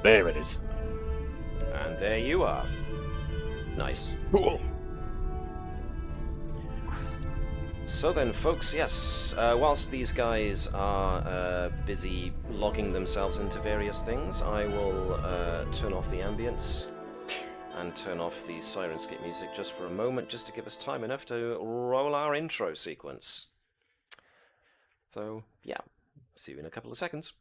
There it is. And there you are. Nice. Cool. So then, folks, yes, whilst these guys are busy logging themselves into various things, I will turn off the ambience and turn off the Sirenscape music just for a moment, just to give us time enough to roll our intro sequence. So, yeah, see you in a couple of seconds.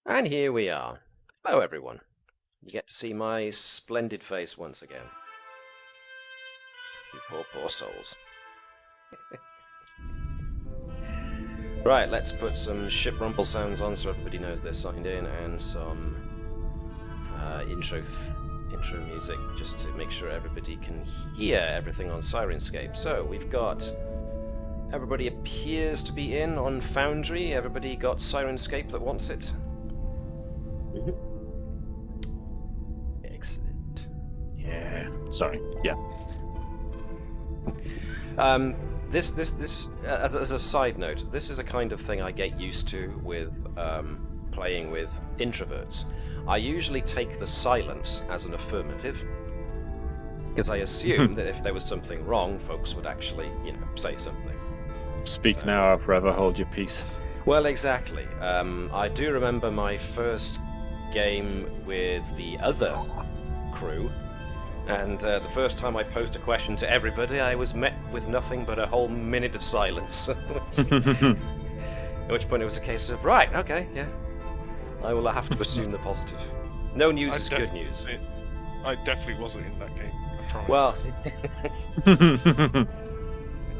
And here we are. Hello, everyone. You get to see my splendid face once again. You poor, poor souls. Right, let's put some ship rumble sounds on so everybody knows they're signed in, and some intro music, just to make sure everybody can hear everything on Sirenscape. So, we've got... Everybody appears to be in on Foundry. Everybody got Sirenscape that wants it? Excellent. Yeah. Sorry. Yeah. This as a side note, this is a kind of thing I get used to with playing with introverts. I usually take the silence as an affirmative, because I assume that if there was something wrong, folks would actually, say something. Speak now or forever hold your peace. Well, exactly. I do remember my first game with the other crew, and the first time I posed a question to everybody, I was met with nothing but a whole minute of silence. At which point it was a case of, right, okay, yeah, I will have to assume the positive. No news is good news. I definitely wasn't in that game, I promise. Well...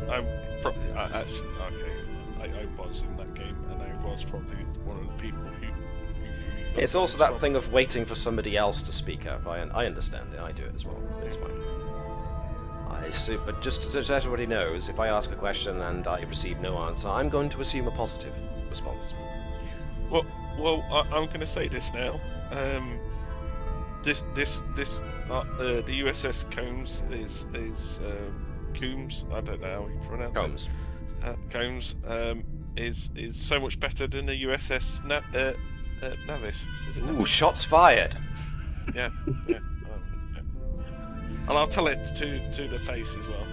I'm probably... actually, okay, I was in that game, and I was probably one of the people who... It's also that thing of waiting for somebody else to speak up. I understand it. I do it as well. It's fine. But just so everybody knows, if I ask a question and I receive no answer, I'm going to assume a positive response. Well, I'm going to say this now. The USS Combs is Combs. I don't know how you pronounce Combs. it. Combs is so much better than the USS Navis. Is it Ooh, Navis? shots fired. Yeah. And I'll tell it to the face as well.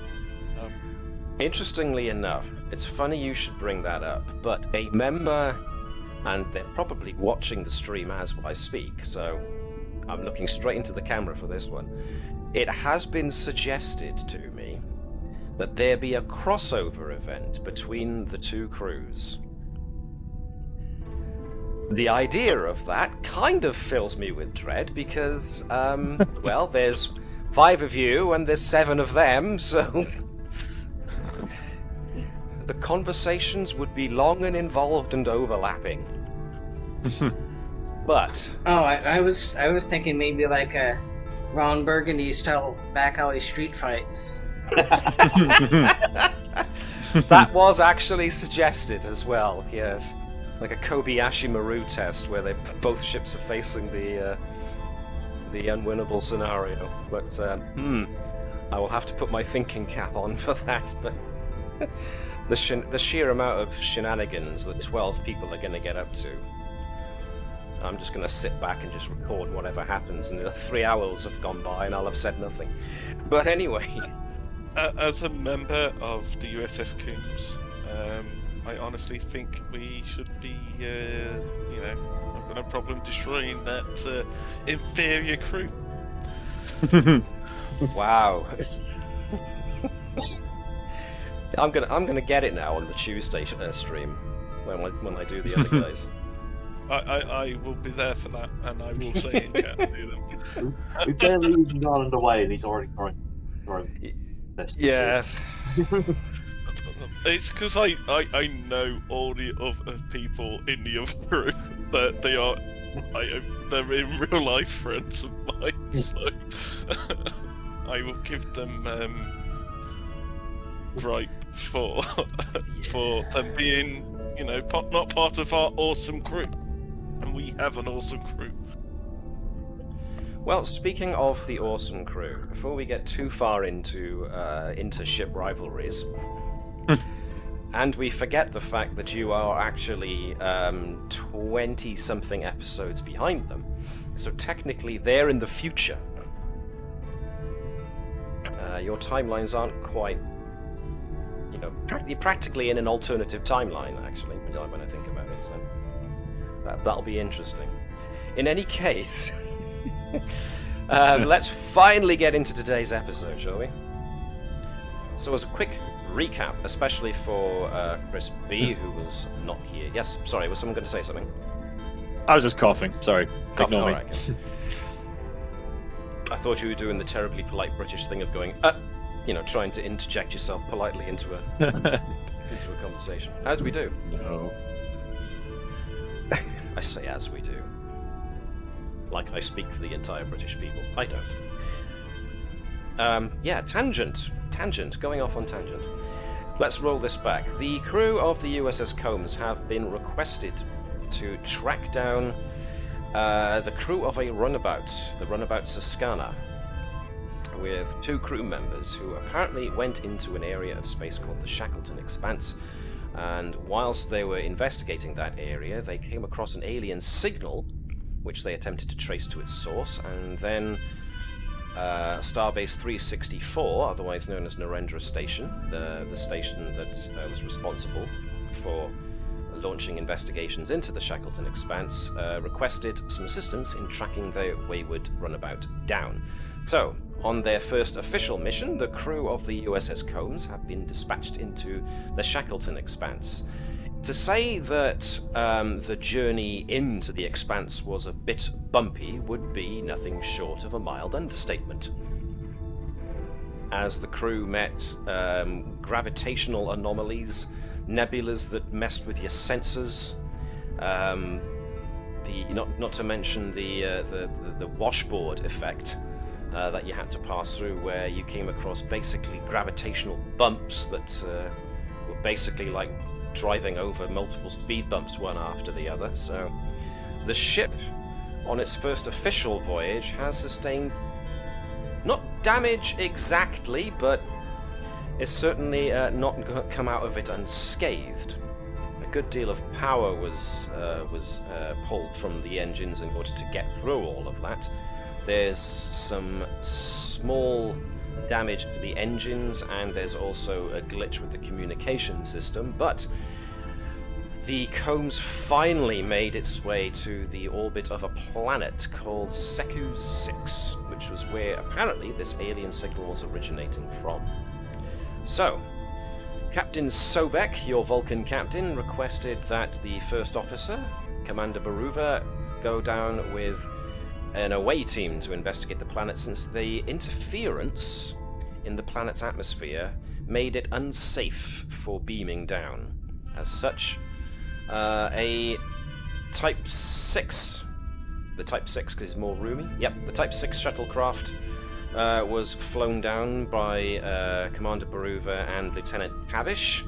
Interestingly enough, it's funny you should bring that up, but a member, and they're probably watching the stream as I speak, so I'm looking straight into the camera for this one. It has been suggested to me that there be a crossover event between the two crews. The idea of that kind of fills me with dread because, well, there's 5 of you and there's 7 of them, so the conversations would be long and involved and overlapping. But I was thinking maybe like a Ron Burgundy style back alley street fight. That was actually suggested as well, yes. Like a Kobayashi Maru test where both ships are facing the unwinnable scenario. But I will have to put my thinking cap on for that. But the sheer amount of shenanigans that 12 people are going to get up to, I'm just going to sit back and just record whatever happens, and 3 hours have gone by and I'll have said nothing. But anyway, as a member of the USS Combs, I honestly think we should be, I've got no problem destroying that inferior crew. wow. I'm gonna get it now on the Tuesday stream when I do the other guys. I will be there for that, and I will say in chat to them. We barely even got underway, and he's already throwing. Yes. It's because I know all the other people in the other crew that they're in real life friends of mine, so I will give them gripe for them being, not part of our awesome crew, and we have an awesome crew. Well, speaking of the awesome crew, before we get too far into ship rivalries, and we forget the fact that you are actually 20-something episodes behind them, so technically they're in the future. Your timelines aren't quite, you're practically in an alternative timeline, actually, when I think about it, so that'll be interesting. In any case, let's finally get into today's episode, shall we? So as a quick recap, especially for Chris B, who was not here. Yes, sorry, was someone going to say something? I was just coughing. Sorry. Coughing, Ignore me. alright, okay. I thought you were doing the terribly polite British thing of going, trying to interject yourself politely into a conversation. How do we do? No. I say as we do. Like I speak for the entire British people. I don't. Tangent. Going off on tangent. Let's roll this back. The crew of the USS Combs have been requested to track down the crew of a runabout, the Runabout Susquehanna, with 2 crew members who apparently went into an area of space called the Shackleton Expanse, and whilst they were investigating that area, they came across an alien signal, which they attempted to trace to its source, and then Starbase 364, otherwise known as Narendra Station, the station that was responsible for launching investigations into the Shackleton Expanse, requested some assistance in tracking the wayward runabout down. So, on their first official mission, the crew of the USS Combs have been dispatched into the Shackleton Expanse. To say that the journey into the Expanse was a bit bumpy would be nothing short of a mild understatement, as the crew met gravitational anomalies, nebulas that messed with your sensors, not to mention the washboard effect that you had to pass through, where you came across basically gravitational bumps that were basically like driving over multiple speed bumps one after the other. So the ship, on its first official voyage, has sustained not damage exactly, but it's certainly not come out of it unscathed. A good deal of power was pulled from the engines in order to get through all of that. There's some small damage to the engines, and there's also a glitch with the communication system, but the Combs finally made its way to the orbit of a planet called Seku VI, which was where apparently this alien signal was originating from. So, Captain Sobek, your Vulcan captain, requested that the first officer, Commander Baruva, go down with an away team to investigate the planet, since the interference in the planet's atmosphere made it unsafe for beaming down. As such, a Type 6, the Type 6 because it's more roomy, the Type 6 shuttlecraft was flown down by Commander Baruva and Lieutenant Tavish.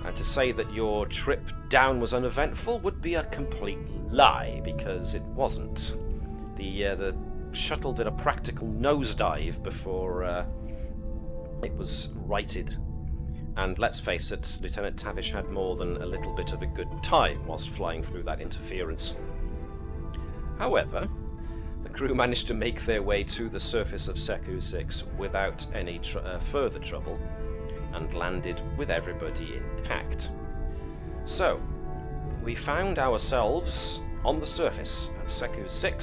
And to say that your trip down was uneventful would be a complete lie, because it wasn't. The shuttle did a practical nosedive before it was righted. And let's face it, Lieutenant Tavish had more than a little bit of a good time whilst flying through that interference. However, the crew managed to make their way to the surface of Seku VI without any further trouble, and landed with everybody intact. So, we found ourselves on the surface of Seku VI,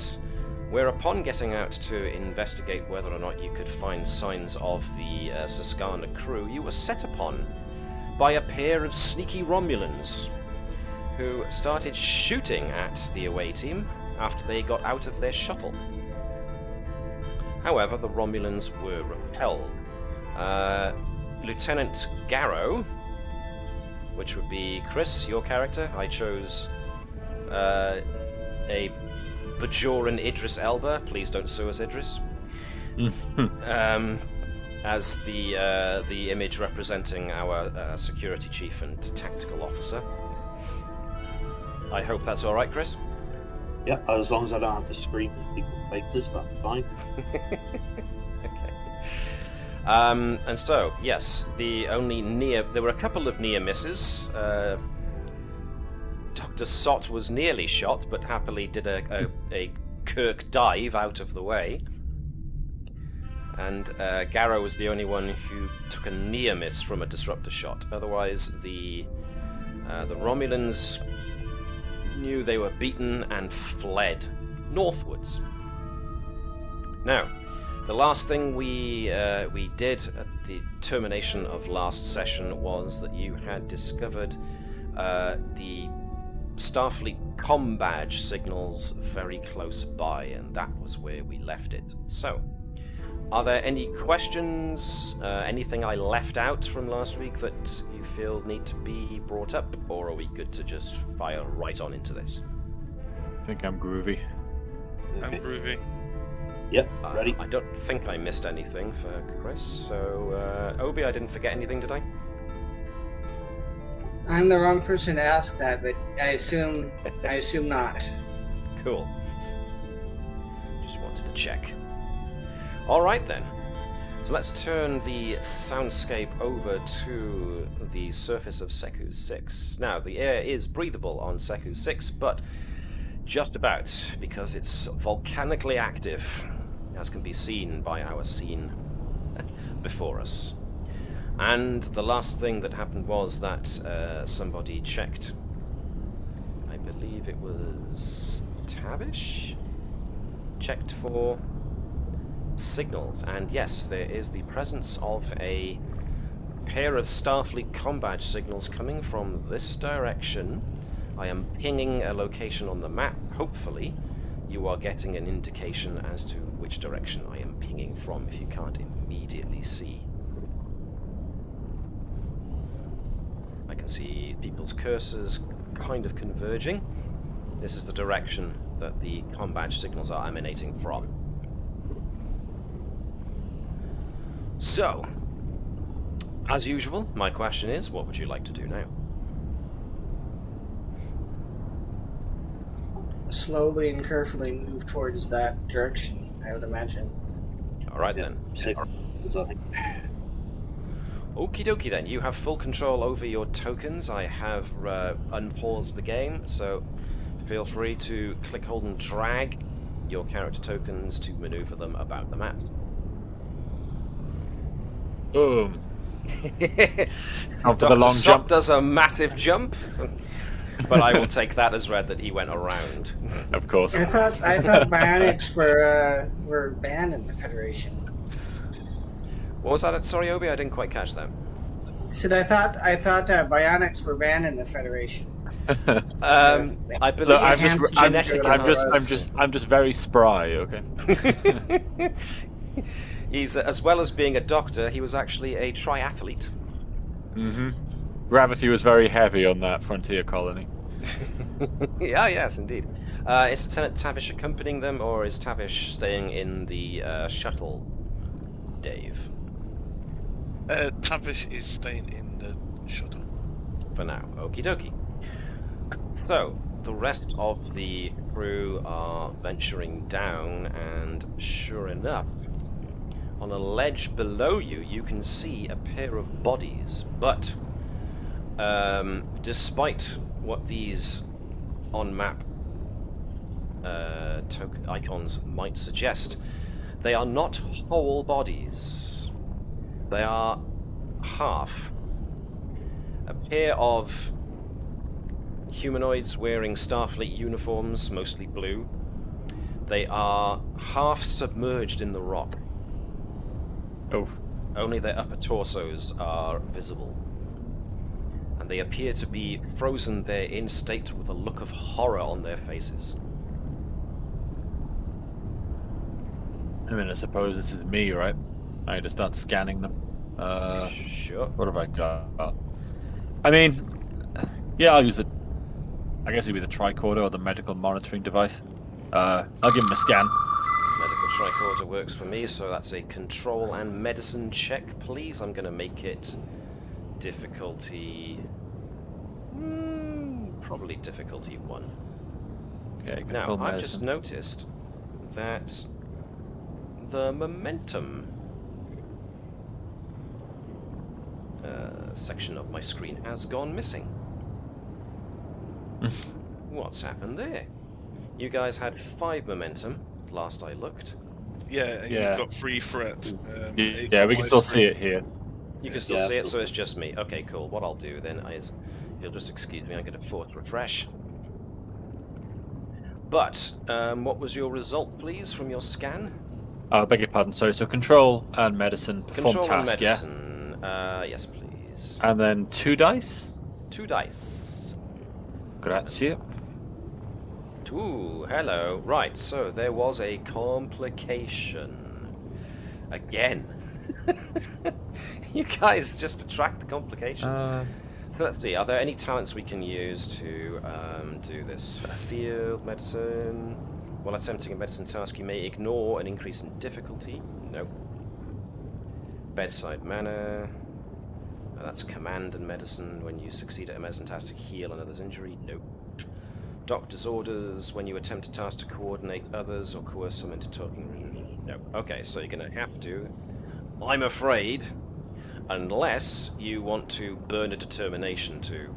where upon getting out to investigate whether or not you could find signs of the Susquehanna crew, you were set upon by a pair of sneaky Romulans, who started shooting at the away team after they got out of their shuttle. However, the Romulans were repelled. Lieutenant Garo, which would be Chris, your character, I chose a Bajoran Idris Elba, please don't sue us, Idris, as the image representing our security chief and tactical officer. I hope that's alright, Chris? Yeah, as long as I don't have to scream at people's faces, that's fine. Okay. And so, yes, there were a couple of near misses. Dr. Sott was nearly shot, but happily did a Kirk dive out of the way. And Garo was the only one who took a near miss from a disruptor shot. Otherwise, the Romulans knew they were beaten and fled northwards. Now, the last thing we did at the termination of last session was that you had discovered the Starfleet comm badge signals very close by, and that was where we left it. So, are there any questions, anything I left out from last week that you feel need to be brought up, or are we good to just fire right on into this? I think I'm groovy. I'm groovy. Yep, ready. I don't think I missed anything for Chris, so Obie, I didn't forget anything, did I? I'm the wrong person to ask that, but I assume not. Cool. Just wanted to check. All right then. So let's turn the soundscape over to the surface of Seku VI. Now, the air is breathable on Seku VI, but just about, because it's volcanically active, as can be seen by our scene before us. And the last thing that happened was that somebody checked, I believe it was Tavish, checked for signals, and yes, there is the presence of a pair of Starfleet comm badge signals coming from this direction. I am pinging a location on the map. Hopefully, you are getting an indication as to which direction I am pinging from if you can't immediately see. I can see people's cursors kind of converging. This is the direction that the comm badge signals are emanating from. So, as usual, my question is, what would you like to do now? Slowly and carefully move towards that direction, I would imagine. Alright then. Okie dokie then, you have full control over your tokens. I have unpaused the game, so feel free to click, hold and drag your character tokens to maneuver them about the map. Boom. For the Dr. long Sott jump. does a massive jump, but I will take that as read that he went around. Of course. I thought bionics were banned in the Federation. What was that? Sorry, Obie, I didn't quite catch that. I said I thought bionics were banned in the Federation. I believe Look, it's genetic I'm just very spry, okay? He's, as well as being a doctor, he was actually a triathlete. Mm-hmm. Gravity was very heavy on that frontier colony. Yes, indeed. Is Lieutenant Tavish accompanying them, or is Tavish staying in the shuttle, Dave? Tavish is staying in the shuttle. For now. Okie dokie. So, the rest of the crew are venturing down, and sure enough, on a ledge below you, you can see a pair of bodies, but despite what these on-map icons might suggest, they are not whole bodies. They are half. A pair of humanoids wearing Starfleet uniforms, mostly blue. They are half submerged in the rock. Oh. Only their upper torsos are visible. And they appear to be frozen there in state with a look of horror on their faces. I mean, I suppose this is me, right? I just start scanning them. Sure. What have I got? I mean, yeah, I'll use it. I guess it'd be the tricorder or the medical monitoring device. I'll give him a scan. Medical tricorder works for me, so that's a control and medicine check, please. I'm going to make it difficulty... probably difficulty 1. Okay, Now, control I've just medicine. noticed that the momentum section of my screen has gone missing. What's happened there? You guys had 5 momentum, last I looked. Yeah, and Yeah. you've got 3 threat. It's Yeah, on we can my still screen. see it here. You can still Yeah, see it, still so see it's just me. Okay, cool. What I'll do then is, you'll just excuse me, I'm going to force refresh. But, what was your result, please, from your scan? Beg your pardon. Sorry. So control and medicine perform Control and task. medicine. Yes, please. Yeah. And then 2 dice. 2 dice. Grazie. Ooh, hello. Right, so there was a complication. Again. You guys just attract the complications. So let's see, are there any talents we can use to do this? Field medicine. While attempting a medicine task, you may ignore an increase in difficulty. Nope. Bedside manner. That's command and medicine. When you succeed at a medicine task to heal another's injury. Nope. Doctor's orders. When you attempt a task to coordinate others or coerce them into talking. Nope. Okay, so you're going to have to, I'm afraid, unless you want to burn a determination to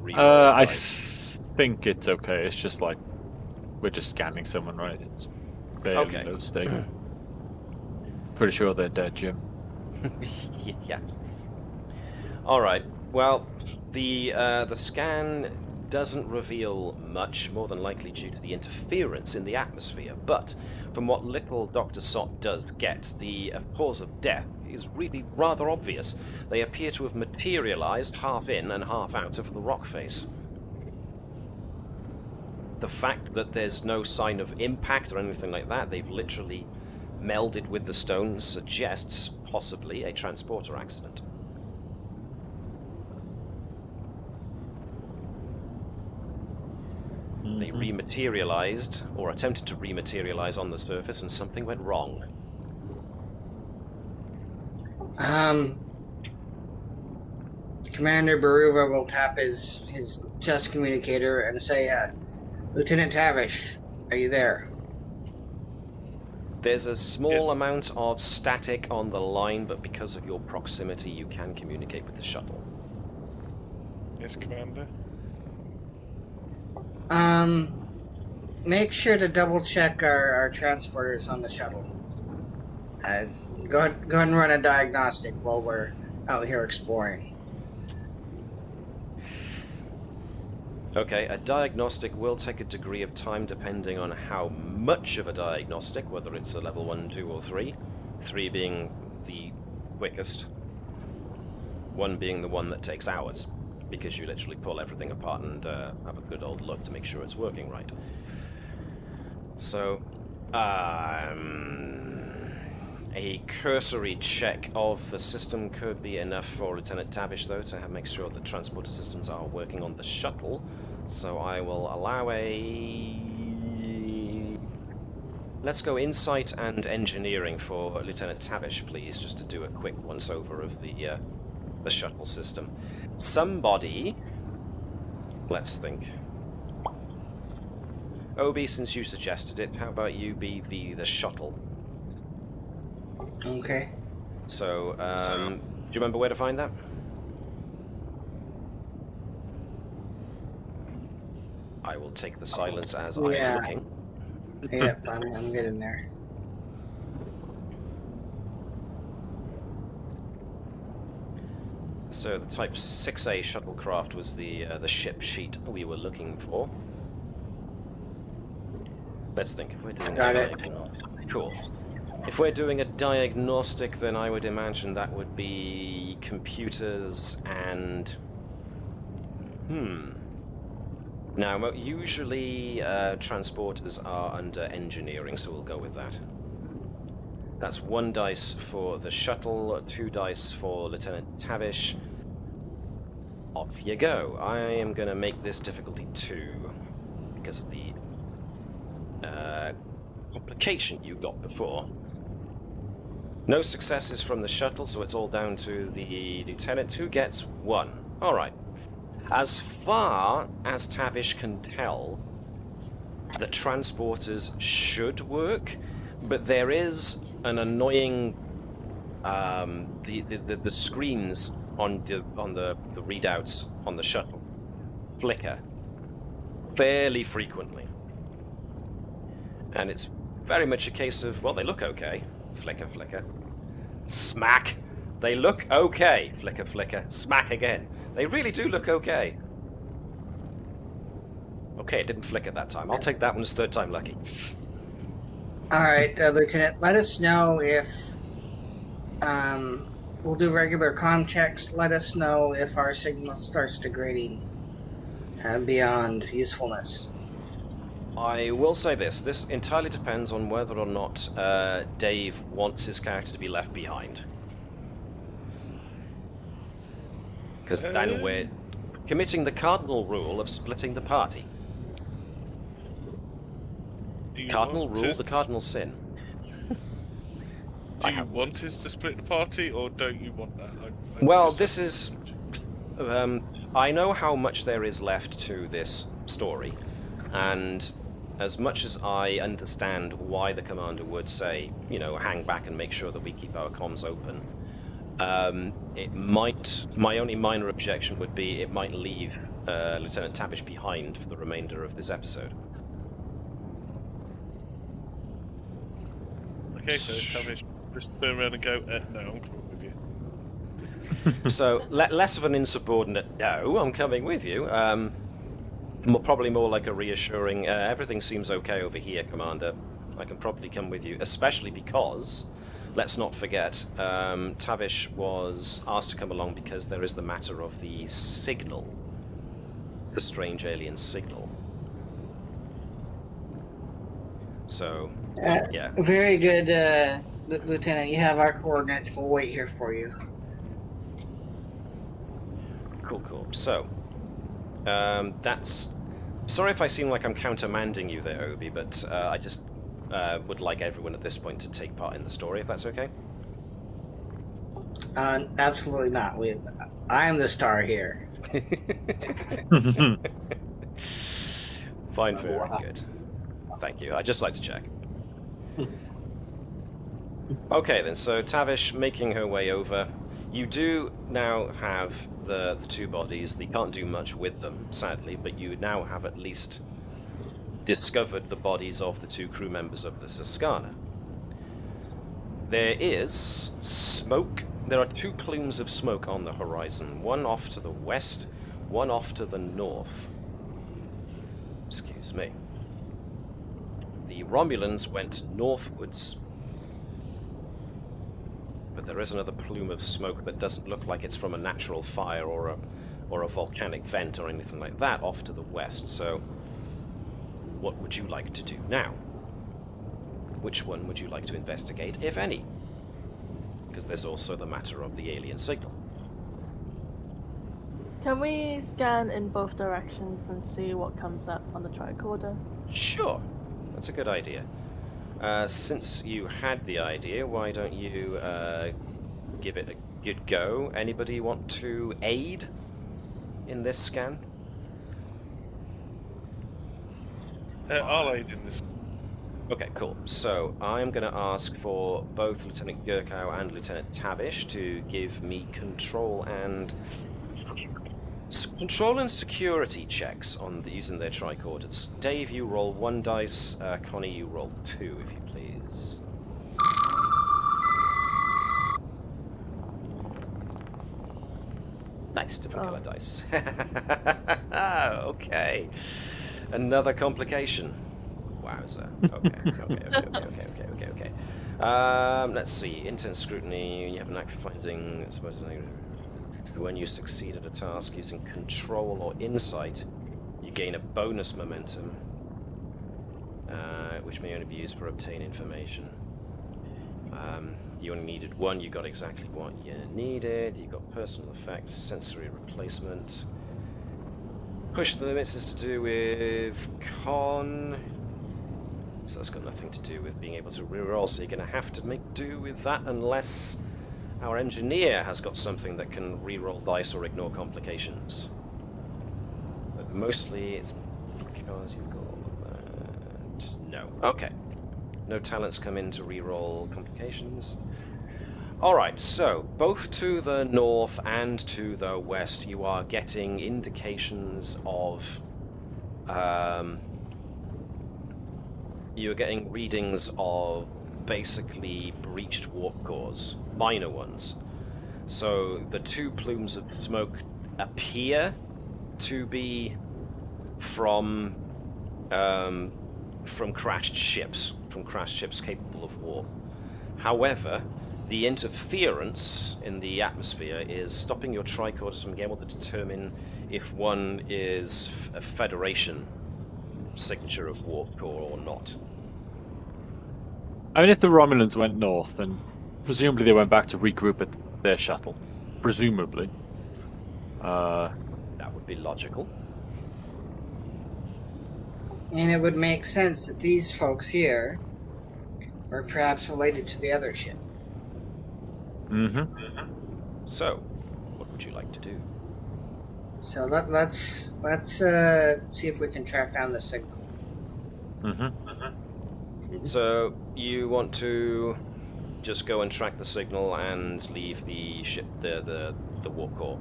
reroll I dice. think it's okay. It's just like we're just scanning someone, right? It's fairly Okay. low stake. Pretty sure they're dead, Jim. Yeah. All right. Well, the scan doesn't reveal much, more than likely due to the interference in the atmosphere. But from what little Dr. Sott does get, the cause of death is really rather obvious. They appear to have materialized half in and half out of the rock face. The fact that there's no sign of impact or anything like that, they've literally melded with the stones, suggests possibly a transporter accident. They rematerialized, or attempted to rematerialize on the surface, and something went wrong. Commander Baruva will tap his chest communicator and say, Lieutenant Tavish, are you there? There's a small Yes. amount of static on the line, but because of your proximity, you can communicate with the shuttle. Yes, Commander. Make sure to double check our transporters on the shuttle. Go ahead and run a diagnostic while we're out here exploring. Okay, a diagnostic will take a degree of time depending on how much of a diagnostic, whether it's a level 1, 2, or 3. 3 being the quickest. 1 being the one that takes hours, because you literally pull everything apart and have a good old look to make sure it's working right. So, a cursory check of the system could be enough for Lieutenant Tavish, though, to make sure the transporter systems are working on the shuttle. So I will allow a... Let's go insight and engineering for Lieutenant Tavish, please, just to do a quick once-over of the shuttle system. Somebody... Let's think. Obie, since you suggested it, how about you be the shuttle? Okay. So, do you remember where to find that? I will take the silence as I am looking. Yep, I'm getting there. So the Type 6A shuttlecraft was the ship sheet we were looking for. Let's think. We're doing Got a it. diagnostic. Cool. If we're doing a diagnostic, then I would imagine that would be computers and... Now, usually transporters are under engineering, so we'll go with that. That's 1 dice for the shuttle, 2 dice for Lieutenant Tavish. Off you go. I am going to make this difficulty 2 because of the complication you got before. No successes from the shuttle, so it's all down to the lieutenant, who gets 1. Alright. As far as Tavish can tell, the transporters should work, but there is an annoying the screens on the readouts on the shuttle flicker fairly frequently, and it's very much a case of, well, they look okay, flicker, flicker, smack. They look okay, flicker, flicker, smack again. They really do look okay. Okay, it didn't flicker that time. I'll take that one as third time lucky. All right, Lieutenant, let us know if we'll do regular comm checks. Let us know if our signal starts degrading beyond usefulness. I will say this. This entirely depends on whether or not Dave wants his character to be left behind. Because then we're committing the cardinal rule of splitting the party. Cardinal rule, the cardinal sin. Do you want us to split the party, or don't you want that? Well, this is... I know how much there is left to this story, and as much as I understand why the commander would say, you know, hang back and make sure that we keep our comms open, it might... My only minor objection would be it might leave Lieutenant Tavish behind for the remainder of this episode. Okay, so Tavish, just turn around and go, no, I'm coming with you. So, less of an insubordinate, no, I'm coming with you. Probably more like a reassuring, everything seems okay over here, Commander. I can probably come with you, especially because, let's not forget, Tavish was asked to come along because there is the matter of the signal. The strange alien signal. So, yeah. Very good, Lieutenant. You have our coordinates. We'll wait here for you. Cool. So, that's... Sorry if I seem like I'm countermanding you there, Obie, but I just would like everyone at this point to take part in the story, if that's okay? Absolutely not. I am the star here. Fine, very good. Thank you. I'd just like to check. Okay then, so Tavish making her way over. You do now have the two bodies. You can't do much with them, sadly, but you now have at least discovered the bodies of the two crew members of the Susquehanna. There is smoke. There are two plumes of smoke on the horizon, one off to the west, one off to the north. Excuse me. The Romulans went northwards, but there is another plume of smoke that doesn't look like it's from a natural fire or a volcanic vent or anything like that off to the west. So, what would you like to do now? Which one would you like to investigate, if any? Because there's also the matter of the alien signal. Can we scan in both directions and see what comes up on the tricorder? Sure, that's a good idea. Since you had the idea, why don't you give it a good go? Anybody want to aid in this scan? I'll aid in this. Okay, cool. So I'm going to ask for both Lieutenant Gerkow and Lieutenant Tavish to give me control and security checks on using their tricorders. Dave, you roll 1 dice. Connie, you roll 2, if you please. Nice, different color dice. Okay. Another complication. Wowzer. Okay. Let's see. Intense scrutiny. You have an knack for finding... When you succeed at a task using control or insight, you gain a bonus momentum, which may only be used for obtain information. You only needed 1, you got exactly what you needed. You got personal effects, sensory replacement. Push the limits is to do with con. So that's got nothing to do with being able to reroll, so you're going to have to make do with that unless our engineer has got something that can reroll dice or ignore complications. But mostly it's because you've got all of that. No. Okay. No talents come in to reroll complications. Alright, so both to the north and to the west, you are getting indications of. You're getting readings of basically breached warp cores, minor ones. So the two plumes of smoke appear to be from crashed ships capable of warp. However, the interference in the atmosphere is stopping your tricorders from being able to determine if one is a Federation signature of warp core or not. I mean, if the Romulans went north, then presumably they went back to regroup at their shuttle. Presumably. That would be logical. And it would make sense that these folks here are perhaps related to the other ship. Mm-hmm. So, what would you like to do? So let's see if we can track down the signal. Mm-hmm. So, you want to just go and track the signal and leave the ship, the warp core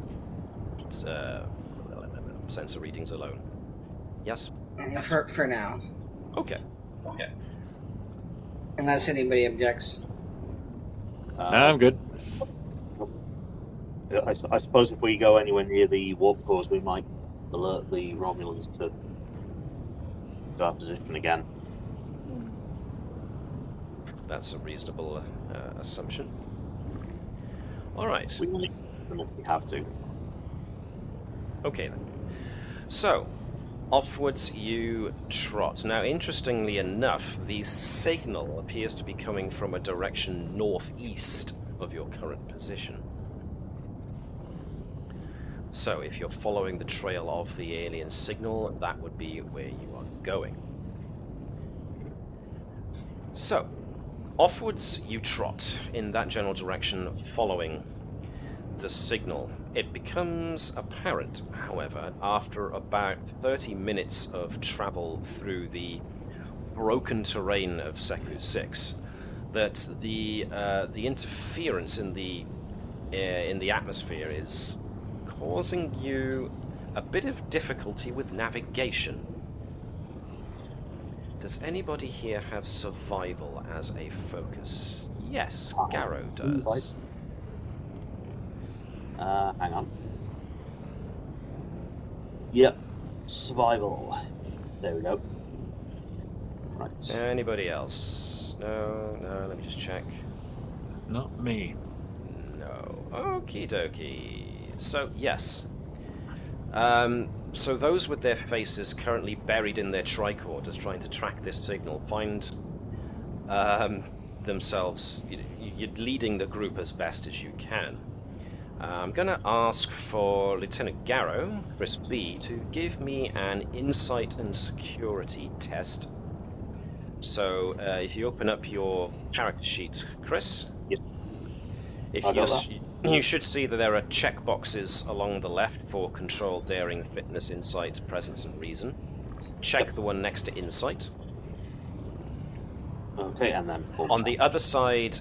sensor readings alone? Yes? For now. Okay. Unless anybody objects. I'm good. I suppose if we go anywhere near the warp cores, we might alert the Romulans to our position again. That's a reasonable assumption. All right. We might if we have to. Okay then. So, offwards you trot. Now, interestingly enough, the signal appears to be coming from a direction northeast of your current position. So, if you're following the trail of the alien signal, that would be where you are going. So, offwards you trot in that general direction, following the signal. It becomes apparent, however, after about 30 minutes of travel through the broken terrain of Seku VI, that the interference in the atmosphere is causing you a bit of difficulty with navigation. Does anybody here have survival as a focus? Yes, Garo does. Hang on. Yep. Survival. There we go. Right. Anybody else? No, let me just check. Not me. No. Okie dokie. So, yes. So those with their faces currently buried in their tricorders trying to track this signal find themselves, you're leading the group as best as you can. I'm going to ask for Lieutenant Garo, Chris B, to give me an insight and security test. So, if you open up your character sheet, Chris, Yep. you should see that there are checkboxes along the left for control, daring, fitness, insight, presence, and reason. Check the one next to insight. Okay, and then On the other side,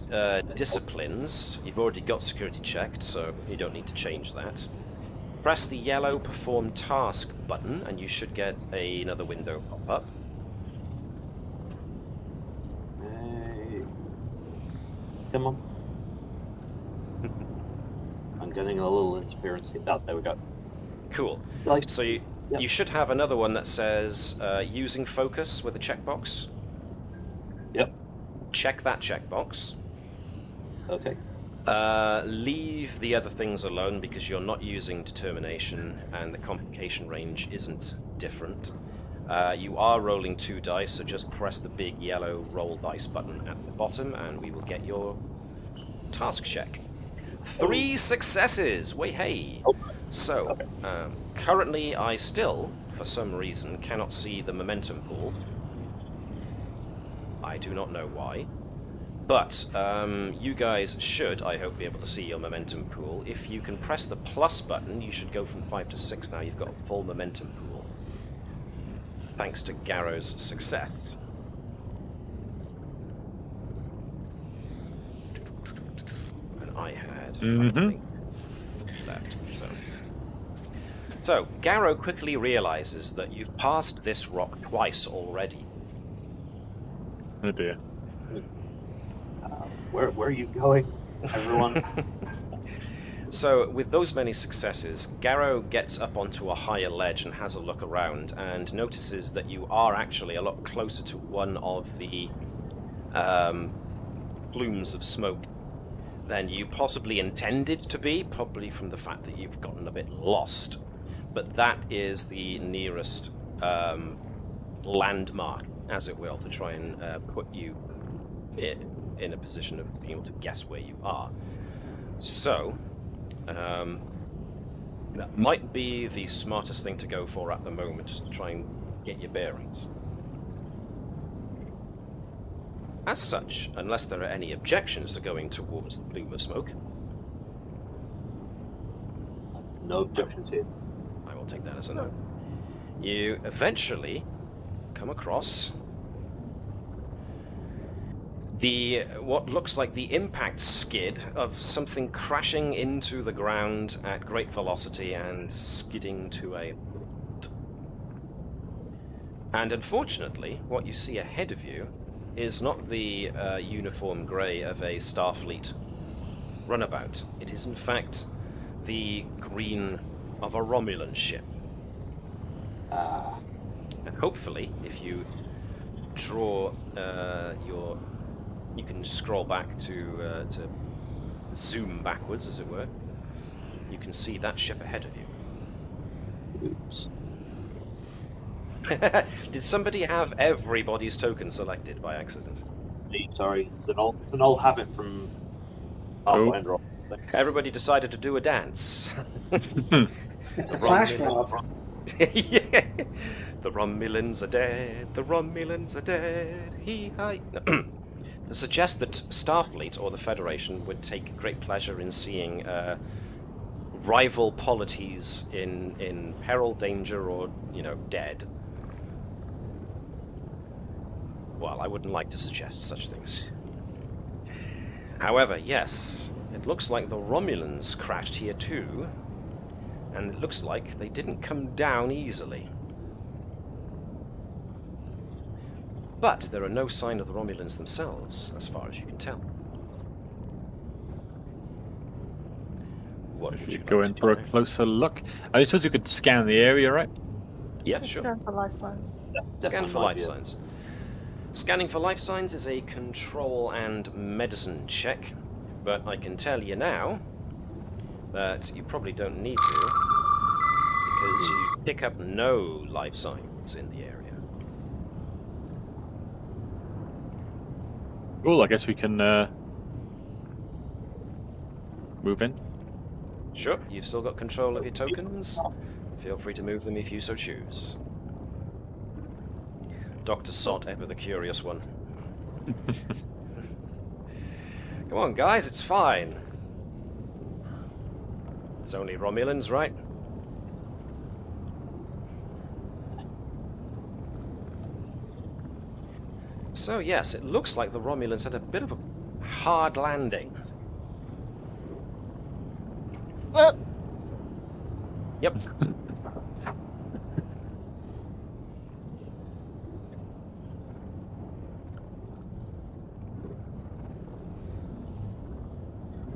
disciplines, you've already got security checked, so you don't need to change that. Press the yellow perform task button, and you should get another window pop up. Come on. I'm getting a little interference. Oh, there we go. Cool. Nice. So you should have another one that says using focus with a checkbox. Yep. Check that checkbox. Okay. Leave the other things alone because you're not using determination and the complication range isn't different. You are rolling 2 dice, so just press the big yellow roll dice button at the bottom and we will get your task check. 3 successes! Way hey! Oh. So, currently I still, for some reason, cannot see the momentum pool. I do not know why. But you guys should, I hope, be able to see your momentum pool. If you can press the plus button, you should go from 5 to 6 now. You've got a full momentum pool. Thanks to Garo's success. I had, Mhm. I think, 3 left. So, Garo quickly realizes that you've passed this rock twice already. Oh dear. Where are you going, everyone? So, with those many successes, Garo gets up onto a higher ledge and has a look around and notices that you are actually a lot closer to one of the plumes of smoke than you possibly intended to be, probably from the fact that you've gotten a bit lost. But that is the nearest landmark, as it will, to try and put you in a position of being able to guess where you are. So, that might be the smartest thing to go for at the moment, to try and get your bearings. As such, unless there are any objections to going towards the plume of smoke, No objections here. I will take that as a no. You eventually come across what looks like the impact skid of something crashing into the ground at great velocity and skidding to a halt. And unfortunately, what you see ahead of you is not the uniform grey of a Starfleet runabout. It is in fact the green of a Romulan ship. And hopefully, if you draw you can scroll back to zoom backwards, as it were. You can see that ship ahead of you. Oops. Did somebody have everybody's token selected by accident? Sorry, it's an old habit from Pathfinder. Everybody decided to do a dance. It's a flash mob. Yeah. The Romulans are dead. The Romulans are dead. He-hi. No. To suggest that Starfleet or the Federation would take great pleasure in seeing rival polities in peril, danger, or dead. Well, I wouldn't like to suggest such things. However, yes, it looks like the Romulans crashed here too, and it looks like they didn't come down easily. But there are no sign of the Romulans themselves, as far as you can tell. What If would you you go like in to for a do now? closer look. I suppose you could scan the area, right? Yeah, sure. Scan for life signs. Scan for life signs. Scanning for life signs is a control and medicine check, but I can tell you now that you probably don't need to, because you pick up no life signs in the area. Cool, I guess we can move in. Sure, you've still got control of your tokens. Feel free to move them if you so choose. Dr. Sott, ever the curious one. Come on, guys, it's fine. It's only Romulans, right? So, yes, it looks like the Romulans had a bit of a hard landing. Well, Yep.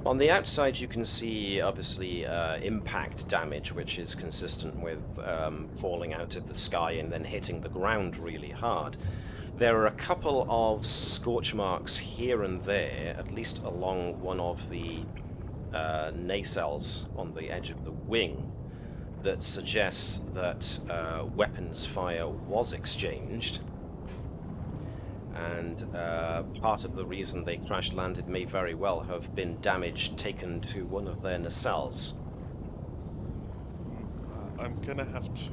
On the outside, you can see, obviously, impact damage, which is consistent with falling out of the sky and then hitting the ground really hard. There are a couple of scorch marks here and there, at least along one of the nacelles on the edge of the wing, that suggests that weapons fire was exchanged. And part of the reason they crash-landed may very well have been damage taken to one of their nacelles. I'm gonna have to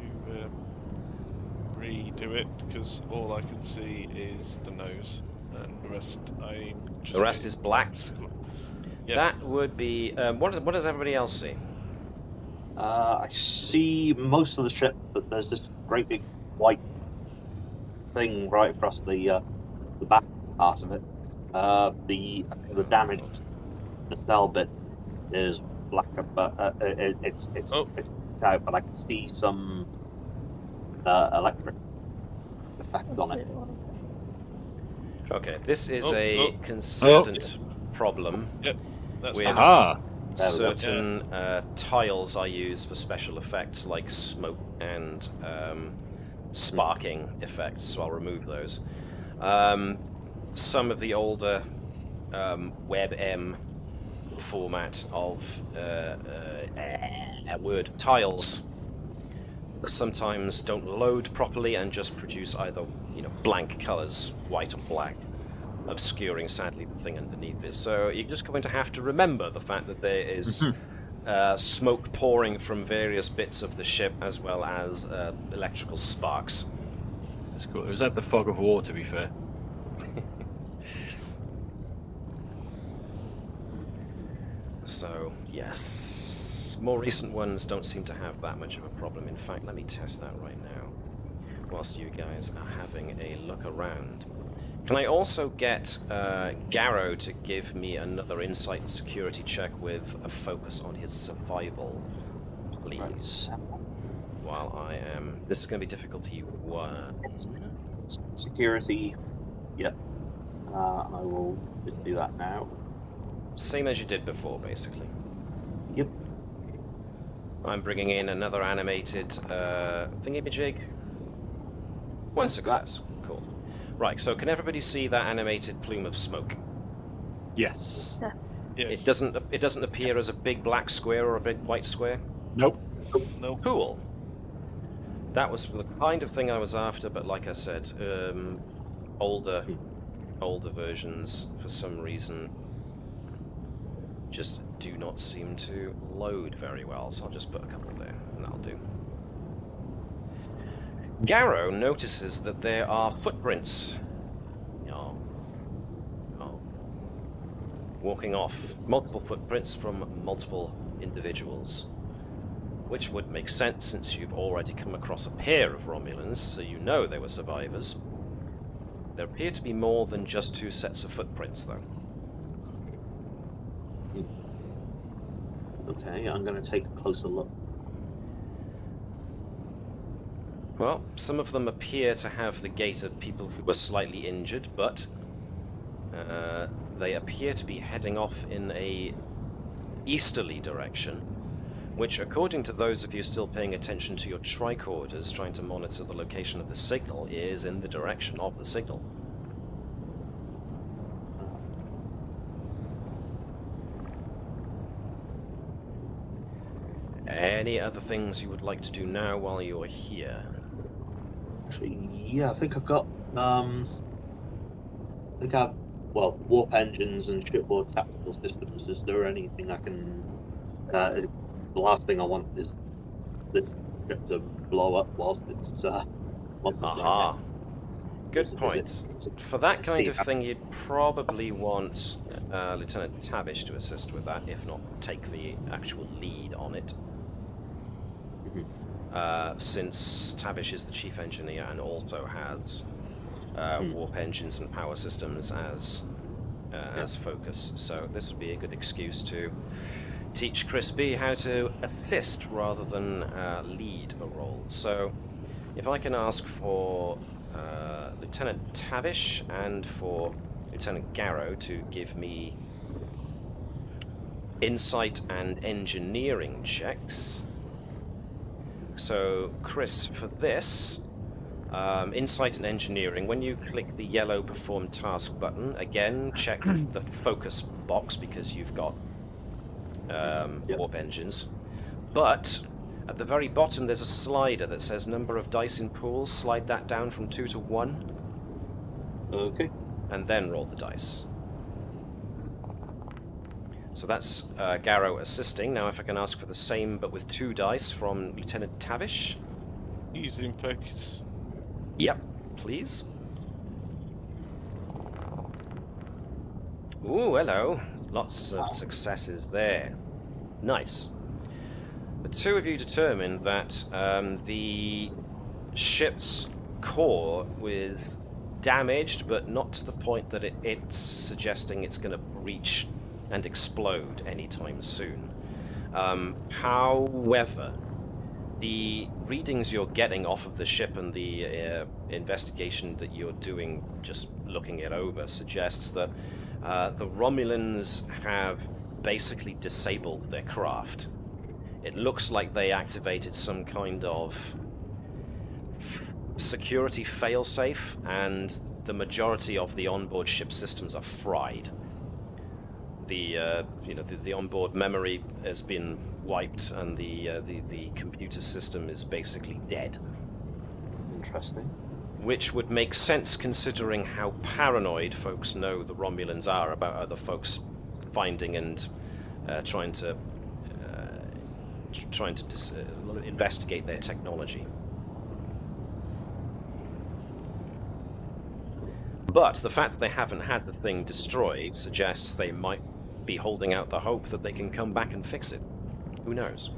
redo it because all I can see is the nose, and the rest I'm just. The rest is black. Yep. That would be. What does everybody else see? I see most of the ship, but there's this great big white thing right across the back part of it. The damaged nacelle bit there's black, but it's Oh. out, but I can see some electric effect on it. Okay, this is Oh, a oh. consistent problem That's with Aha! certain tiles I use for special effects like smoke and sparking effects, so I'll remove those. Some of the older WebM format of tiles sometimes don't load properly and just produce either blank colors, white or black, obscuring sadly the thing underneath this. So you're just going to have to remember the fact that there is smoke pouring from various bits of the ship as well as electrical sparks. That's cool. It was at the fog of war, to be fair. So, yes, more recent ones don't seem to have that much of a problem. In fact, let me test that right now, whilst you guys are having a look around. Can I also get Garo to give me another insight and security check with a focus on his survival, please? While I am... This is going to be difficulty 1. Security, yeah. I will just do that now. Same as you did before, basically. Yep. I'm bringing in another animated thingamajig. 1 success. Cool. Right, so can everybody see that animated plume of smoke? Yes. Yes. Yes. It doesn't appear as a big black square or a big white square? Nope. No. Cool. That was the kind of thing I was after, but like I said, older versions, for some reason, just do not seem to load very well, so I'll just put a couple there, and that'll do. Garo notices that there are footprints. Walking off. Multiple footprints from multiple individuals. Which would make sense since you've already come across a pair of Romulans, so you know they were survivors. There appear to be more than just 2 sets of footprints, though. Okay, I'm going to take a closer look. Well, some of them appear to have the gait of people who were slightly injured, but they appear to be heading off in a easterly direction, which, according to those of you still paying attention to your tricorders, trying to monitor the location of the signal, is in the direction of the signal. Any other things you would like to do now while you're here? Actually, yeah, I think I've got, warp engines and shipboard tactical systems. Is there anything I can, the last thing I want is this ship to blow up whilst it's, Aha. Good point. For that kind of thing, you'd probably want Lieutenant Tavish to assist with that, if not take the actual lead on it. Since Tavish is the chief engineer and also has warp engines and power systems as focus, so this would be a good excuse to teach Chris B how to assist rather than lead a role. So, if I can ask for Lieutenant Tavish and for Lieutenant Garo to give me insight and engineering checks. So, Chris, for this, insight and engineering, when you click the yellow perform task button, again, check the focus box because you've got warp engines. But at the very bottom, there's a slider that says number of dice in pools. Slide that down from 2 to 1. Okay. And then roll the dice. So that's Garo assisting. Now if I can ask for the same but with 2 dice from Lieutenant Tavish. Easy in focus. Yep, please. Ooh, hello. Lots of successes there. Nice. The 2 of you determined that the ship's core was damaged, but not to the point that it's suggesting it's going to breach and explode anytime soon. However, the readings you're getting off of the ship and the investigation that you're doing, just looking it over, suggests that the Romulans have basically disabled their craft. It looks like they activated some kind of security failsafe, and the majority of the onboard ship systems are fried. The onboard memory has been wiped, and the computer system is basically dead. Interesting. Which would make sense considering how paranoid folks know the Romulans are about other folks finding and trying to investigate their technology. But the fact that they haven't had the thing destroyed suggests they might be holding out the hope that they can come back and fix it. Who knows?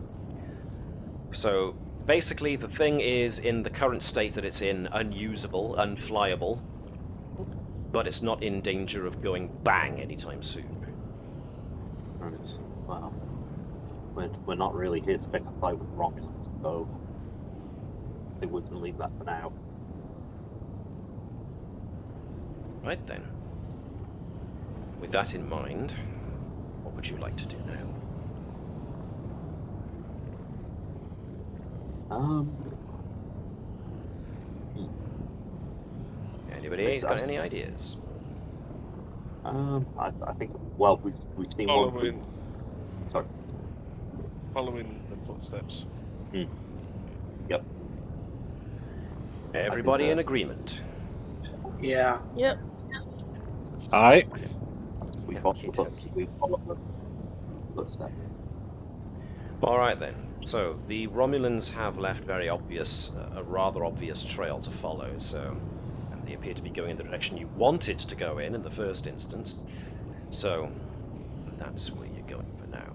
So basically the thing is in the current state that it's in, unusable, unflyable, but it's not in danger of going bang anytime soon. Right. Well, we're not really here to pick a fight with Romulans, so I think we can leave that for now. Right then. With that in mind, what would you like to do now? Anybody got any ideas? I think, well, we've seen Following. one. Sorry. Following the footsteps. Yep. Everybody in agreement? Yeah. Yep. Aye. We follow the footsteps. Alright then. So, the Romulans have left a rather obvious trail to follow, so they appear to be going in the direction you wanted to go in the first instance. So, that's where you're going for now.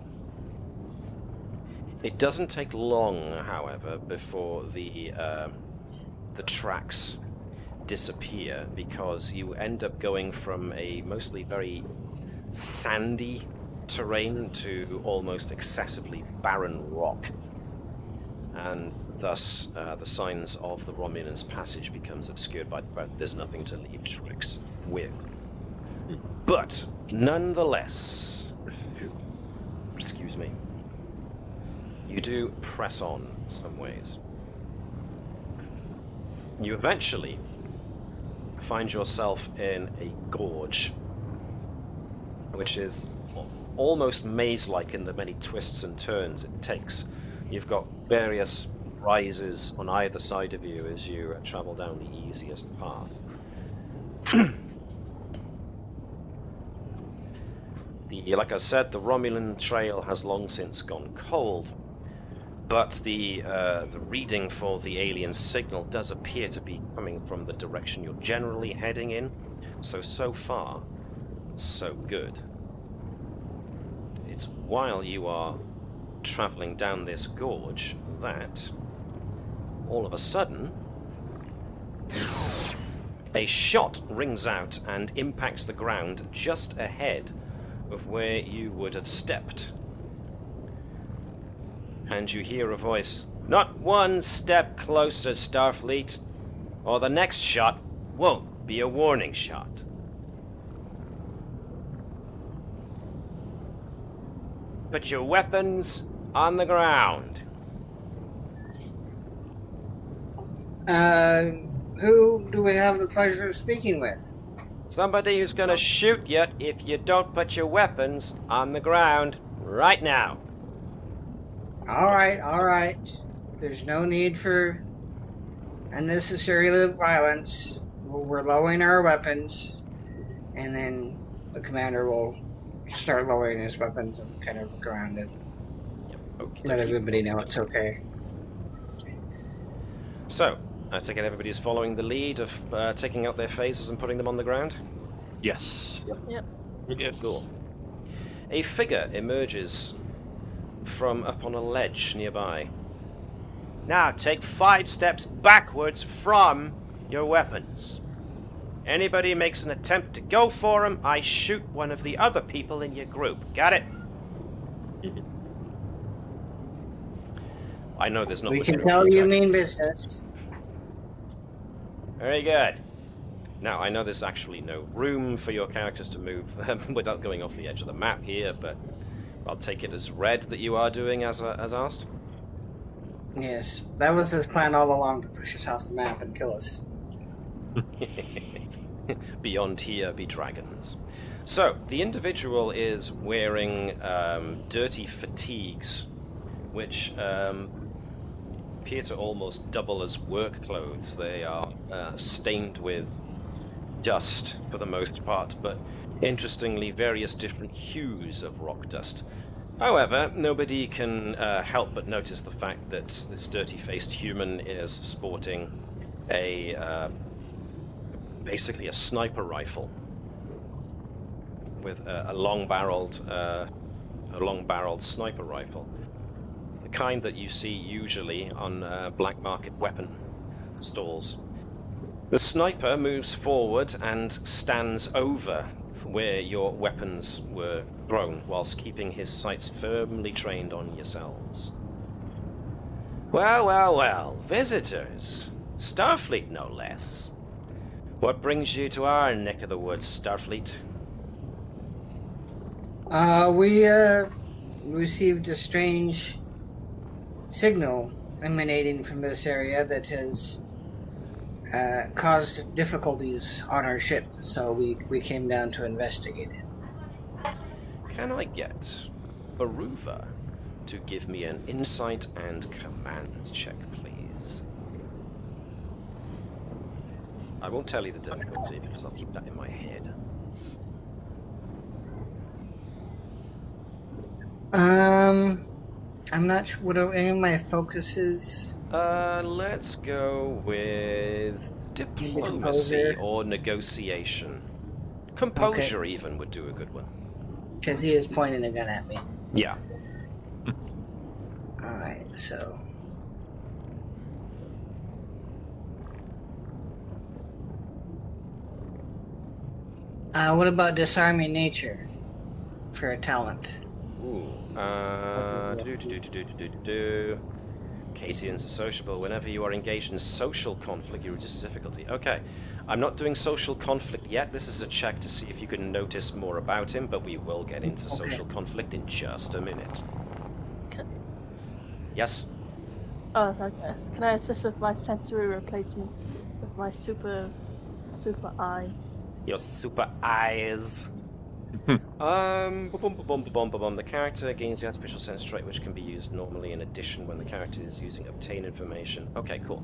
It doesn't take long, however, before the tracks disappear, because you end up going from a mostly very sandy terrain to almost excessively barren rock, and thus the signs of the Romulans' passage becomes obscured by the fact there's nothing to leave tracks with. But nonetheless, excuse me, you do press on some ways. You eventually find yourself in a gorge, which is almost maze-like in the many twists and turns it takes. You've got various rises on either side of you as you travel down the easiest path. Like I said, the Romulan trail has long since gone cold, but the reading for the alien signal does appear to be coming from the direction you're generally heading in. So far, so good. It's while you are traveling down this gorge that, all of a sudden, a shot rings out and impacts the ground just ahead of where you would have stepped. And you hear a voice, "Not one step closer, Starfleet, or the next shot won't be a warning shot." Put your weapons on the ground. Who do we have the pleasure of speaking with? Somebody who's gonna shoot you if you don't put your weapons on the ground right now. All right. There's no need for unnecessary violence. We're lowering our weapons, and then the commander will start lowering his weapons and kind of look around and let everybody know it's okay. So, I take it everybody's following the lead of taking out their phasers and putting them on the ground? Yes. Yep. Yes. Cool. A figure emerges from up on a ledge nearby. Now take 5 steps backwards from your weapons. Anybody makes an attempt to go for him, I shoot one of the other people in your group. Got it? I know there's not We much can room tell for you to mean business. Very good. Now, I know there's actually no room for your characters to move without going off the edge of the map here, but I'll take it as read that you are doing as asked. Yes, that was his plan all along, to push us off the map and kill us. Beyond here be dragons. So, the individual is wearing dirty fatigues, which appear to almost double as work clothes. They are stained with dust for the most part, but interestingly various different hues of rock dust. However, nobody can help but notice the fact that this dirty-faced human is sporting basically a sniper rifle with a long-barreled sniper rifle, the kind that you see usually on black market weapon stalls. The sniper moves forward and stands over where your weapons were thrown, whilst keeping his sights firmly trained on yourselves. Well, well, well, visitors. Starfleet, no less. What brings you to our neck of the woods, Starfleet? We received a strange signal emanating from this area that has caused difficulties on our ship, so we came down to investigate it. Can I get Baruva to give me an insight and command check, please? I won't tell you the difficulty because I'll keep that in my head. I'm not sure what any of my focuses. Let's go with diplomacy or negotiation. Composure even would do a good one. Because he is pointing a gun at me. Yeah. Alright, so... what about disarming nature for a talent? Ooh. Catians are sociable. Whenever you are engaged in social conflict, you resist difficulty. Okay. I'm not doing social conflict yet. This is a check to see if you can notice more about him, but we will get into social conflict in just a minute. Yes? Oh, okay. Can I assist with my sensory replacement with my super eye? Your super eyes. The character gains the artificial sense trait, which can be used normally in addition when the character is using obtain information. Okay, cool.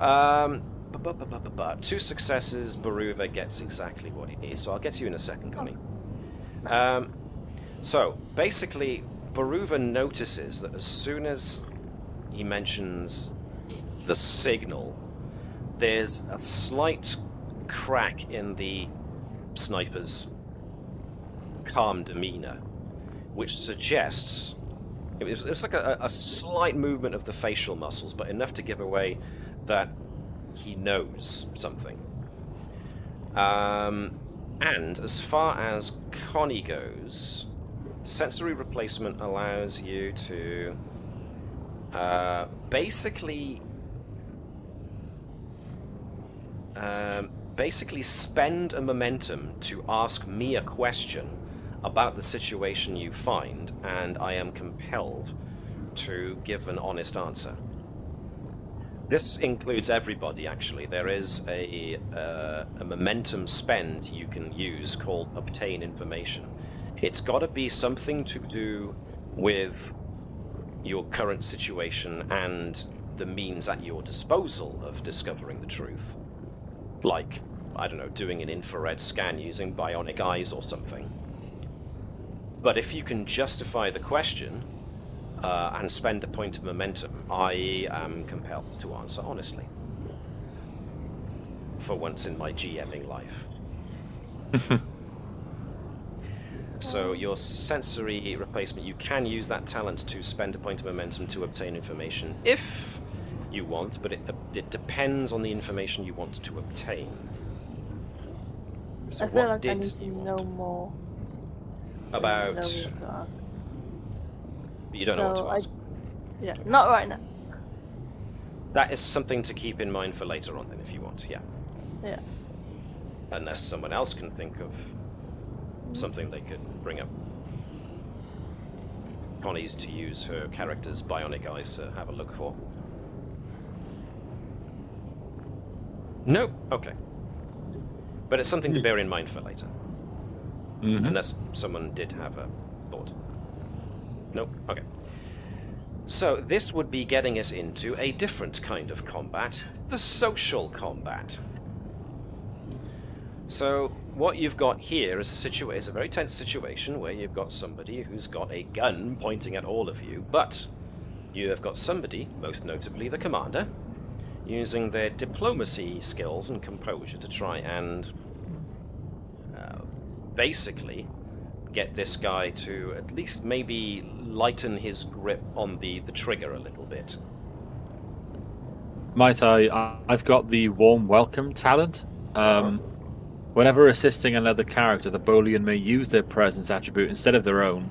2 successes, Baruva gets exactly what he needs, so I'll get to you in a second, Connie. So, basically, Baruva notices that as soon as he mentions the signal, there's a slight crack in the sniper's calm demeanor, which suggests it's like a slight movement of the facial muscles, but enough to give away that he knows something. And as far as Connie goes, sensory replacement allows you to basically spend a momentum to ask me a question about the situation you find, and I am compelled to give an honest answer. This includes everybody, actually. There is a momentum spend you can use called Obtain Information. It's got to be something to do with your current situation and the means at your disposal of discovering the truth. Like, I don't know, doing an infrared scan using bionic eyes or something. But if you can justify the question and spend a point of momentum, I am compelled to answer honestly. For once in my GMing life. So your sensory replacement, you can use that talent to spend a point of momentum to obtain information if you want, but it depends on the information you want to obtain. So I feel what like I did need to you know want? more. About... Know what to ask. You don't know what to So ask. Yeah, not right now. That is something to keep in mind for later on then, if you want, yeah. Yeah. Unless someone else can think of something they could bring up. Connie's to use her character's bionic eyes to have a look for. Nope, okay. But it's something to bear in mind for later. Unless someone did have a thought. Nope, okay. So this would be getting us into a different kind of combat, the social combat. So what you've got here is a very tense situation where you've got somebody who's got a gun pointing at all of you, but you have got somebody, most notably the commander, using their diplomacy skills and composure to try and basically get this guy to at least maybe lighten his grip on the trigger a little bit. Might I've got the warm welcome talent. Whenever assisting another character, the Bolian may use their presence attribute instead of their own.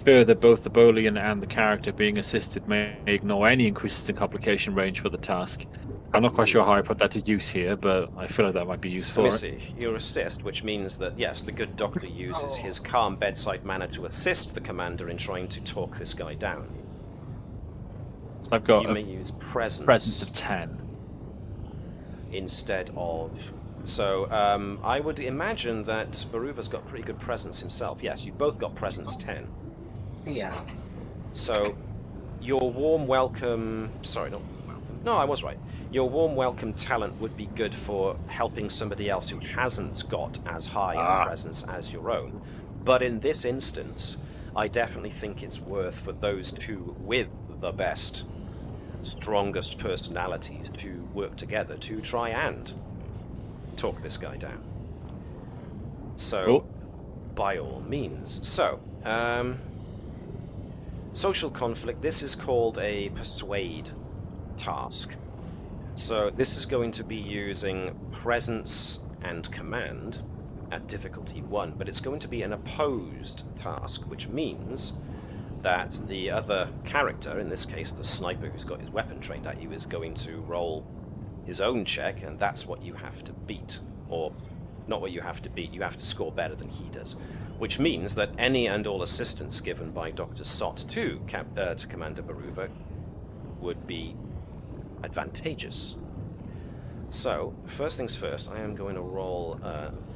Further, both the Bolian and the character being assisted may ignore any increases in complication range for the task. I'm not quite sure how I put that to use here, but I feel like that might be useful. Let me see. Your assist, which means that, yes, the good doctor uses his calm bedside manner to assist the commander in trying to talk this guy down. So I've got you may use presence of 10. Instead of... So, I would imagine that Baruva's got pretty good presence himself. Yes, you both got presence 10. Yeah. So, your warm welcome... Sorry, not warm welcome. No, I was right. Your warm welcome talent would be good for helping somebody else who hasn't got as high a presence as your own. But in this instance, I definitely think it's worth for those two with the best, strongest personalities to work together to try and talk this guy down. So, by all means. So, social conflict, this is called a persuade task. So this is going to be using presence and command at difficulty 1, but it's going to be an opposed task, which means that the other character, in this case the sniper who's got his weapon trained at you, is going to roll his own check, and that's what you have to beat. Or, not what you have to beat, you have to score better than he does. Which means that any and all assistance given by Dr. Sott to Commander Baruva would be advantageous. So, first things first, I am going to roll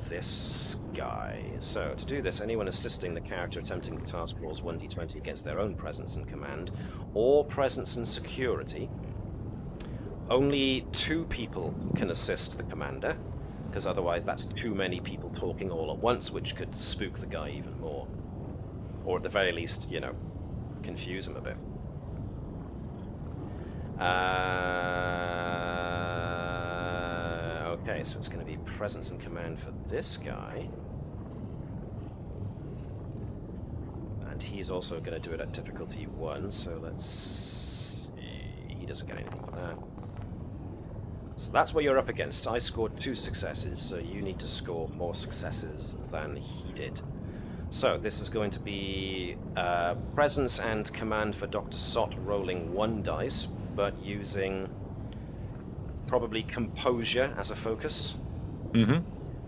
this guy. So, to do this, anyone assisting the character attempting the task rolls 1d20 against their own presence and command, or presence and security. Only 2 people can assist the commander, because otherwise that's too many people talking all at once, which could spook the guy even more. Or at the very least, you know, confuse him a bit. Okay, so it's going to be presence and command for this guy. And he's also going to do it at difficulty 1, so let's... He doesn't get anything for that. So that's what you're up against. I scored 2 successes, so you need to score more successes than he did. So this is going to be presence and command for Dr. Sott rolling 1 dice, but using probably composure as a focus.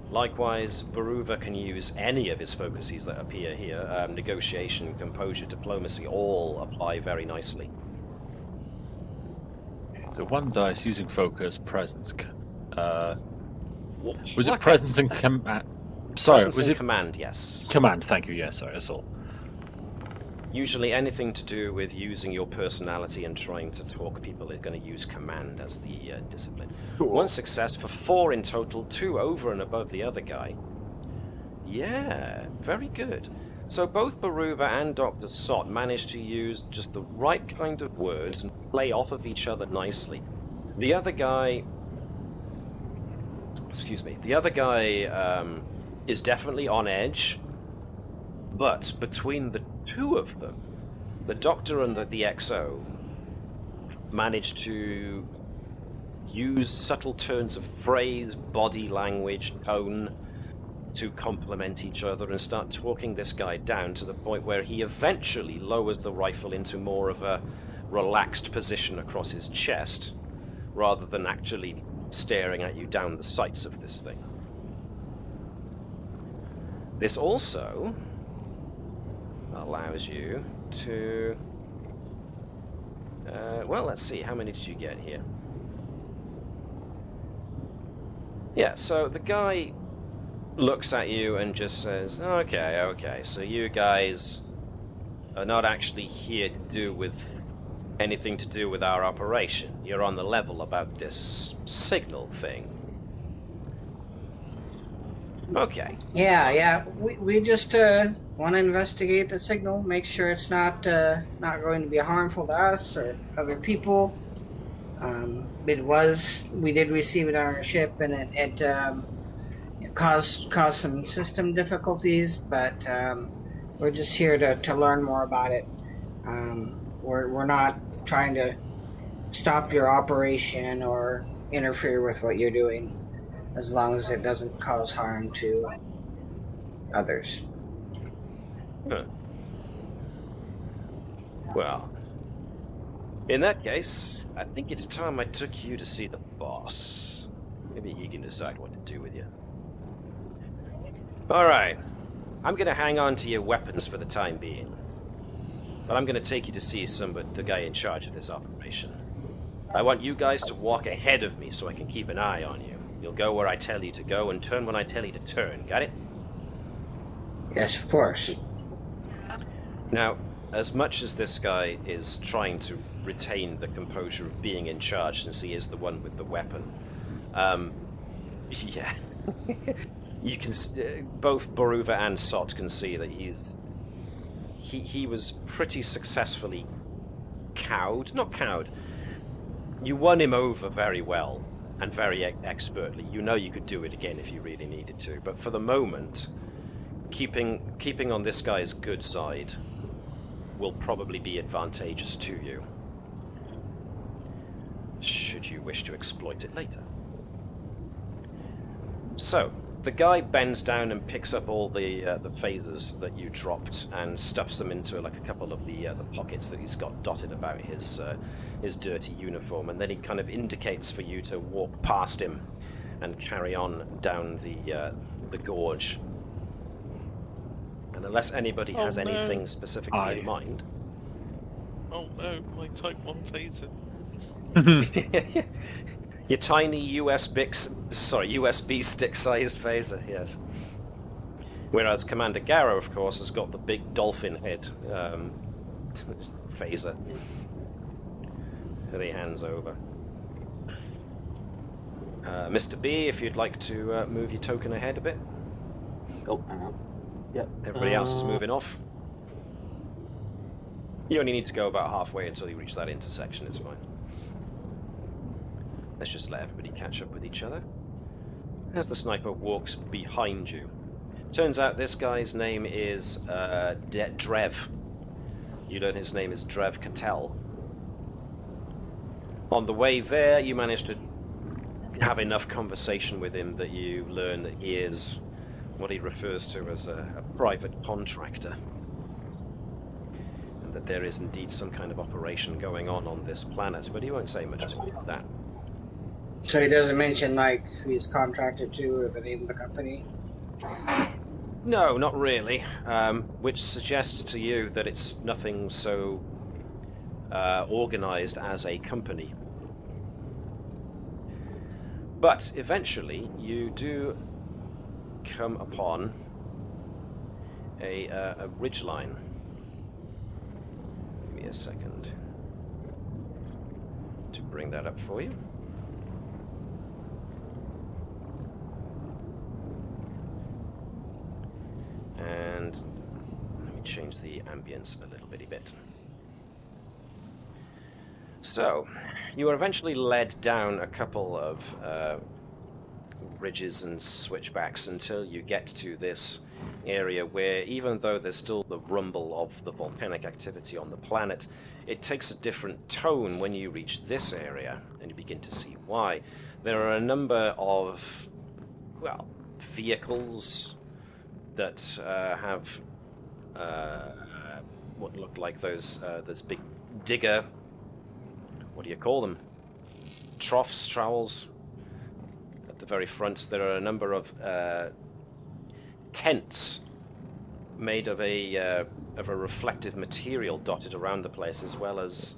Likewise, Baruva can use any of his focuses that appear here. Negotiation, composure, diplomacy, all apply very nicely. So 1 dice using focus, presence. Was Okay. it presence and command? Sorry, Presence was and it command? Yes. command? Thank you. Yes, sorry, that's all. Usually anything to do with using your personality and trying to talk people are going to use command as the discipline. Cool. 1 success for 4 in total, 2 over and above the other guy. Yeah, very good. So both Baruva and Dr. Sott managed to use just the right kind of words and play off of each other nicely. The other guy... Excuse me. The other guy is definitely on edge, but between the 2 of them, the Doctor and the XO managed to use subtle turns of phrase, body language, tone two complement each other and start talking this guy down to the point where he eventually lowers the rifle into more of a relaxed position across his chest, rather than actually staring at you down the sights of this thing. This also allows you to... well, let's see, how many did you get here? Yeah, so the guy looks at you and just says, okay, so you guys are not actually here to do with anything to do with our operation. You're on the level about this signal thing. Okay. Yeah. We just want to investigate the signal, make sure it's not going to be harmful to us or other people. We did receive it on our ship, and it caused some system difficulties, but we're just here to learn more about it. We're not trying to stop your operation or interfere with what you're doing, as long as it doesn't cause harm to others. Huh. Well, in that case, I think it's time I took you to see the boss. Maybe he can decide what to do with you. Alright. I'm gonna hang on to your weapons for the time being. But I'm gonna take you to see the guy in charge of this operation. I want you guys to walk ahead of me so I can keep an eye on you. You'll go where I tell you to go and turn when I tell you to turn. Got it? Yes, of course. Now, as much as this guy is trying to retain the composure of being in charge, since he is the one with the weapon, yeah, you can both Boruva and Sott can see that he was pretty successfully cowed. Not cowed. You won him over very well and very expertly. You know you could do it again if you really needed to, but for the moment, keeping on this guy's good side will probably be advantageous to you, should you wish to exploit it later. So, the guy bends down and picks up all the phasers that you dropped and stuffs them into like a couple of the pockets that he's got dotted about his dirty uniform, and then he kind of indicates for you to walk past him and carry on down the gorge. And unless anybody has anything specifically in mind... Oh no, my Type 1 phaser. Your tiny USB stick-sized phaser, yes. Whereas Commander Garo, of course, has got the big dolphin head phaser that he hands over. Mr. B, if you'd like to move your token ahead a bit. Oh, hang on. Yep. Everybody else is moving off. You only need to go about halfway until you reach that intersection, it's fine. Let's just let everybody catch up with each other. As the sniper walks behind you. Turns out this guy's name is Drev. You learn his name is Drev Cattell. On the way there, you manage to have enough conversation with him that you learn that he is what he refers to as a private contractor. And that there is indeed some kind of operation going on this planet, but he won't say much more about that. So he doesn't mention, like, who he's contracted to or the name of the company? No, not really. Which suggests to you that it's nothing so organized as a company. But eventually, you do come upon a ridgeline. Give me a second to bring that up for you. And let me change the ambience a little bitty bit. So, you are eventually led down a couple of ridges and switchbacks until you get to this area where, even though there's still the rumble of the volcanic activity on the planet, it takes a different tone when you reach this area, and you begin to see why. There are a number of, well, vehicles, that have what looked like those big digger. What do you call them? Troughs, trowels. At the very front, there are a number of tents made of a reflective material dotted around the place, as well as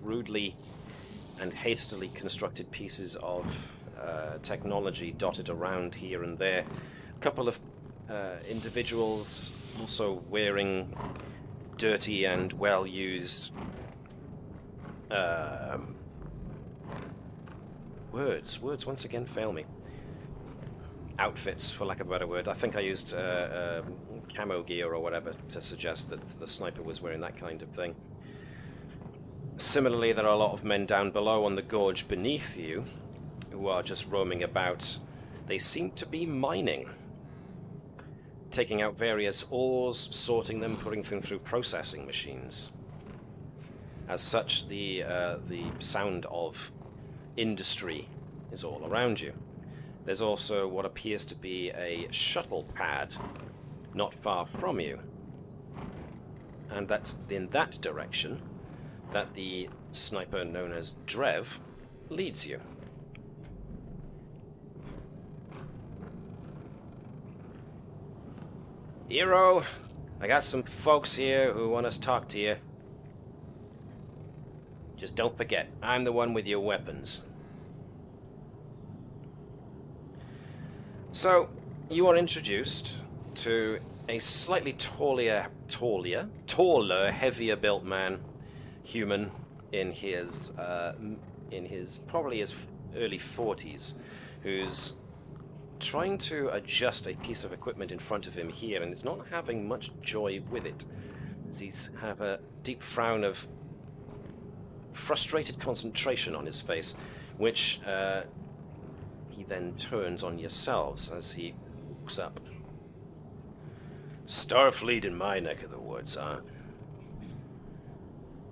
rudely and hastily constructed pieces of technology dotted around here and there. A couple of individuals also wearing dirty and well-used words once again fail me. Outfits, for lack of a better word. I think I used camo gear or whatever to suggest that the sniper was wearing that kind of thing. Similarly, there are a lot of men down below on the gorge beneath you who are just roaming about. They seem to be mining, taking out various ores, sorting them, putting them through processing machines. As such, the sound of industry is all around you. There's also what appears to be a shuttle pad not far from you. And that's in that direction that the sniper known as Drev leads you. Hero, I got some folks here who want to talk to you. Just don't forget, I'm the one with your weapons. So, you are introduced to a slightly taller, heavier-built man, human, in his probably his early 40s, who's trying to adjust a piece of equipment in front of him here, and is not having much joy with it, as he's have a deep frown of frustrated concentration on his face, which he then turns on yourselves as he walks up. Starfleet in my neck of the woods, huh?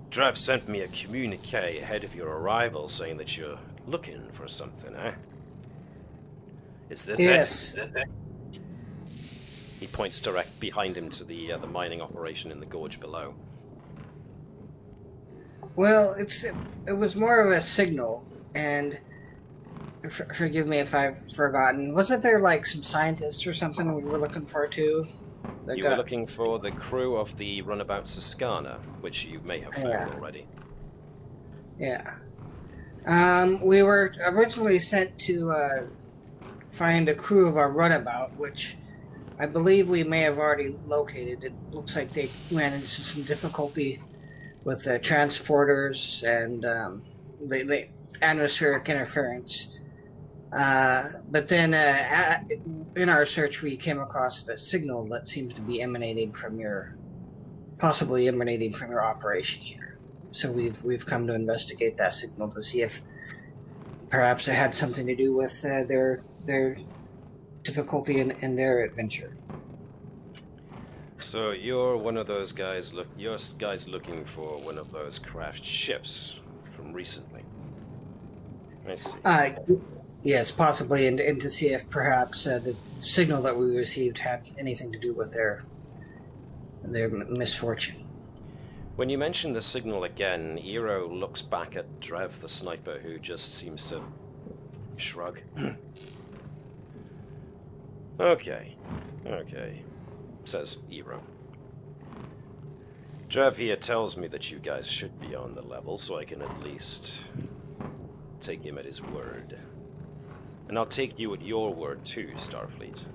Drev sent me a communique ahead of your arrival saying that you're looking for something, eh? Is this Yes. it? Is this it? He points direct behind him to the mining operation in the gorge below. Well, it was more of a signal, and forgive me if I've forgotten. Wasn't there like some scientists or something we were looking for too? You were looking for the crew of the Runabout Susquehanna, which you may have found already. Yeah. We were originally sent to find the crew of our Runabout, which I believe we may have already located. It looks like they ran into some difficulty with the transporters and the atmospheric interference. But then in our search, we came across the signal that seems to be possibly emanating from your operation here. So we've come to investigate that signal to see if perhaps it had something to do with their difficulty in their adventure. So you're one of those guys. You're guys looking for one of those craft ships from recently. I see. Yes, possibly, and to see if perhaps the signal that we received had anything to do with their misfortune. When you mention the signal again, Eero looks back at Drev, the sniper, who just seems to shrug. Okay, says Eero. Drev here tells me that you guys should be on the level, so I can at least take him at his word. And I'll take you at your word too, Starfleet.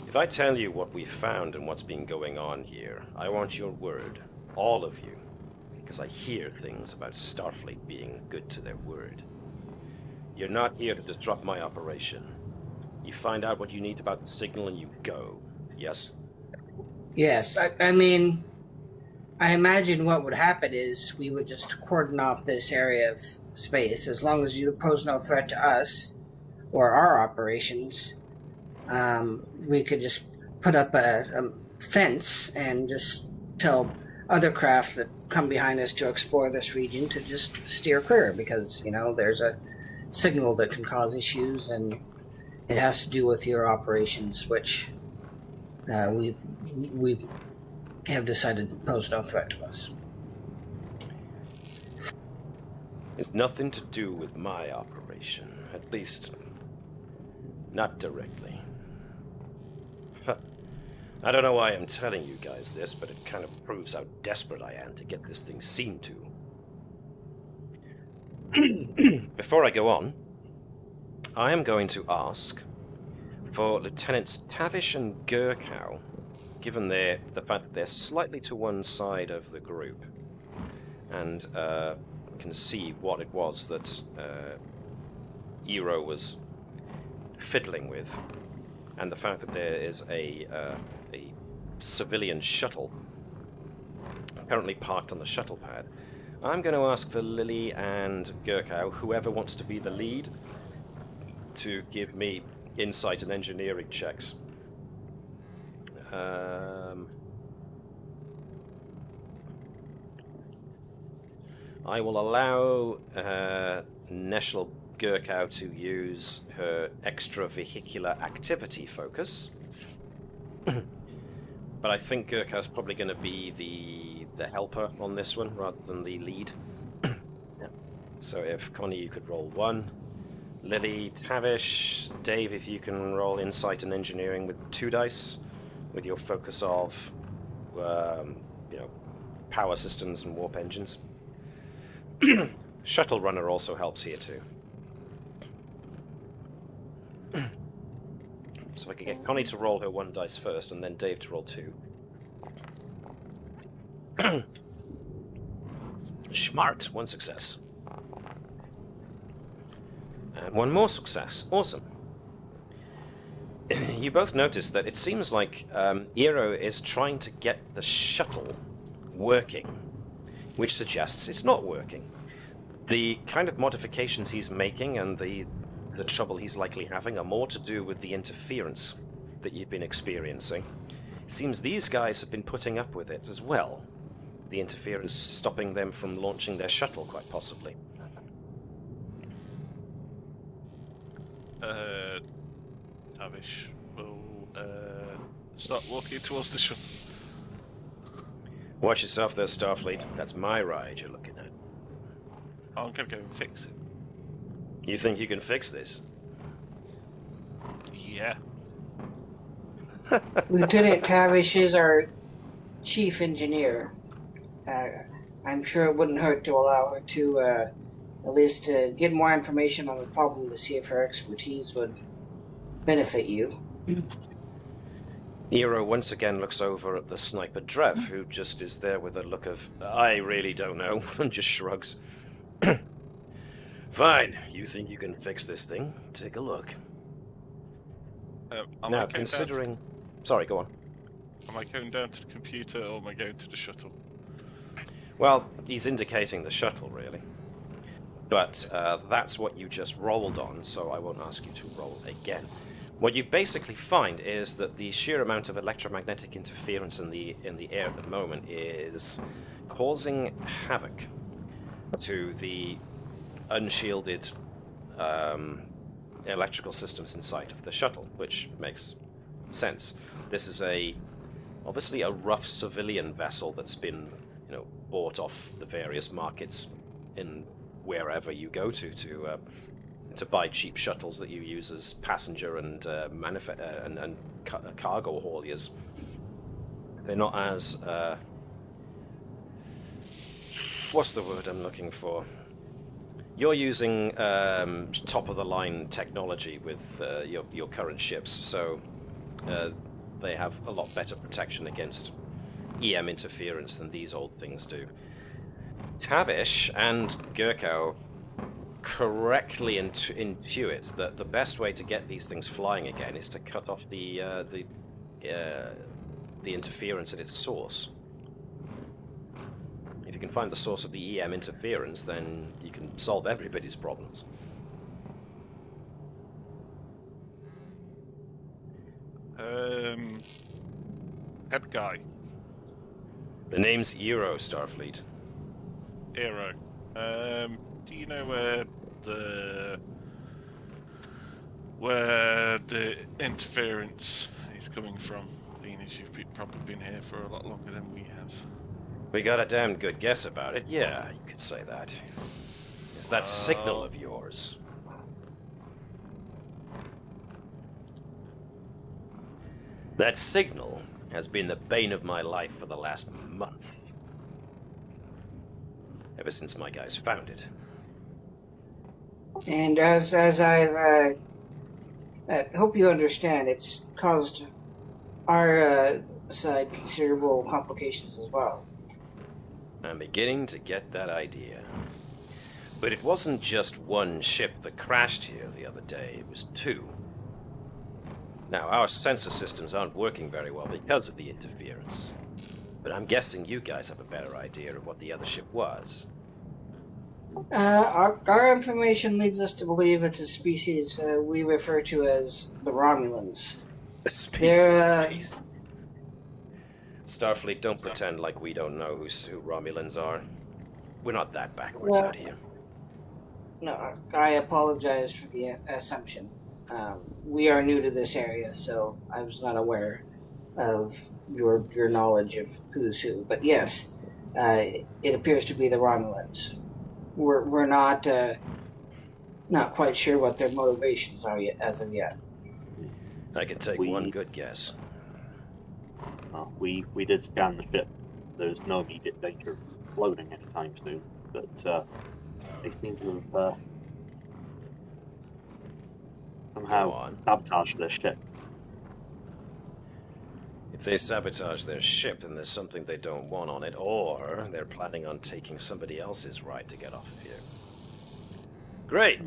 If I tell you what we've found and what's been going on here, I want your word, all of you, because I hear things about Starfleet being good to their word. You're not here to disrupt my operation. You find out what you need about the signal and you go. Yes? Yes, I mean, I imagine what would happen is we would just cordon off this area of space. As long as you pose no threat to us or our operations, we could just put up a fence and just tell other craft that come behind us to explore this region to just steer clear, because, there's a signal that can cause issues and it has to do with your operations, which we have decided to pose no threat to us. It's nothing to do with my operation. At least, not directly. I don't know why I'm telling you guys this, but it kind of proves how desperate I am to get this thing seen to. Before I go on, I am going to ask for Lieutenants Tavish and Gerkow, given the fact that they're slightly to one side of the group, and can see what it was that Eero was fiddling with, and the fact that there is a civilian shuttle currently parked on the shuttle pad. I'm going to ask for Lily and Gerkow, whoever wants to be the lead, to give me insight and engineering checks. I will allow Neshlel Gerkow to use her extravehicular activity focus. But I think Gerkow's probably going to be the helper on this one rather than the lead. Yeah. So if Connie, you could roll 1. Lily, Tavish, Dave, if you can roll insight and engineering with 2 dice, with your focus of, power systems and warp engines. Shuttle runner also helps here too. So I could get Connie to roll her 1 dice first, and then Dave to roll 2. Smart, 1 success. And 1 more success. Awesome. You both noticed that it seems like Eero is trying to get the shuttle working, which suggests it's not working. The kind of modifications he's making and the trouble he's likely having are more to do with the interference that you've been experiencing. It seems these guys have been putting up with it as well. The interference stopping them from launching their shuttle, quite possibly. Tavish will start walking towards the shuttle. Watch yourself there, Starfleet. That's my ride you're looking at. I'm gonna go and fix it. You think you can fix this? Yeah. Lieutenant Tavish is our chief engineer. I'm sure it wouldn't hurt to allow her to at least get more information on the problem to see if her expertise would benefit you. Eero once again looks over at the sniper Drev, who just is there with a look of, I really don't know, and just shrugs. Fine, you think you can fix this thing? Take a look. Now, considering... Sorry, go on. Am I going down to the computer or am I going to the shuttle? Well, he's indicating the shuttle, really. But that's what you just rolled on, so I won't ask you to roll again. What you basically find is that the sheer amount of electromagnetic interference in the air at the moment is causing havoc to the unshielded electrical systems inside of the shuttle, which makes sense. This is obviously a rough civilian vessel that's been, bought off the various markets in wherever you go to buy cheap shuttles that you use as passenger and cargo hauliers. They're not as what's the word I'm looking for? You're using top-of-the-line technology with your current ships, so they have a lot better protection against EM interference than these old things do. Tavish and Gerkow correctly intuit that the best way to get these things flying again is to cut off the interference at its source. If you can find the source of the EM interference, then you can solve everybody's problems. Head guy. The name's Eero, Starfleet. Eero. Do you know where the interference is coming from being means you've probably been here for a lot longer than we have. We got a damn good guess about it. Yeah, you could say that. Is that signal of yours? That signal has been the bane of my life for the last month. Ever since my guys found it. And as I hope you understand, it's caused our side considerable complications as well. I'm beginning to get that idea. But it wasn't just one ship that crashed here the other day, it was two. Now, our sensor systems aren't working very well because of the interference. But I'm guessing you guys have a better idea of what the other ship was. Our information leads us to believe it's a species we refer to as the Romulans. A species? They're, Starfleet, don't pretend like we don't know who Romulans are. We're not that backwards out here. No, I apologize for the assumption. We are new to this area, so I was not aware of your knowledge of who's who. But yes, it appears to be the Romulans. We're not quite sure what their motivations are yet, as of yet. I can take one good guess. We did scan the ship. There's no immediate danger of exploding anytime soon, but they seem to have somehow sabotaged their ship. If they sabotage their ship, then there's something they don't want on it, or they're planning on taking somebody else's ride to get off of here. Great!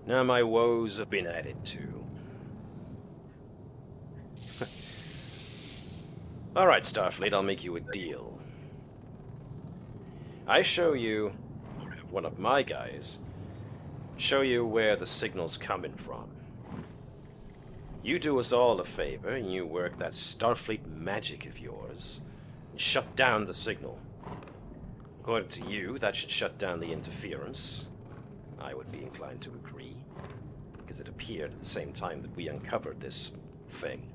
Now my woes have been added to. Alright, Starfleet, I'll make you a deal. I show you, or have one of my guys, show you where the signal's coming from. You do us all a favor, and you work that Starfleet magic of yours, and shut down the signal. According to you, that should shut down the interference. I would be inclined to agree, because it appeared at the same time that we uncovered this thing.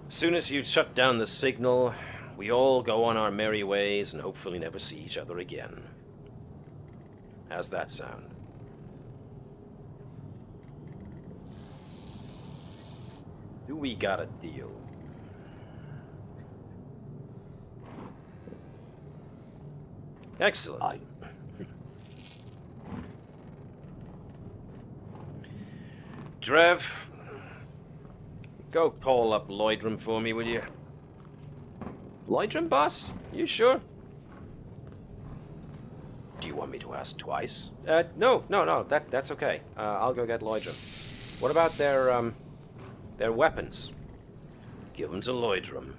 As soon as you shut down the signal, we all go on our merry ways and hopefully never see each other again. How's that sound? Do we got a deal? Excellent. Drev, go call up Lloydrum for me, will you? Lloydrum, boss? You sure? Do you want me to ask twice? No, that's okay. I'll go get Lloydrum. What about their weapons? Give them to Lloydrum.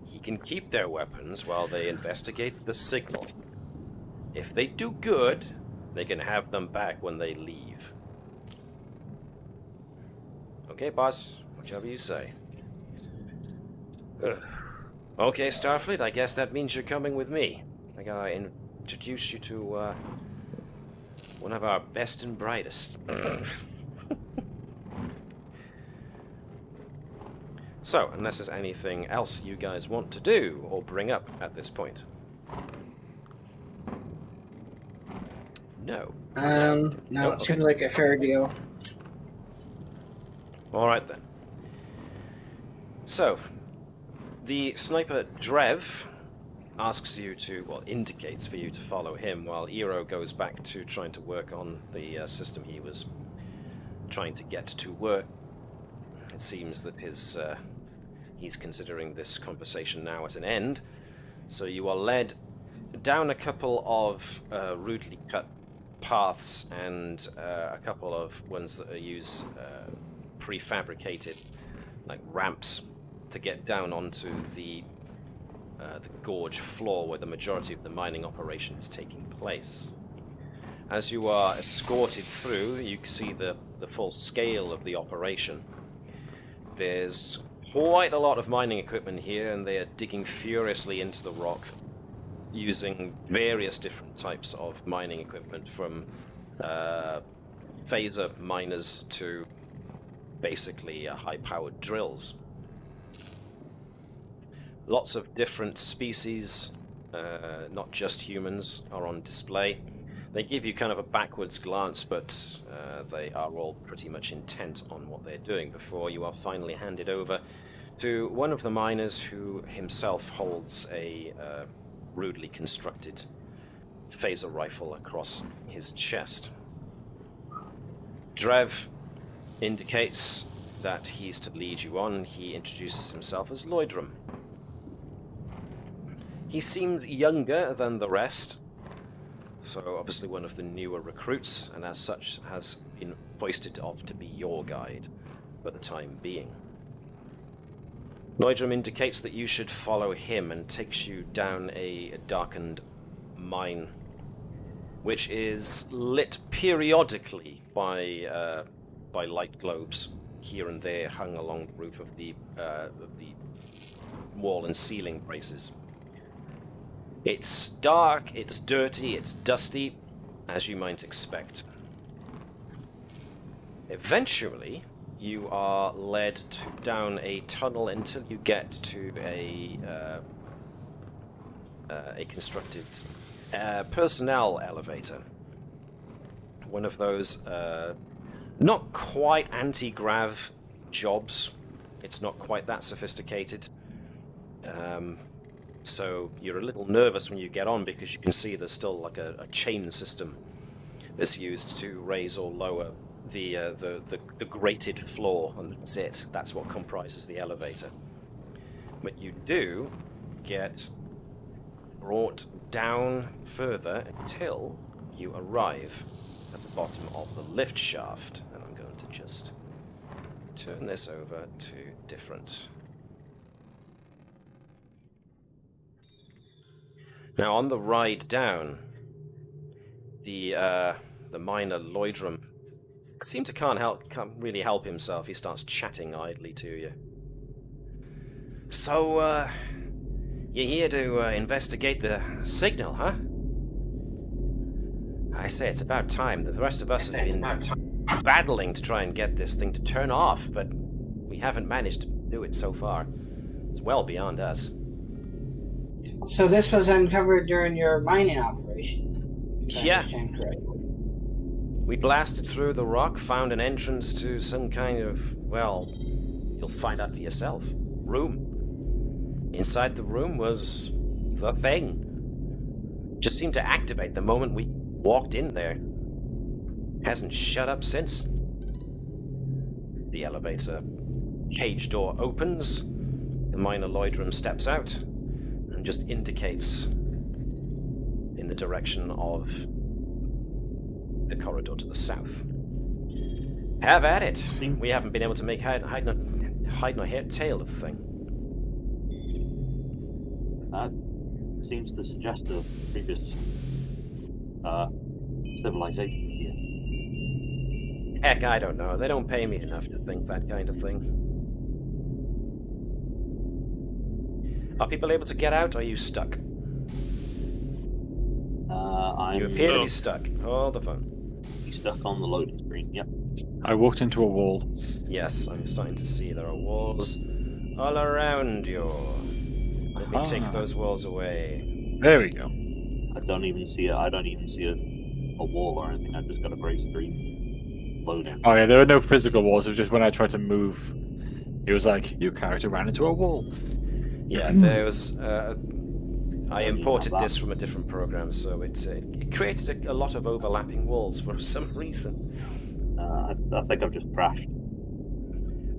He can keep their weapons while they investigate the signal. If they do good, they can have them back when they leave. Okay, boss. Whichever you say. Okay, Starfleet, I guess that means you're coming with me. I gotta introduce you to, one of our best and brightest. So, unless there's anything else you guys want to do or bring up at this point. No. No, it seems like a fair deal. Alright then. So, the sniper Drev asks you to, well, indicates for you to follow him while Eero goes back to trying to work on the system he was trying to get to work. It seems that he's considering this conversation now as an end. So you are led down a couple of rudely cut paths and a couple of ones that use prefabricated like ramps to get down onto the gorge floor where the majority of the mining operation is taking place. As you are escorted through, you can see the full scale of the operation. There's quite a lot of mining equipment here, and they are digging furiously into the rock using various different types of mining equipment, from phaser miners to basically high-powered drills. Lots of different species, not just humans, are on display. They give you kind of a backwards glance, but they are all pretty much intent on what they're doing before you are finally handed over to one of the miners, who himself holds a rudely constructed phaser rifle across his chest. Drev indicates that he's to lead you on. He introduces himself as Lloydrum. He seems younger than the rest, so obviously one of the newer recruits, and as such has been foisted off to be your guide for the time being. Lloydrum indicates that you should follow him and takes you down a darkened mine, which is lit periodically by light globes here and there hung along the roof of the wall and ceiling braces. It's dark, it's dirty, it's dusty, as you might expect. Eventually, you are led down a tunnel until you get to a constructed personnel elevator. One of those not quite anti-grav jobs. It's not quite that sophisticated. So you're a little nervous when you get on, because you can see there's still like a chain system that's used to raise or lower the grated floor, and that's it. That's what comprises the elevator. But you do get brought down further until you arrive at the bottom of the lift shaft, and I'm going to just turn this over to different. Now, on the ride down, the miner Lloydrum seems to can't really help himself. He starts chatting idly to you. So, you're here to investigate the signal, huh? I say it's about time. The rest of us have been battling to try and get this thing to turn off, but we haven't managed to do it so far. It's well beyond us. So this was uncovered during your mining operation? If I Yeah. understand correctly. We blasted through the rock, found an entrance to some kind of, well, you'll find out for yourself, room. Inside the room was the thing. Just seemed to activate the moment we walked in there. Hasn't shut up since. The elevator cage door opens. The miner Lloydrum steps out and just indicates in the direction of the corridor to the south. Have at it. We haven't been able to make hide nor tail of the thing. That seems to suggest a previous civilization here. Heck, I don't know. They don't pay me enough to think that kind of thing. Are people able to get out, or are you stuck? You appear to be stuck. Hold the phone. Stuck on the loading screen, yep. I walked into a wall. Yes, I'm starting to see there are walls all around you. Let me take those walls away. There we go. I don't even see a wall or anything. I've just got a gray screen loading. Oh yeah, there were no physical walls. It was just when I tried to move, it was like, your character ran into a wall. Yeah, there was. I imported this from a different program, so it created a lot of overlapping walls for some reason. I think I've just crashed.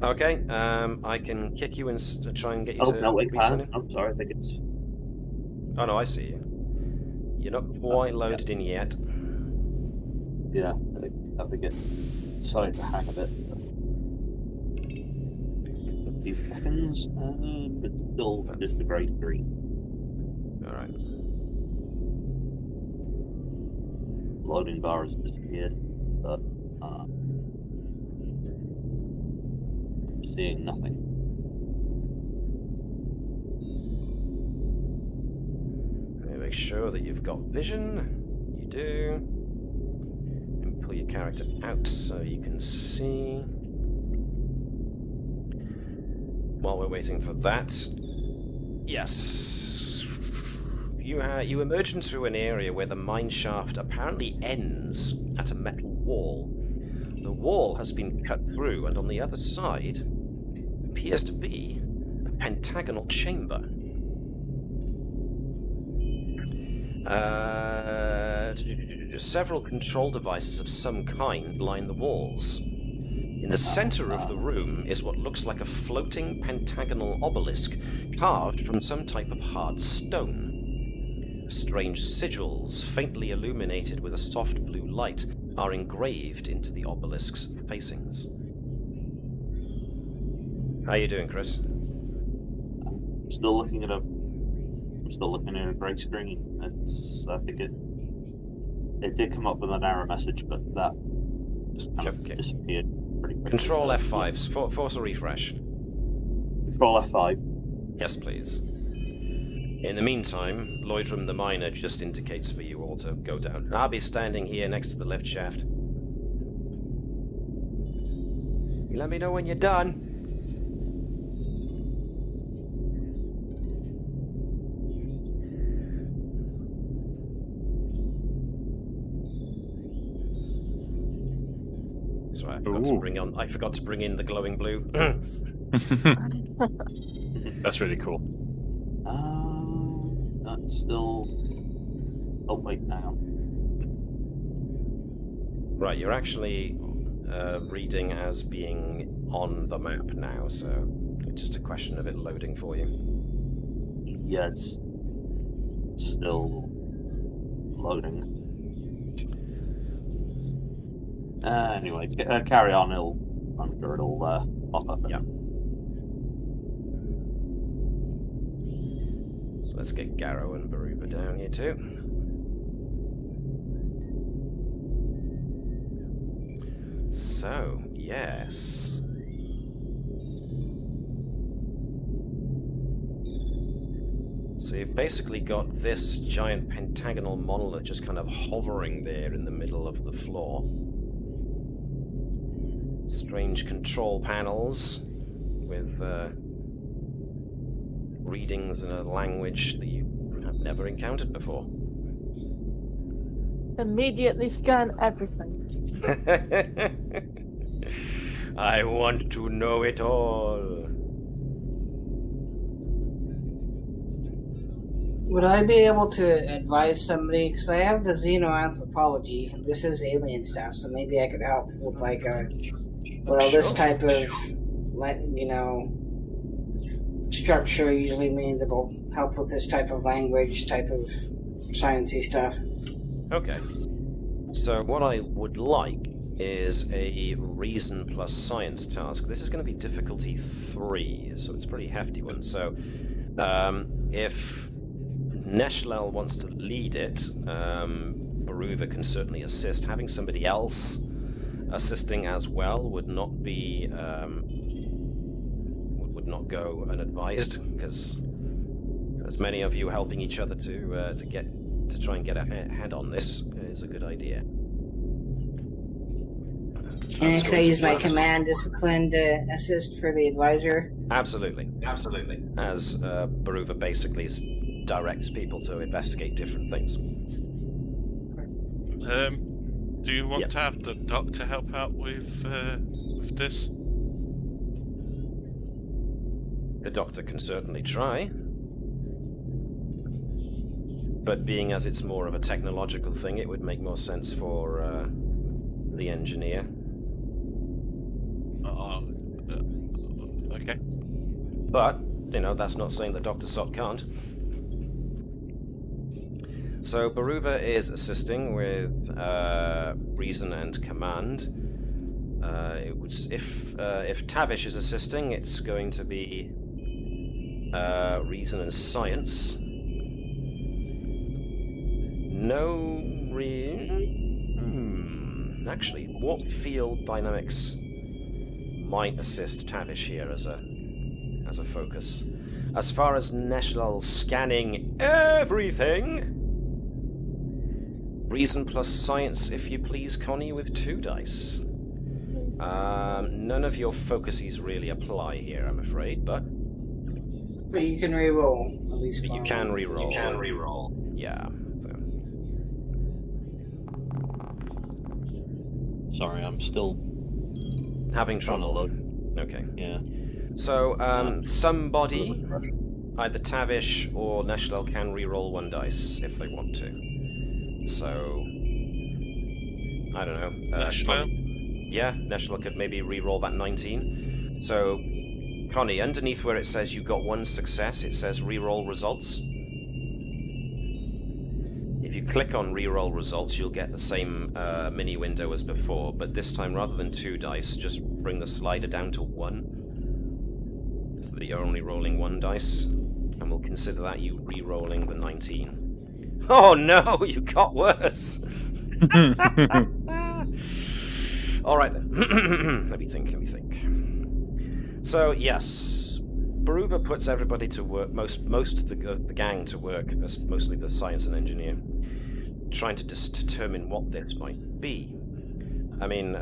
Okay, I can kick you and try and get you to. No, wait, resign in. I'm sorry. I think it's. Oh no, I see you. You're not quite loaded in yet. Yeah, I think it's starting to hang a bit. A few seconds, but still just a grey screen. All right. Loading bar has disappeared, but I'm seeing nothing. Let me make sure that you've got vision. You do. And pull your character out so you can see. while we're waiting for that, yes, you emerge into an area where the mine shaft apparently ends at a metal wall. The wall has been cut through, and on the other side appears to be a pentagonal chamber. Several control devices of some kind line the walls. In the center of the room is what looks like a floating pentagonal obelisk carved from some type of hard stone. Strange sigils, faintly illuminated with a soft blue light, are engraved into the obelisk's facings. How you doing, Chris? I'm still looking at a grey screen. I think it did come up with an error message, but that just kind of disappeared pretty quickly. Control F5, force a refresh. Control F5. Yes, please. In the meantime, Lloydrum the Miner just indicates for you all to go down. I'll be standing here next to the lift shaft. You let me know when you're done. Sorry, I forgot to bring in the glowing blue. That's really cool. That's still. Oh wait, now. Right, you're actually reading as being on the map now, so it's just a question of it loading for you. Yeah, it's still loading. Anyway, carry on. I'm sure it'll pop up. Yeah. So let's get Garo and Baruba down here too. So, yes. So you've basically got this giant pentagonal monolith just kind of hovering there in the middle of the floor. Strange control panels with readings in a language that you have never encountered before. Immediately scan everything. I want to know it all. Would I be able to advise somebody? Because I have the xenoanthropology, and this is alien stuff, so maybe I could help with like a. Well, this type of, structure usually means it'll help with this type of language, type of sciencey stuff. Okay. So what I would like is a reason plus science task. This is going to be difficulty 3, so it's a pretty hefty one. So if Neshlel wants to lead it, Baruva can certainly assist. Having somebody else assisting as well would not be would not go unadvised, because as many of you helping each other to try and get ahead on this is a good idea. And can I use my command discipline to assist for the advisor? Absolutely. As Baruva basically directs people to investigate different things. Do you want to have the doctor help out with this? The doctor can certainly try. But being as it's more of a technological thing, it would make more sense for the engineer. Okay. But, that's not saying that Dr. Sott can't. So Baruba is assisting with reason and command. If Tavish is assisting, it's going to be reason and science. Actually, warp field dynamics might assist Tavish here as a focus. As far as Neshlel scanning everything, reason plus science, if you please, Connie, with 2 dice. None of your focuses really apply here, I'm afraid, but you can re-roll at least. you one. can re-roll. Yeah. So. Sorry, I'm still Having trying to trouble. load. Okay. Yeah. So, somebody, Rush. either Tavish or Neshlel, can re-roll 1 dice if they want to. So, I don't know. Neshlel? Yeah, Neshlel could maybe re-roll that 19. So, Connie, underneath where it says you got 1 success, it says re-roll results. If you click on re-roll results, you'll get the same mini window as before, but this time, rather than 2 dice, just bring the slider down to 1, so that you're only rolling 1 dice, and we'll consider that you re-rolling the 19. Oh no, you got worse! Alright then. Let me think. So, yes, Baruba puts everybody to work, most of the gang to work, as mostly the science and engineer, trying to determine what this might be. I mean,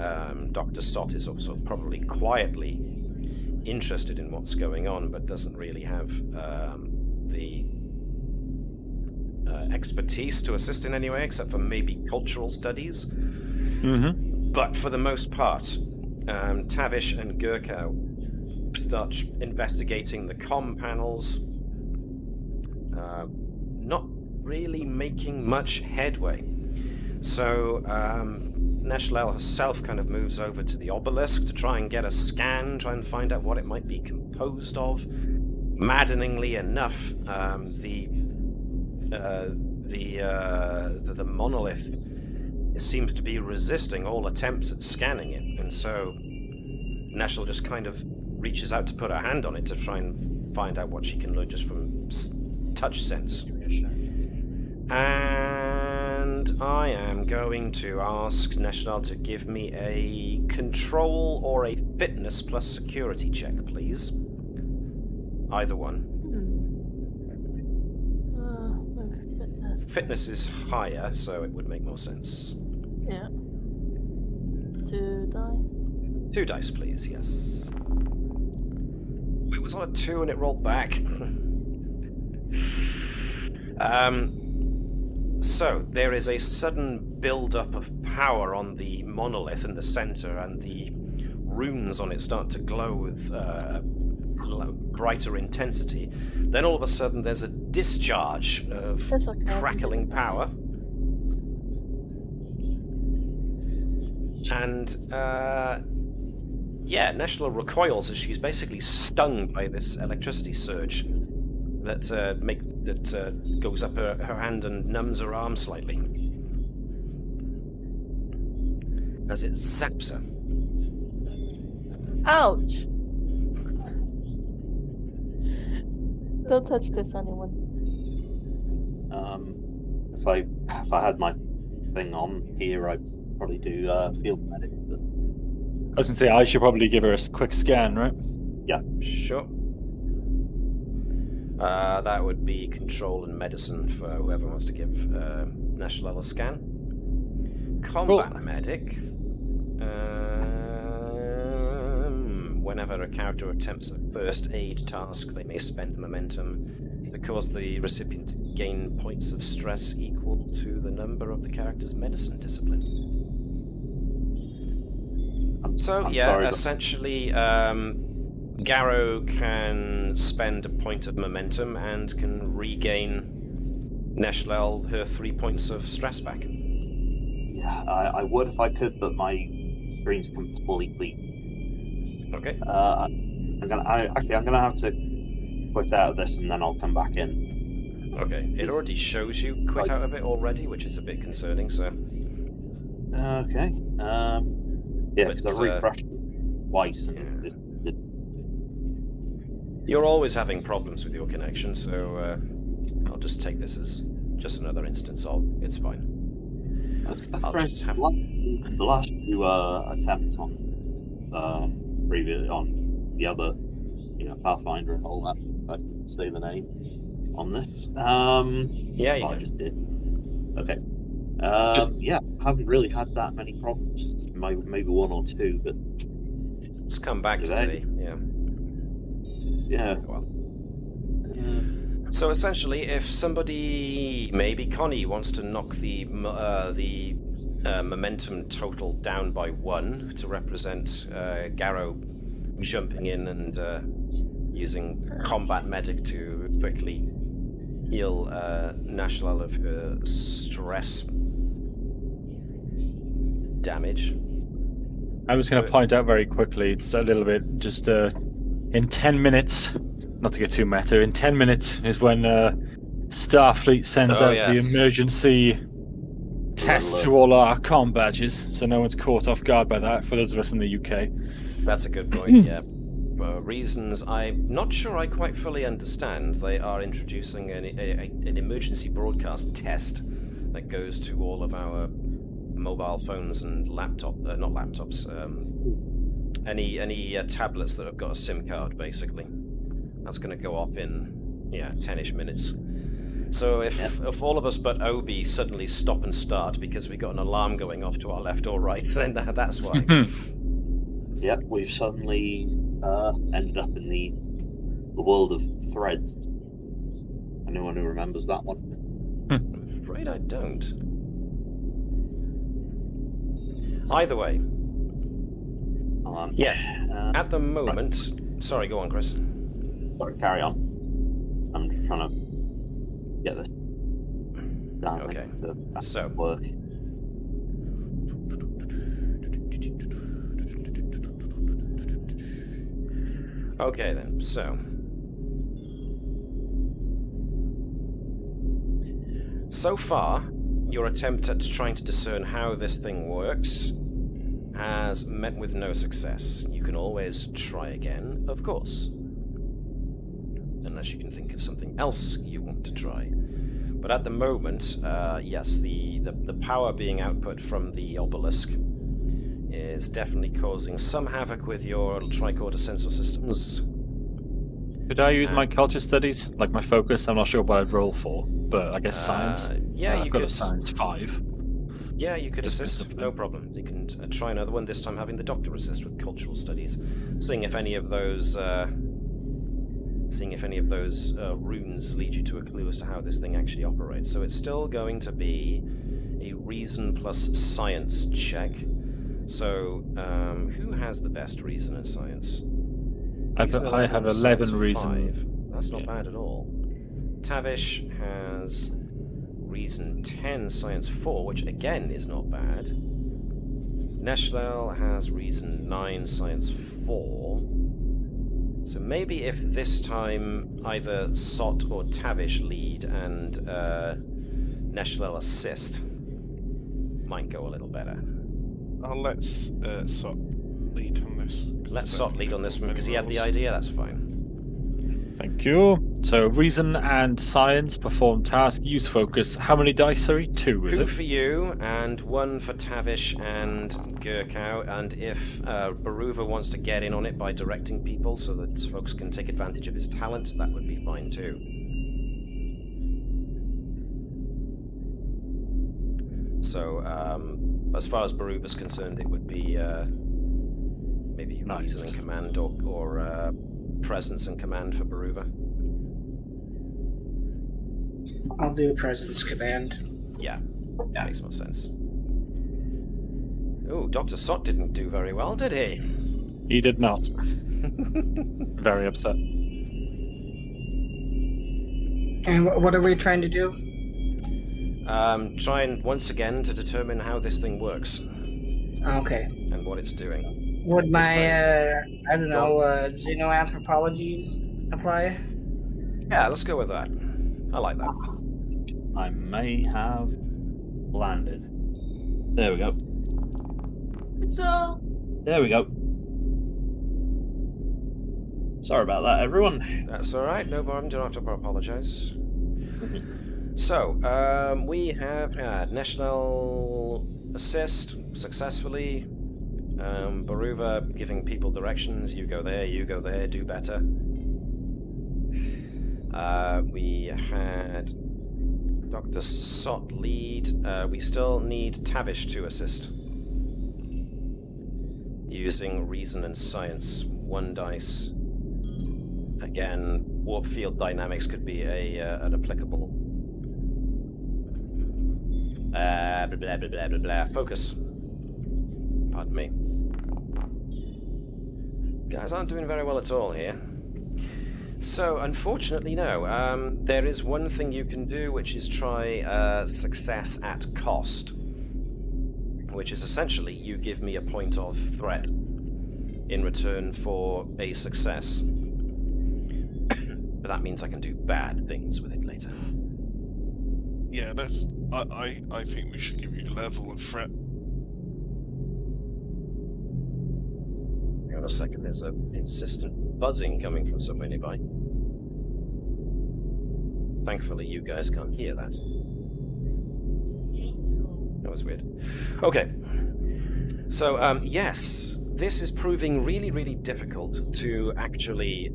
Dr. Sott is also probably quietly interested in what's going on, but doesn't really have the expertise to assist in any way, except for maybe cultural studies. Mm-hmm. But for the most part, Tavish and Gerkow start investigating the comm panels, not really making much headway. So Neshlel herself kind of moves over to the obelisk to try and get a scan, try and find out what it might be composed of. Maddeningly enough, the monolith seems to be resisting all attempts at scanning it, and so Neshlel just kind of reaches out to put her hand on it to try and find out what she can learn just from touch sense. And I am going to ask Neshlel to give me a control or a fitness plus security check, please. Either one. Fitness is higher, so it would make more sense. Yeah. 2 dice. 2 dice, please, yes. It was on a 2 and it rolled back. So, there is a sudden build-up of power on the monolith in the center, and the runes on it start to glow with brighter intensity. Then all of a sudden there's a discharge of crackling power. And, yeah, Neshlel recoils as she's basically stung by this electricity surge that goes up her hand and numbs her arm slightly as it zaps her. Ouch! Don't touch this, anyone. If I had my thing on here, I'd probably do field medic. But... I was going to say, I should probably give her a quick scan, right? Yeah. Sure. That would be control and medicine for whoever wants to give Neshlel a scan. Combat medic. Whenever a character attempts a first aid task, they may spend momentum to cause the recipient to gain points of stress equal to the number of the character's medicine discipline. So, essentially, Garo can spend a point of momentum and can regain Neshlel her 3 points of stress back. Yeah, I would if I could, but my screen's completely... Okay. I'm gonna have to quit out of this and then I'll come back in. Okay. It already shows you quit out of it already, which is a bit concerning. So. Okay. Yeah, because I refreshed twice. And You're always having problems with your connection, so I'll just take this as just another instance of it's fine. I'll just have the last 2 attempts on previous on the other, Pathfinder and all that. I can say the name on this. Yeah, you I can. just did. Okay. Yeah, haven't really had that many problems. Maybe one or two, but It's come back today. Yeah. yeah. Well. So essentially, if somebody, maybe Connie, wants to knock the momentum total down by 1 to represent Garo jumping in and using combat medic to quickly heal Neshlel of her stress damage. I was going to point out very quickly, it's a little bit just in 10 minutes, not to get too meta, in 10 minutes is when Starfleet sends out the emergency test to all our comm badges, so no one's caught off guard by that for those of us in the UK. That's a good point, yeah. Reasons I'm not sure I quite fully understand. They are introducing an emergency broadcast test that goes to all of our mobile phones and not laptops, any tablets that have got a SIM card, basically. That's going to go off in 10-ish minutes. So if all of us but Obie suddenly stop and start because we got an alarm going off to our left or right, then that's why. Yep, we've suddenly ended up in the world of threads. Anyone who remembers that one? I'm afraid I don't. Either way. Yes, at the moment... Right. Sorry, go on, Chris. Sorry, carry on. I'm just trying to get this down. Okay, so work. Okay then, so far, your attempt at trying to discern how this thing works has met with no success. You can always try again, of course. Unless you can think of something else you want to try. But at the moment, yes, the power being output from the obelisk is definitely causing some havoc with your tricorder sensor systems. Could I use my culture studies, like my focus? I'm not sure what I'd roll for, but I guess science. Yeah, I've got a science 5. Yeah, you could assist, no problem. You can try another one, this time having the doctor assist with cultural studies, seeing if any of those runes lead you to a clue as to how this thing actually operates. So it's still going to be a reason plus science check. So, who has the best reason and science? I have 11 reason. 5. That's not bad at all. Tavish has reason 10, science 4, which again is not bad. Neshlel has reason 9, science 4. So maybe if this time either Sott or Tavish lead and Neshlel assist, might go a little better. I'll let Sott lead on this. Let Sott lead on this one because he had the idea, that's fine. Thank you. So reason and science, perform task, use focus. How many dice, sorry? 2, is it? 2 for you, and 1 for Tavish and Gerkow, and if Baruva wants to get in on it by directing people so that folks can take advantage of his talent, that would be fine too. So, as far as Baruva's concerned, it would be maybe reason and command or presence and command for Baruva. I'll do presence command. Yeah, makes more sense. Oh, Dr. Sott didn't do very well, did he? He did not. Very upset. And what are we trying to do? Trying once again to determine how this thing works. Okay. And what it's doing. Would my, xenoanthropology apply? Yeah, let's go with that. I like that. I may have landed. There we go. So... There we go. Sorry about that, everyone. That's alright, no problem, don't have to apologize. So, we have had Neshlel assist successfully. Baruva giving people directions, you go there, do better. We had Dr. Sott lead. We still need Tavish to assist. Using reason and science. 1 dice. Again, warp field dynamics could be an applicable. Blah, blah, blah, blah, blah, blah. Focus. Pardon me. Guys aren't doing very well at all here. So, unfortunately, no. There is one thing you can do, which is try success at cost. Which is essentially, you give me a point of threat in return for a success. But that means I can do bad things with it later. Yeah, that's. I think we should give you level of threat. Hang on a second, there's an insistent buzzing coming from somewhere nearby. Thankfully, you guys can't hear that. That was weird. Okay. So, yes, this is proving really, really difficult to actually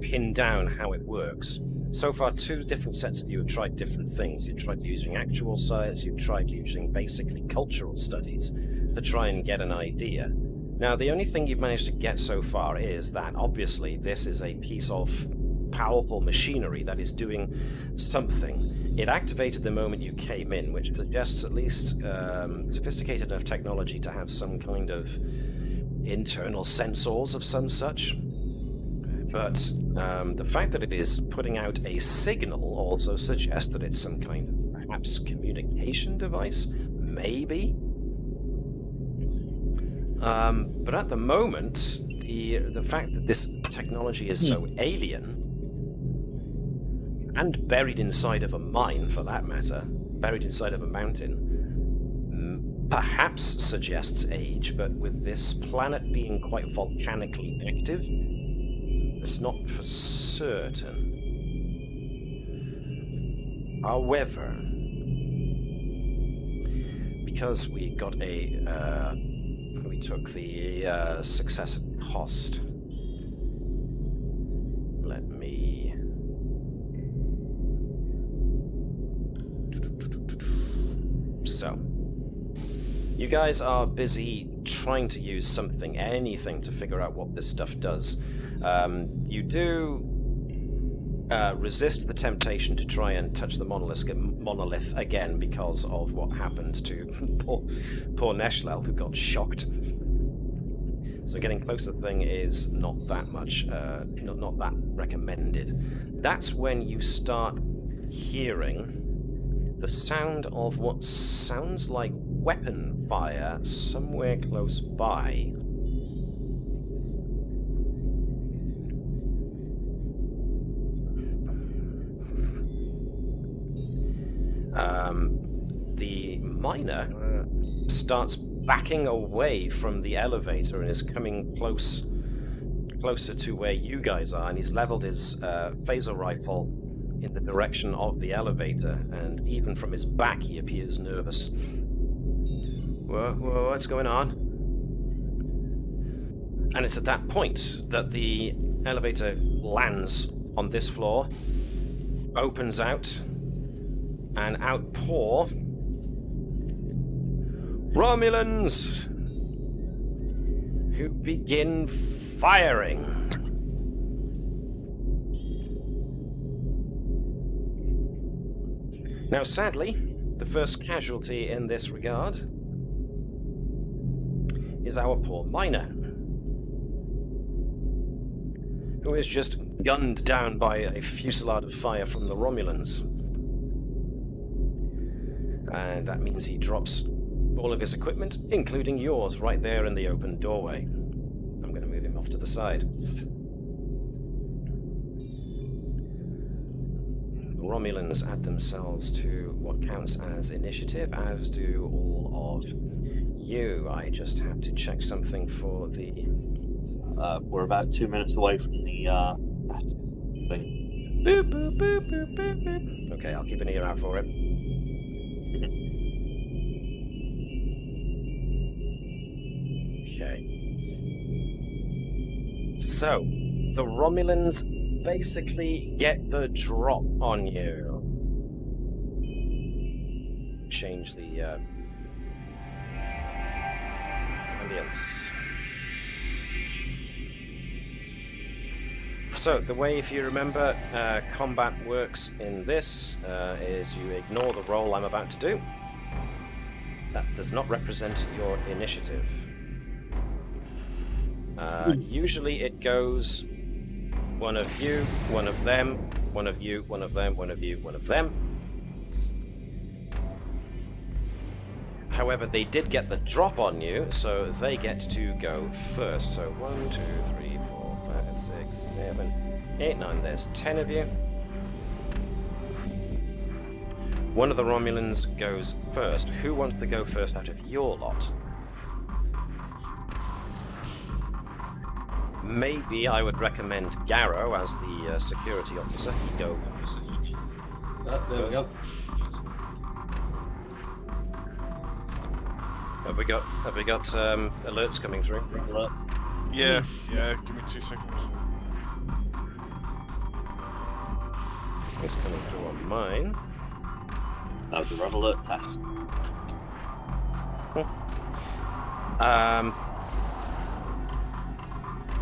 pin down how it works. So far, 2 different sets of you have tried different things. You've tried using actual science, you've tried using basically cultural studies to try and get an idea. Now, the only thing you've managed to get so far is that, obviously, this is a piece of powerful machinery that is doing something. It activated the moment you came in, which suggests at least sophisticated enough technology to have some kind of internal sensors of some such. But the fact that it is putting out a signal also suggests that it's some kind of perhaps communication device, maybe. But at the moment, the fact that this technology is so alien and buried inside of a mine, for that matter, buried inside of a mountain, perhaps suggests age, but with this planet being quite volcanically active, it's not for certain. However, because we got we took the success at cost. Let me... So, you guys are busy trying to use something, anything, to figure out what this stuff does. You do resist the temptation to try and touch the monolith again because of what happened to poor Neshlel, who got shocked. So getting close to the thing is not that much, not that recommended. That's when you start hearing the sound of what sounds like weapon fire somewhere close by. The miner starts backing away from the elevator and is coming closer to where you guys are, and he's leveled his phaser rifle in the direction of the elevator, and even from his back he appears nervous. Whoa, what's going on? And it's at that point that the elevator lands on this floor, opens out, and out pour Romulans, who begin firing. Now, sadly, the first casualty in this regard is our poor miner, who is just gunned down by a fusillade of fire from the Romulans. And that means he drops all of his equipment, including yours, right there in the open doorway. I'm going to move him off to the side. The Romulans add themselves to what counts as initiative, as do all of you. I just have to check something for the... We're about 2 minutes away from the thing. Boop, boop, boop, boop, boop, boop. Okay, I'll keep an ear out for it. Okay. So, the Romulans basically get the drop on you. change the ambience. So, the way, if you remember, combat works in this is you ignore the roll I'm about to do. That does not represent your initiative. Usually it goes one of you, one of them, one of you, one of them, one of you, one of them. However, they did get the drop on you, so they get to go first. So 1, 2, 3, 4, 5, 6, 7, 8, 9. There's 10 of you. One of the Romulans goes first. Who wants to go first out of your lot? Maybe I would recommend Garo as the security officer. He'd go. There we go. Have we got alerts coming through? Alert. Yeah, give me 2 seconds. It's coming through on mine. That was a red alert test.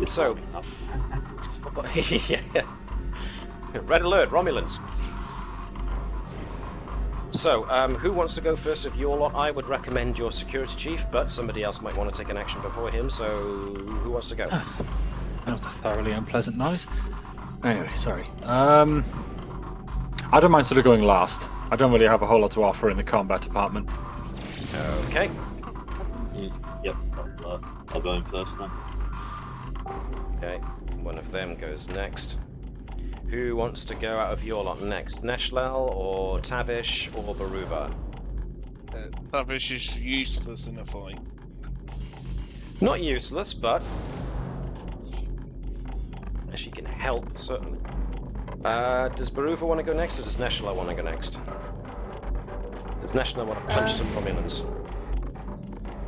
So, yeah. Red alert, Romulans. So, who wants to go first of your lot? I would recommend your security chief, but somebody else might want to take an action before him, so who wants to go? That was a thoroughly unpleasant noise. Anyway, sorry. I don't mind sort of going last. I don't really have a whole lot to offer in the combat department. Okay. Yep, I'll go in first then. Okay, one of them goes next. Who wants to go out of your lot next? Neshlel or Tavish or Baruva? Tavish is useless in a fight. Not useless, but she can help, certainly. Does Baruva want to go next, or does Neshlel want to go next? Does Neshlel want to punch some Romulans?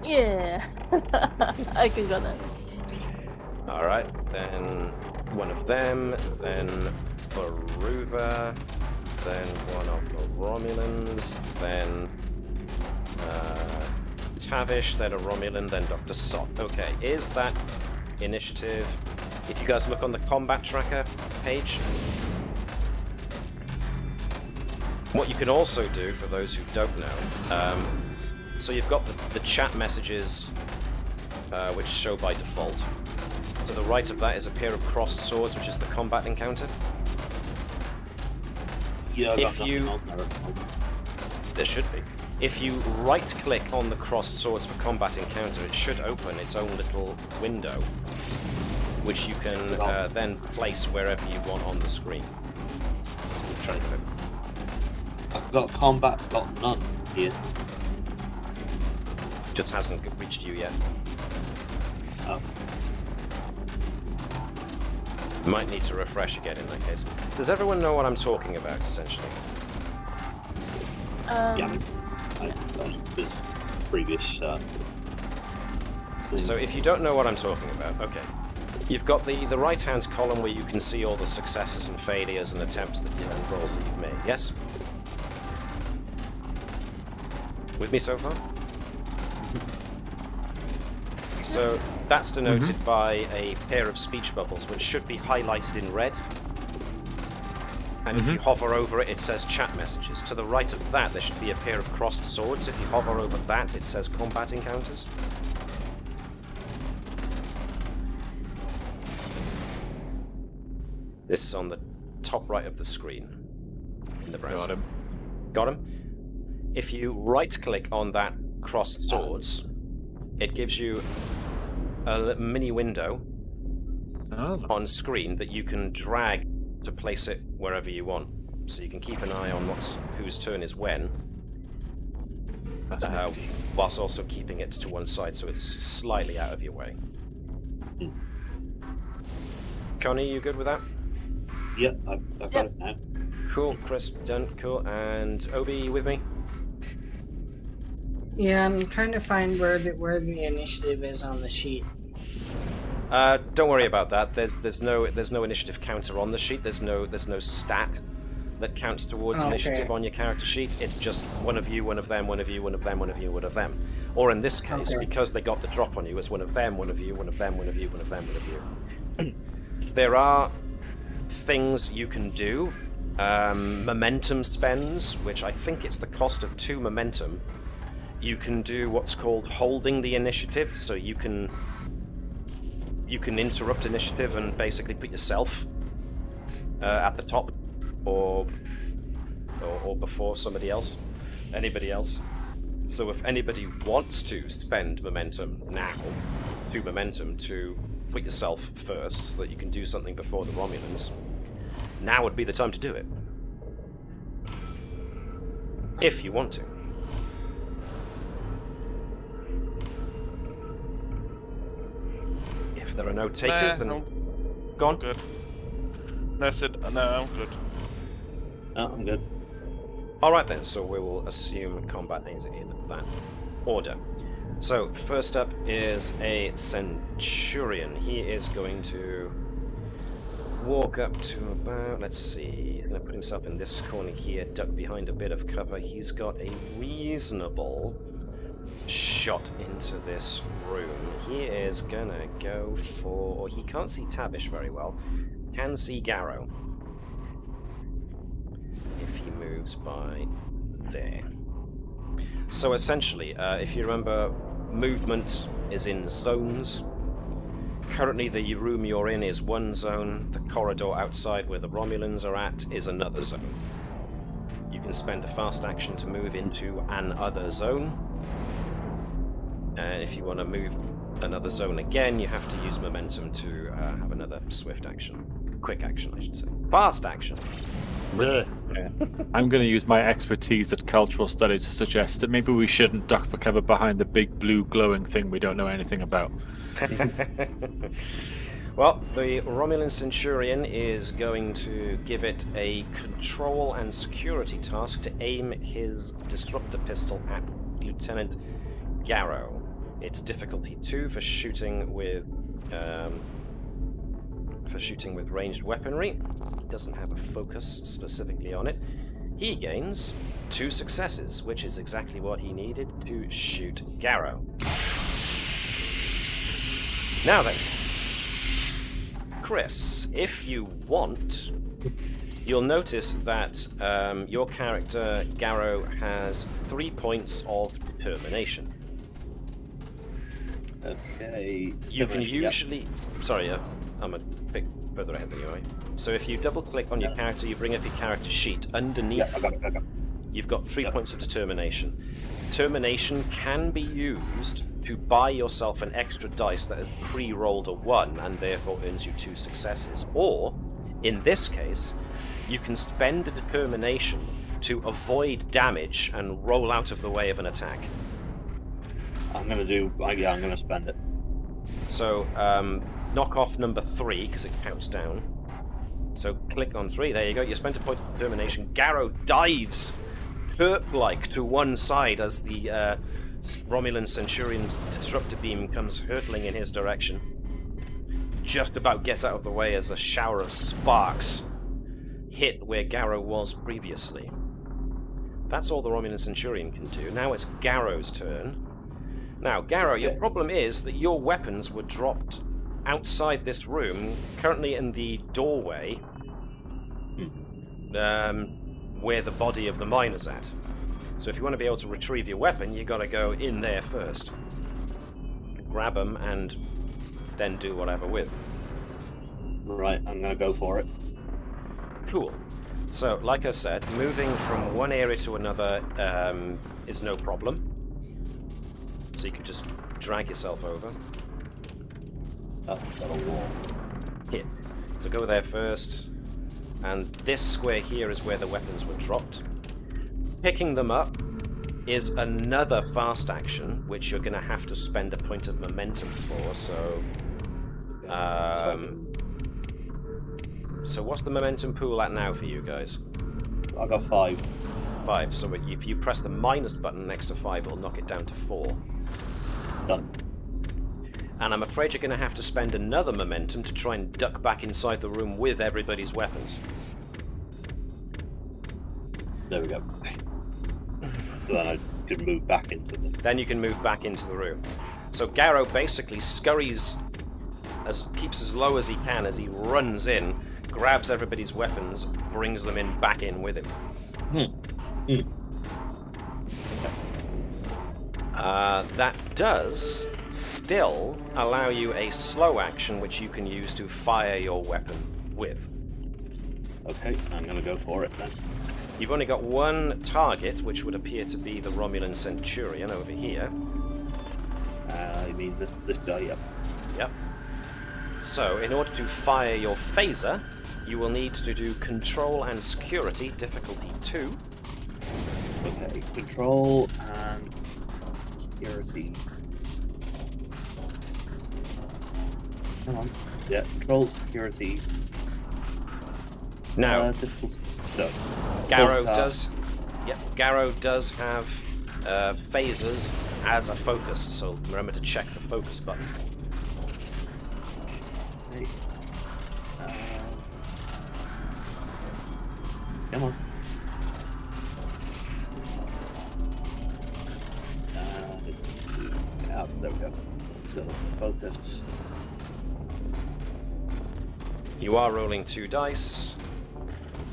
Yeah, I can go now. Alright, then one of them, then Baruva, then one of the Romulans, then Tavish, then a Romulan, then Dr. Sott. Okay, is that initiative? If you guys look on the combat tracker page, what you can also do, for those who don't know, so you've got the chat messages, which show by default. To the right of that is a pair of crossed swords, which is the combat encounter. Yeah, I got If you- nothing on there. There should be. If you right-click on the crossed swords for combat encounter, it should open its own little window, which you can then place wherever you want on the screen. So we'll try to I've got combat, got none here. just hasn't reached you yet. Oh. Might need to refresh again in that case. Does everyone know what I'm talking about, essentially? Yeah. This previous. So if you don't know what I'm talking about, okay. You've got the right-hand column where you can see all the successes and failures and attempts that and rolls that you've made, yes? With me so far? So that's denoted by a pair of speech bubbles, which should be highlighted in red. And if you hover over it, it says chat messages. To the right of that, there should be a pair of crossed swords. If you hover over that, it says combat encounters. This is on the top right of the screen in the browser. Got him. Got him? If you right-click on that crossed swords, it gives you a mini window on screen that you can drag to place it wherever you want. So you can keep an eye on whose turn is when, whilst also keeping it to one side so it's slightly out of your way. Connie, you good with that? Yep, I've got it now. Cool, Chris, done, cool. And Obie, you with me? Yeah, I'm trying to find where the initiative is on the sheet. Don't worry about that. There's no initiative counter on the sheet. There's no stat. that counts towards Okay. initiative on your character sheet. It's just one of you, one of them, one of you, one of them, one of you, one of them. Or in this case, Okay. because they got the drop on you, it's one of them, one of you, one of them, one of you, one of them, one of you. There are things you can do. Momentum spends, which I think it's the cost of 2 momentum. You can do what's called holding the initiative, so you can interrupt initiative and basically put yourself at the top or before somebody else, anybody else. So if anybody wants to spend momentum now, 2 momentum to put yourself first so that you can do something before the Romulans, now would be the time to do it. If you want to. If there are no takers, then... Go on. Good. No, I said, no, I'm good. No, I'm good. Alright then, so we will assume combat is in that order. So, first up is a Centurion. He is going to walk up to about, let's see, he's going to put himself in this corner here, duck behind a bit of cover. He's got a reasonable shot into this room. He is going to go for, or he can't see Tavish very well, can see Garo. If he moves by there. So essentially, if you remember, movement is in zones. Currently the room you're in is one zone, the corridor outside where the Romulans are at is another zone. You can spend a fast action to move into an other zone. And if you want to move another zone again, you have to use momentum to have another swift action. Quick action, I should say. Fast action. Yeah. I'm going to use my expertise at cultural studies to suggest that maybe we shouldn't duck for cover behind the big blue glowing thing we don't know anything about. Well, the Romulan Centurion is going to give it a control and security task to aim his disruptor pistol at Lieutenant Garo. It's difficulty 2 for shooting with ranged weaponry. He doesn't have a focus specifically on it. He gains 2 successes, which is exactly what he needed to shoot Garo. Now then, Chris, if you want, you'll notice that your character, Garo, has 3 points of determination. Okay. You can usually... Sorry, I'm a bit further ahead than you are. So if you double-click on your character, you bring up your character sheet. Underneath, I got it. you've got 3 points of determination. Determination can be used to buy yourself an extra dice that has pre-rolled a 1 and therefore earns you 2 successes. Or, in this case, you can spend a determination to avoid damage and roll out of the way of an attack. I'm gonna spend it. So, knock off number 3, because it counts down. So, click on 3, there you go, you spent a point of determination. Garo dives, hurt-like, to one side as the Romulan Centurion's disruptor beam comes hurtling in his direction. Just about gets out of the way as a shower of sparks hit where Garo was previously. That's all the Romulan Centurion can do. Now it's Garo's turn. Now, Garo, your problem is that your weapons were dropped outside this room, currently in the doorway, where the body of the miner's at. So if you want to be able to retrieve your weapon, you got to go in there first. Grab them and then do whatever with. Right, I'm gonna go for it. Cool. So, like I said, moving from one area to another is no problem. So you can just drag yourself over. Oh, got a wall. Here. So go there first. And this square here is where the weapons were dropped. Picking them up is another fast action, which you're going to have to spend a point of momentum for, so... So what's the momentum pool at now for you guys? I got 5. 5, so if you press the minus button next to 5, it'll knock it down to 4. Done. And I'm afraid you're going to have to spend another momentum to try and duck back inside the room with everybody's weapons. There we go. So then I can move back into the... Then you can move back into the room. So Garo basically scurries, keeps as low as he can as he runs in, grabs everybody's weapons, brings them back in with him. That does still allow you a slow action which you can use to fire your weapon with. Okay, I'm going to go for it then. You've only got one target, which would appear to be the Romulan Centurion over here. I mean this guy, yep. Yep. So, in order to fire your phaser, you will need to do Control and Security, difficulty 2. Okay, Control and Security. Come on. Yeah, Control, Security. Now, Difficulty. No. Garo does. Yep, Garo does have phasers as a focus, so remember to check the focus button. Okay. Come on. There we go. So, focus. You are rolling 2 dice.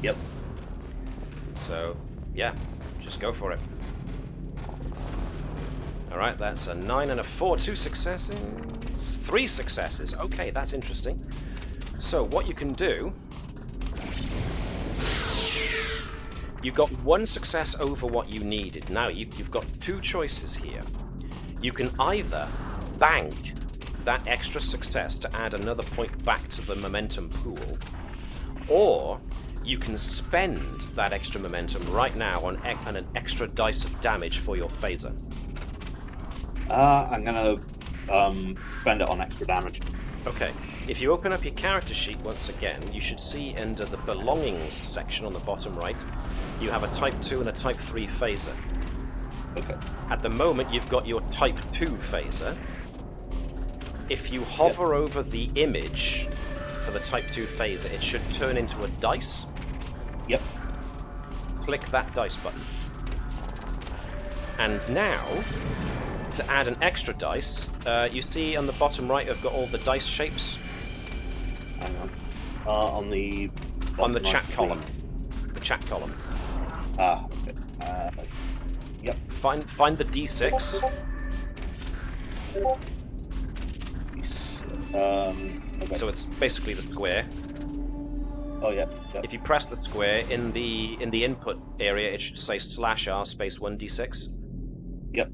Yep. So, yeah, just go for it. Alright, that's a 9 and a 4. 2 successes. 3 successes. Okay, that's interesting. So, what you can do... You've got 1 success over what you needed. Now, you've got 2 choices here. You can either bank that extra success to add another point back to the momentum pool, or you can spend that extra momentum right now on an extra dice of damage for your phaser. I'm gonna spend it on extra damage. Okay, if you open up your character sheet once again, you should see under the belongings section on the bottom right, you have a Type 2 and a Type 3 phaser. Okay. At the moment, you've got your Type 2 phaser. If you hover over the image for the Type 2 phaser, it should turn into a dice. Yep. Click that dice button. And now, to add an extra dice, you see on the bottom right, I've got all the dice shapes. Hang on. On the chat column. The chat column. Ah, okay. Yep. Find the D6. Okay. So it's basically the square. Oh yeah. Yep. If you press the square in the input area, it should say /R space 1d6. Yep.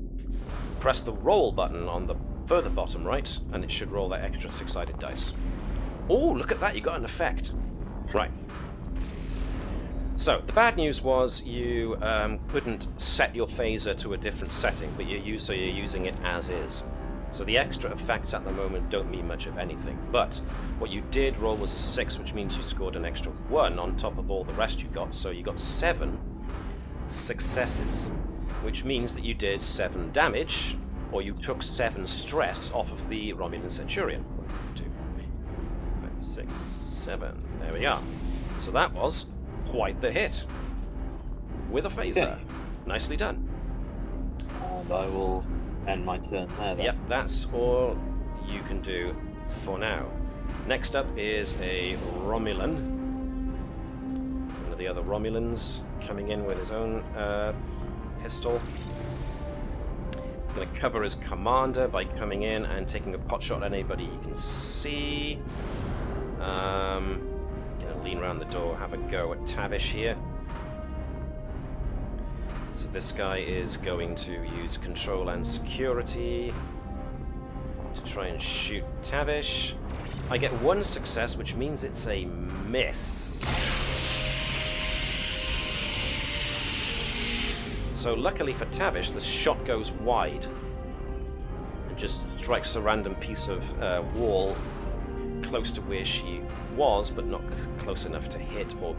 Press the roll button on the further bottom right, and it should roll that extra 6-sided dice. Oh, look at that! You got an effect. Right. So the bad news was you couldn't set your phaser to a different setting, but you're using it as is. So the extra effects at the moment don't mean much of anything. But what you did roll was a 6, which means you scored an extra 1 on top of all the rest you got. So you got 7 successes, which means that you did 7 damage, or you took 7 stress off of the Romulan Centurion. 1, 2, 3, 4, 5, 6, 7. There we are. So that was quite the hit with a phaser. Okay. Nicely done. And I will end my turn there then. Yep, that's all you can do for now. Next up is a Romulan. One of the other Romulans coming in with his own pistol. Going to cover his commander by coming in and taking a pot shot at anybody you can see. Going to lean around the door, have a go at Tavish here. So this guy is going to use Control and Security to try and shoot Tavish. I get 1 success, which means it's a miss. So luckily for Tavish, the shot goes wide and just strikes a random piece of wall close to where she was, but not close enough to hit or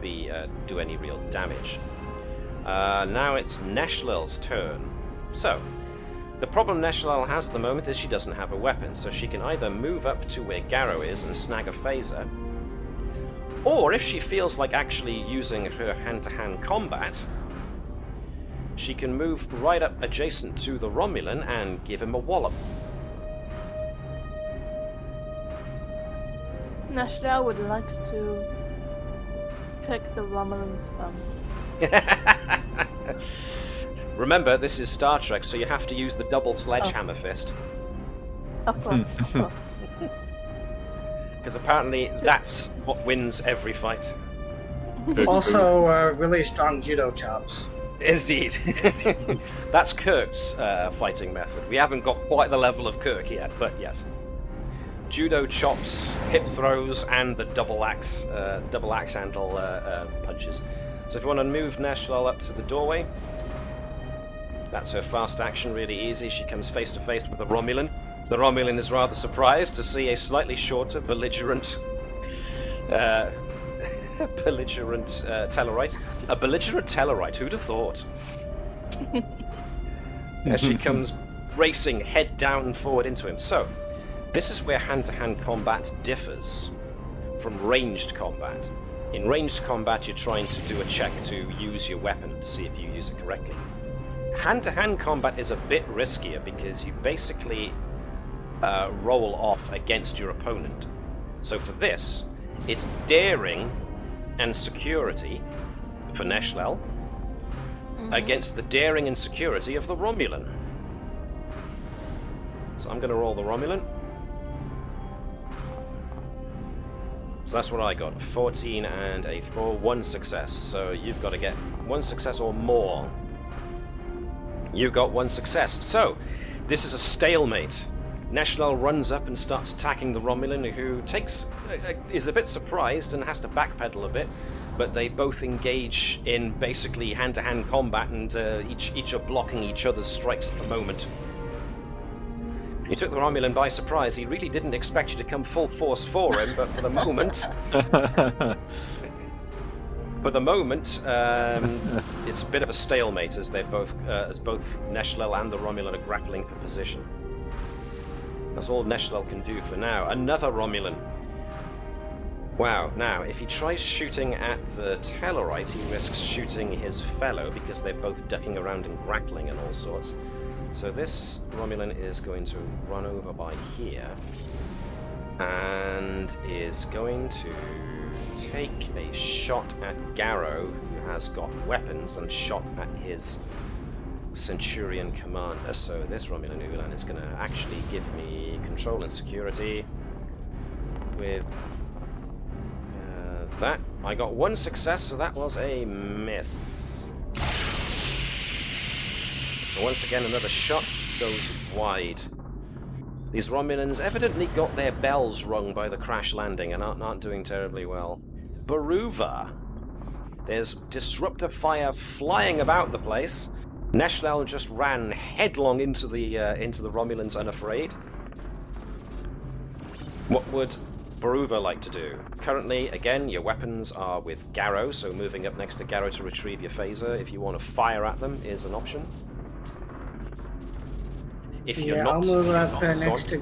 do any real damage. Now it's Neshlel's turn. So, the problem Neshlel has at the moment is she doesn't have a weapon, so she can either move up to where Garo is and snag a phaser, or if she feels like actually using her hand-to-hand combat, she can move right up adjacent to the Romulan and give him a wallop. Neshlel would like to kick the Romulan's bum. Remember, this is Star Trek, so you have to use the double sledgehammer fist. Of course, of course. Because apparently that's what wins every fight. Also, really strong judo chops. Indeed. That's Kirk's fighting method. We haven't got quite the level of Kirk yet, but yes. Judo chops, hip throws, and the double axe handle punches. So if you want to move Neshlel up to the doorway, that's her fast action, really easy. She comes face to face with the Romulan. The Romulan is rather surprised to see a slightly shorter, belligerent Tellarite. A belligerent Tellarite, who'd have thought? As she comes racing head down forward into him. So, this is where hand-to-hand combat differs from ranged combat. In ranged combat, you're trying to do a check to use your weapon to see if you use it correctly. Hand-to-hand combat is a bit riskier because you basically roll off against your opponent. So for this, it's daring and security for Neshlel against the daring and security of the Romulan. So I'm going to roll the Romulan. So that's what I got. 14 and a 4, 1 success. So you've got to get 1 success or more. You got 1 success. So this is a stalemate. Neshlel runs up and starts attacking the Romulan, who is a bit surprised and has to backpedal a bit, but they both engage in basically hand-to-hand combat, and each are blocking each other's strikes at the moment. You took the Romulan by surprise. He really didn't expect you to come full force for him, but for the moment... it's a bit of a stalemate as both Neshlel and the Romulan are grappling for position. That's all Neshlel can do for now. Another Romulan. Wow, now, if he tries shooting at the Tellarite, he risks shooting his fellow because they're both ducking around and grappling and all sorts. So this Romulan is going to run over by here and is going to take a shot at Garo, who has got weapons, and shot at his Centurion commander. So this Romulan Ulan is going to actually give me control and security with that. I got 1 success, so that was a miss. So once again, another shot goes wide. These Romulans evidently got their bells rung by the crash landing and aren't doing terribly well. Baruva. There's disruptor fire flying about the place. Neshlel just ran headlong into the Romulans unafraid. What would Baruva like to do? Currently, again, your weapons are with Garo, so moving up next to Garo to retrieve your phaser if you want to fire at them is an option. If you're not, I'll move up next to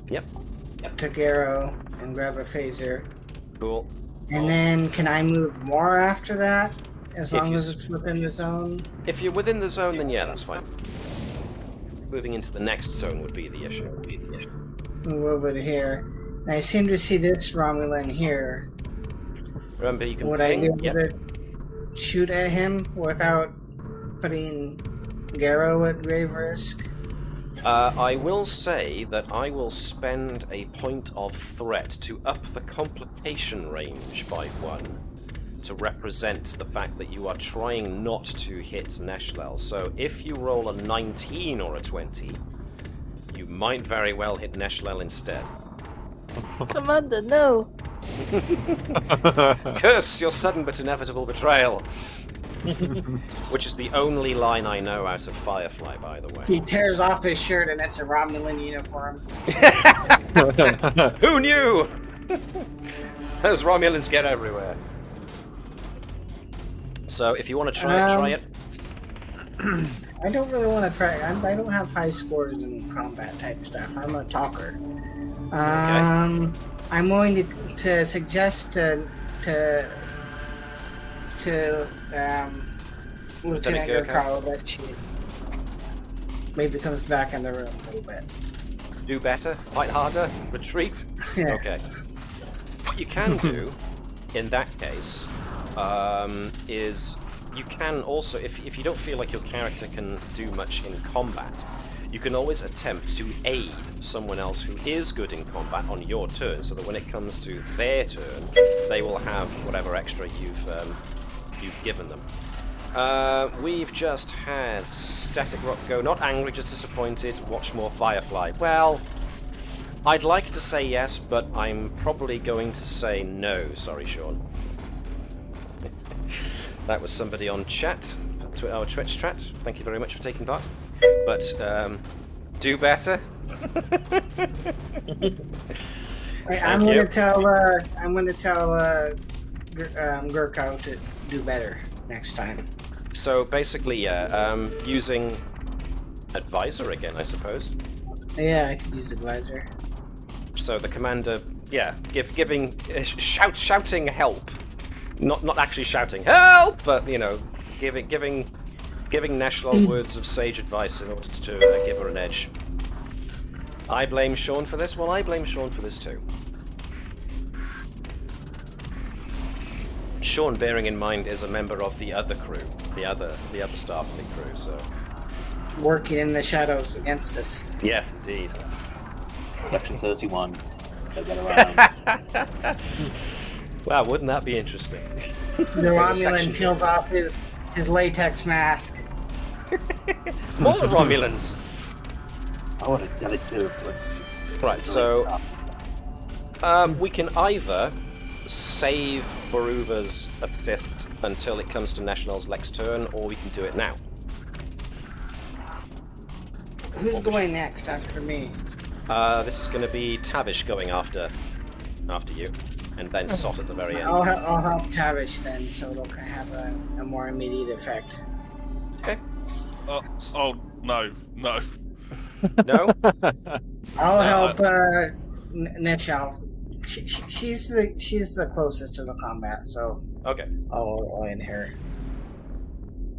Yep. to Garo and grab a phaser. Cool. And then, can I move more after that? As long as it's within the zone? If you're within the zone, then yeah, that's fine. Moving into the next zone would be the issue. Move over to here. And I seem to see this Romulan here. Remember, you can Would I be able to shoot at him without putting Garo at grave risk? I will say that I will spend a point of threat to up the complication range by 1 to represent the fact that you are trying not to hit Neshlel. So if you roll a 19 or a 20, you might very well hit Neshlel instead. Commander, no! Curse your sudden but inevitable betrayal! Which is the only line I know out of Firefly, by the way. He tears off his shirt and it's a Romulan uniform. Who knew? Those Romulans get everywhere. So if you want to try it. I don't really want to try. I don't have high scores in combat type stuff. I'm a talker. I'm willing to suggest to to Lieutenant Gerkow that she maybe comes back in the room a little bit. Do better, fight harder, retreat. Yeah. Okay. What you can do in that case is you can also, if you don't feel like your character can do much in combat, you can always attempt to aid someone else who is good in combat on your turn, so that when it comes to their turn, they will have whatever extra you've given them. We've just had Static Rock go, not angry, just disappointed, watch more Firefly. Well, I'd like to say yes, but I'm probably going to say no. Sorry, Sean. That was somebody on chat, our Twitch chat. Thank you very much for taking part. But, do better. I'm going to tell Gerkow to do better next time. So basically, yeah, using advisor again, I suppose. Yeah, I could use advisor. So the commander, yeah, shouting help, not actually shouting help, but you know, giving Neshlel words of sage advice in order to give her an edge. I blame Sean for this. Well, I blame Sean for this too. Sean, bearing in mind, is a member of the other crew, the other Starfleet crew. So working in the shadows against us. yes, indeed. Section 31. They get around. Wow, wouldn't that be interesting? The Romulan peeled off his latex mask. More Romulans. I would have done it too. Right, so we can either save Baruva's assist until it comes to Neshlel's next turn, or we can do it now. Who's going next after me? This is going to be Tavish going after you, and then Sott at the very end. I'll help Tavish then, so it'll have a more immediate effect. Okay. Oh no. No? I'll help Neshlel. She's the closest to the combat, so Okay. I'll in her.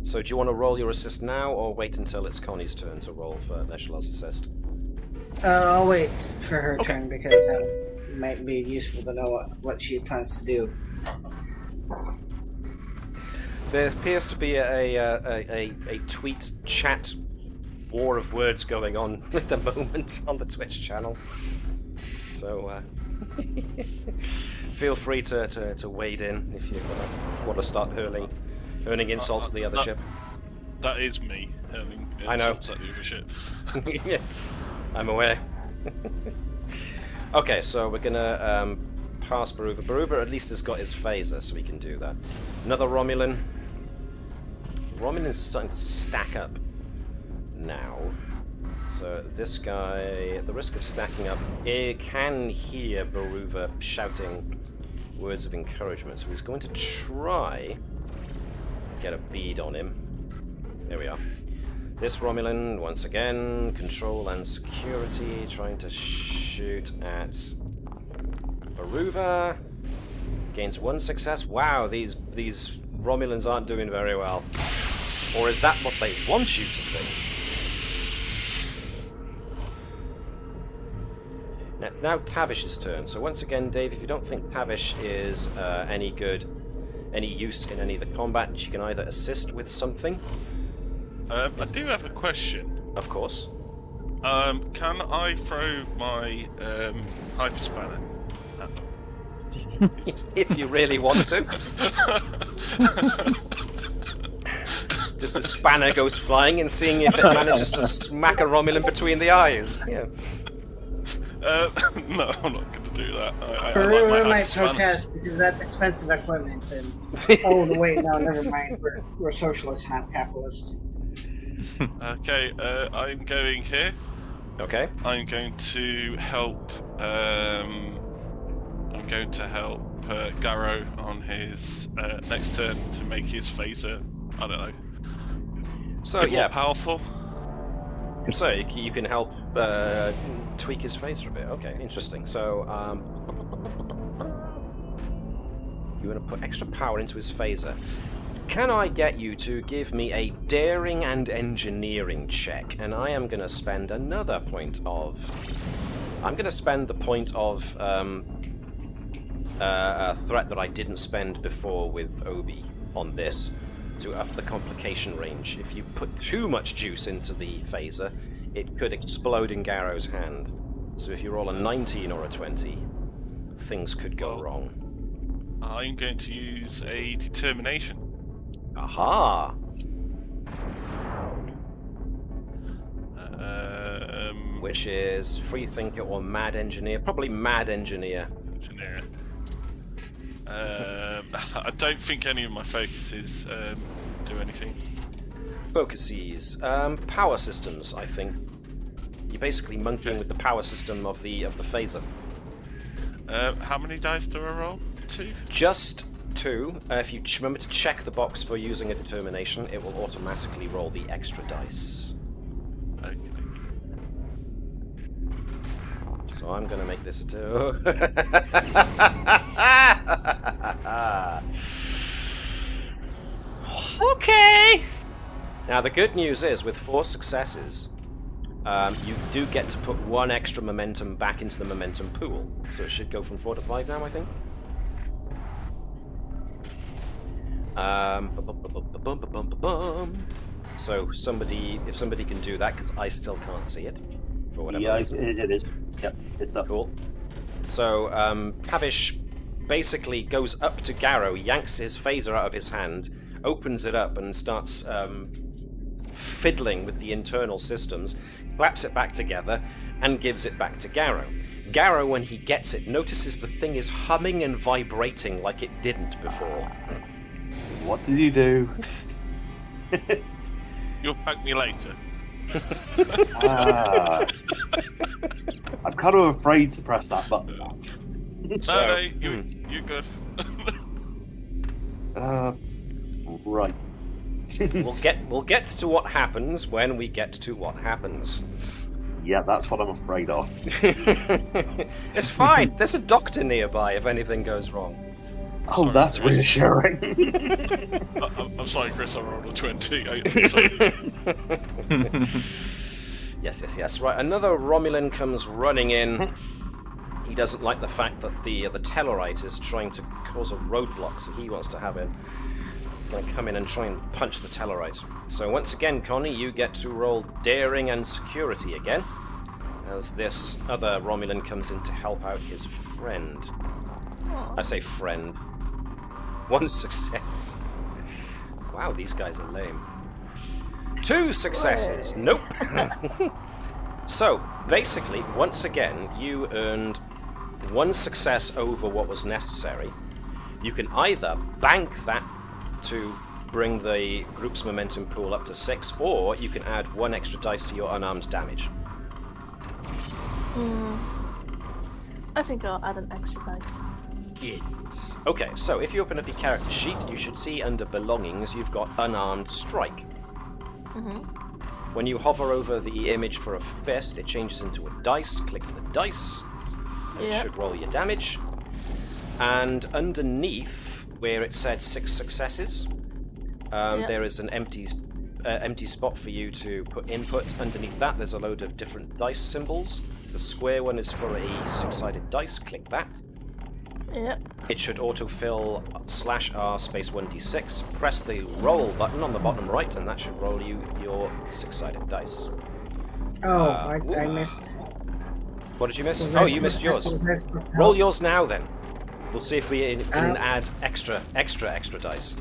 So do you want to roll your assist now, or wait until it's Connie's turn to roll for Neshlel's assist? I'll wait for her Okay. turn, because it might be useful to know what she plans to do. There appears to be a tweet chat war of words going on at the moment on the Twitch channel. So feel free to wade in if you want to start hurling insults at the other ship. That is me hurling I know. insults at the other ship. Yeah, I'm aware. Okay, so we're gonna pass Baruva. Baruva at least has got his phaser, so we can do that. Another Romulan. Romulans are starting to stack up now. So this guy, at the risk of stacking up, he can hear Baruva shouting words of encouragement, so he's going to try get a bead on him. There we are. This Romulan, once again, control and security, trying to shoot at Baruva. Gains 1 success. Wow, these Romulans aren't doing very well. Or is that what they want you to think? It's now Tavish's turn. So once again, Dave, if you don't think Tavish is any use in any of the combat, she can either assist with something. I do have a question. Of course. Can I throw my hyper spanner at them? If you really want to. Just the spanner goes flying and seeing if it manages to smack a Romulan between the eyes. Yeah. No, I'm not going to do that. I Baruva like my might hyper spanners. protest because that's expensive equipment. And oh, wait, no, never mind. We're socialists, not capitalists. Okay, I'm going here. Okay. I'm going to help. I'm going to help Garo on his next turn to make his phaser. I don't know. So bit more yeah, powerful. so you can help tweak his phaser a bit. Okay, interesting. So You want to put extra power into his phaser. Can I get you to give me a daring and engineering check? And I am going to spend another point of... I'm going to spend the point of a threat that I didn't spend before with Obie on this to up the complication range. If you put too much juice into the phaser, it could explode in Garo's hand. So if you roll a 19 or a 20, things could go wrong. I'm going to use a determination. Aha! Which is free thinker or mad engineer? Probably mad engineer. Engineer. I don't think any of my focuses do anything. Focuses. Power systems, I think. You're basically monkeying with the power system of the phaser. How many dice do I roll? 2? Just 2. If you remember to check the box for using a determination, it will automatically roll the extra dice. Okay. So I'm going to make this a 2. Okay! Now the good news is, with 4 successes, you do get to put 1 extra momentum back into the momentum pool. So it should go from 4 to 5 now, I think. So if somebody can do that, because I still can't see it for whatever reason. It is. Yep, it's up. Cool. So Tavish basically goes up to Garo, yanks his phaser out of his hand, opens it up, and starts fiddling with the internal systems, claps it back together, and gives it back to Garo. Garo, when he gets it, notices the thing is humming and vibrating like it didn't before. What did you do? You'll poke me later. I'm kind of afraid to press that button. So, you're good. Right. we'll get to what happens when we get to what happens. Yeah, that's what I'm afraid of. It's fine. There's a doctor nearby if anything goes wrong. Oh, that's reassuring. I'm sorry, Chris. I rolled a 20. Yes. Right, another Romulan comes running in. He doesn't like the fact that the Tellarite is trying to cause a roadblock, so he wants to have him. Going to come in and try and punch the Tellarite. So once again, Connie, you get to roll daring and security again, as this other Romulan comes in to help out his friend. I say friend. 1 success. Wow, these guys are lame. 2 successes. Nope. So, basically, once again, you earned 1 success over what was necessary. You can either bank that to bring the group's momentum pool up to 6, or you can add 1 extra dice to your unarmed damage. I think I'll add an extra dice. Yes. Okay, so if you open up your character sheet, you should see under belongings you've got unarmed strike. When you hover over the image for a fist, it changes into a dice. Click the dice. It should roll your damage. And underneath, where it said 6 successes, there is an empty spot for you to put input. Underneath that, there's a load of different dice symbols. The square one is for a 6-sided dice. Click that. Yep. It should autofill /R space 1d6. Press the roll button on the bottom right, and that should roll you your 6-sided dice. Oh, I missed. What did you miss? Oh, you missed yours. Roll yours now, then. We'll see if we can add extra dice.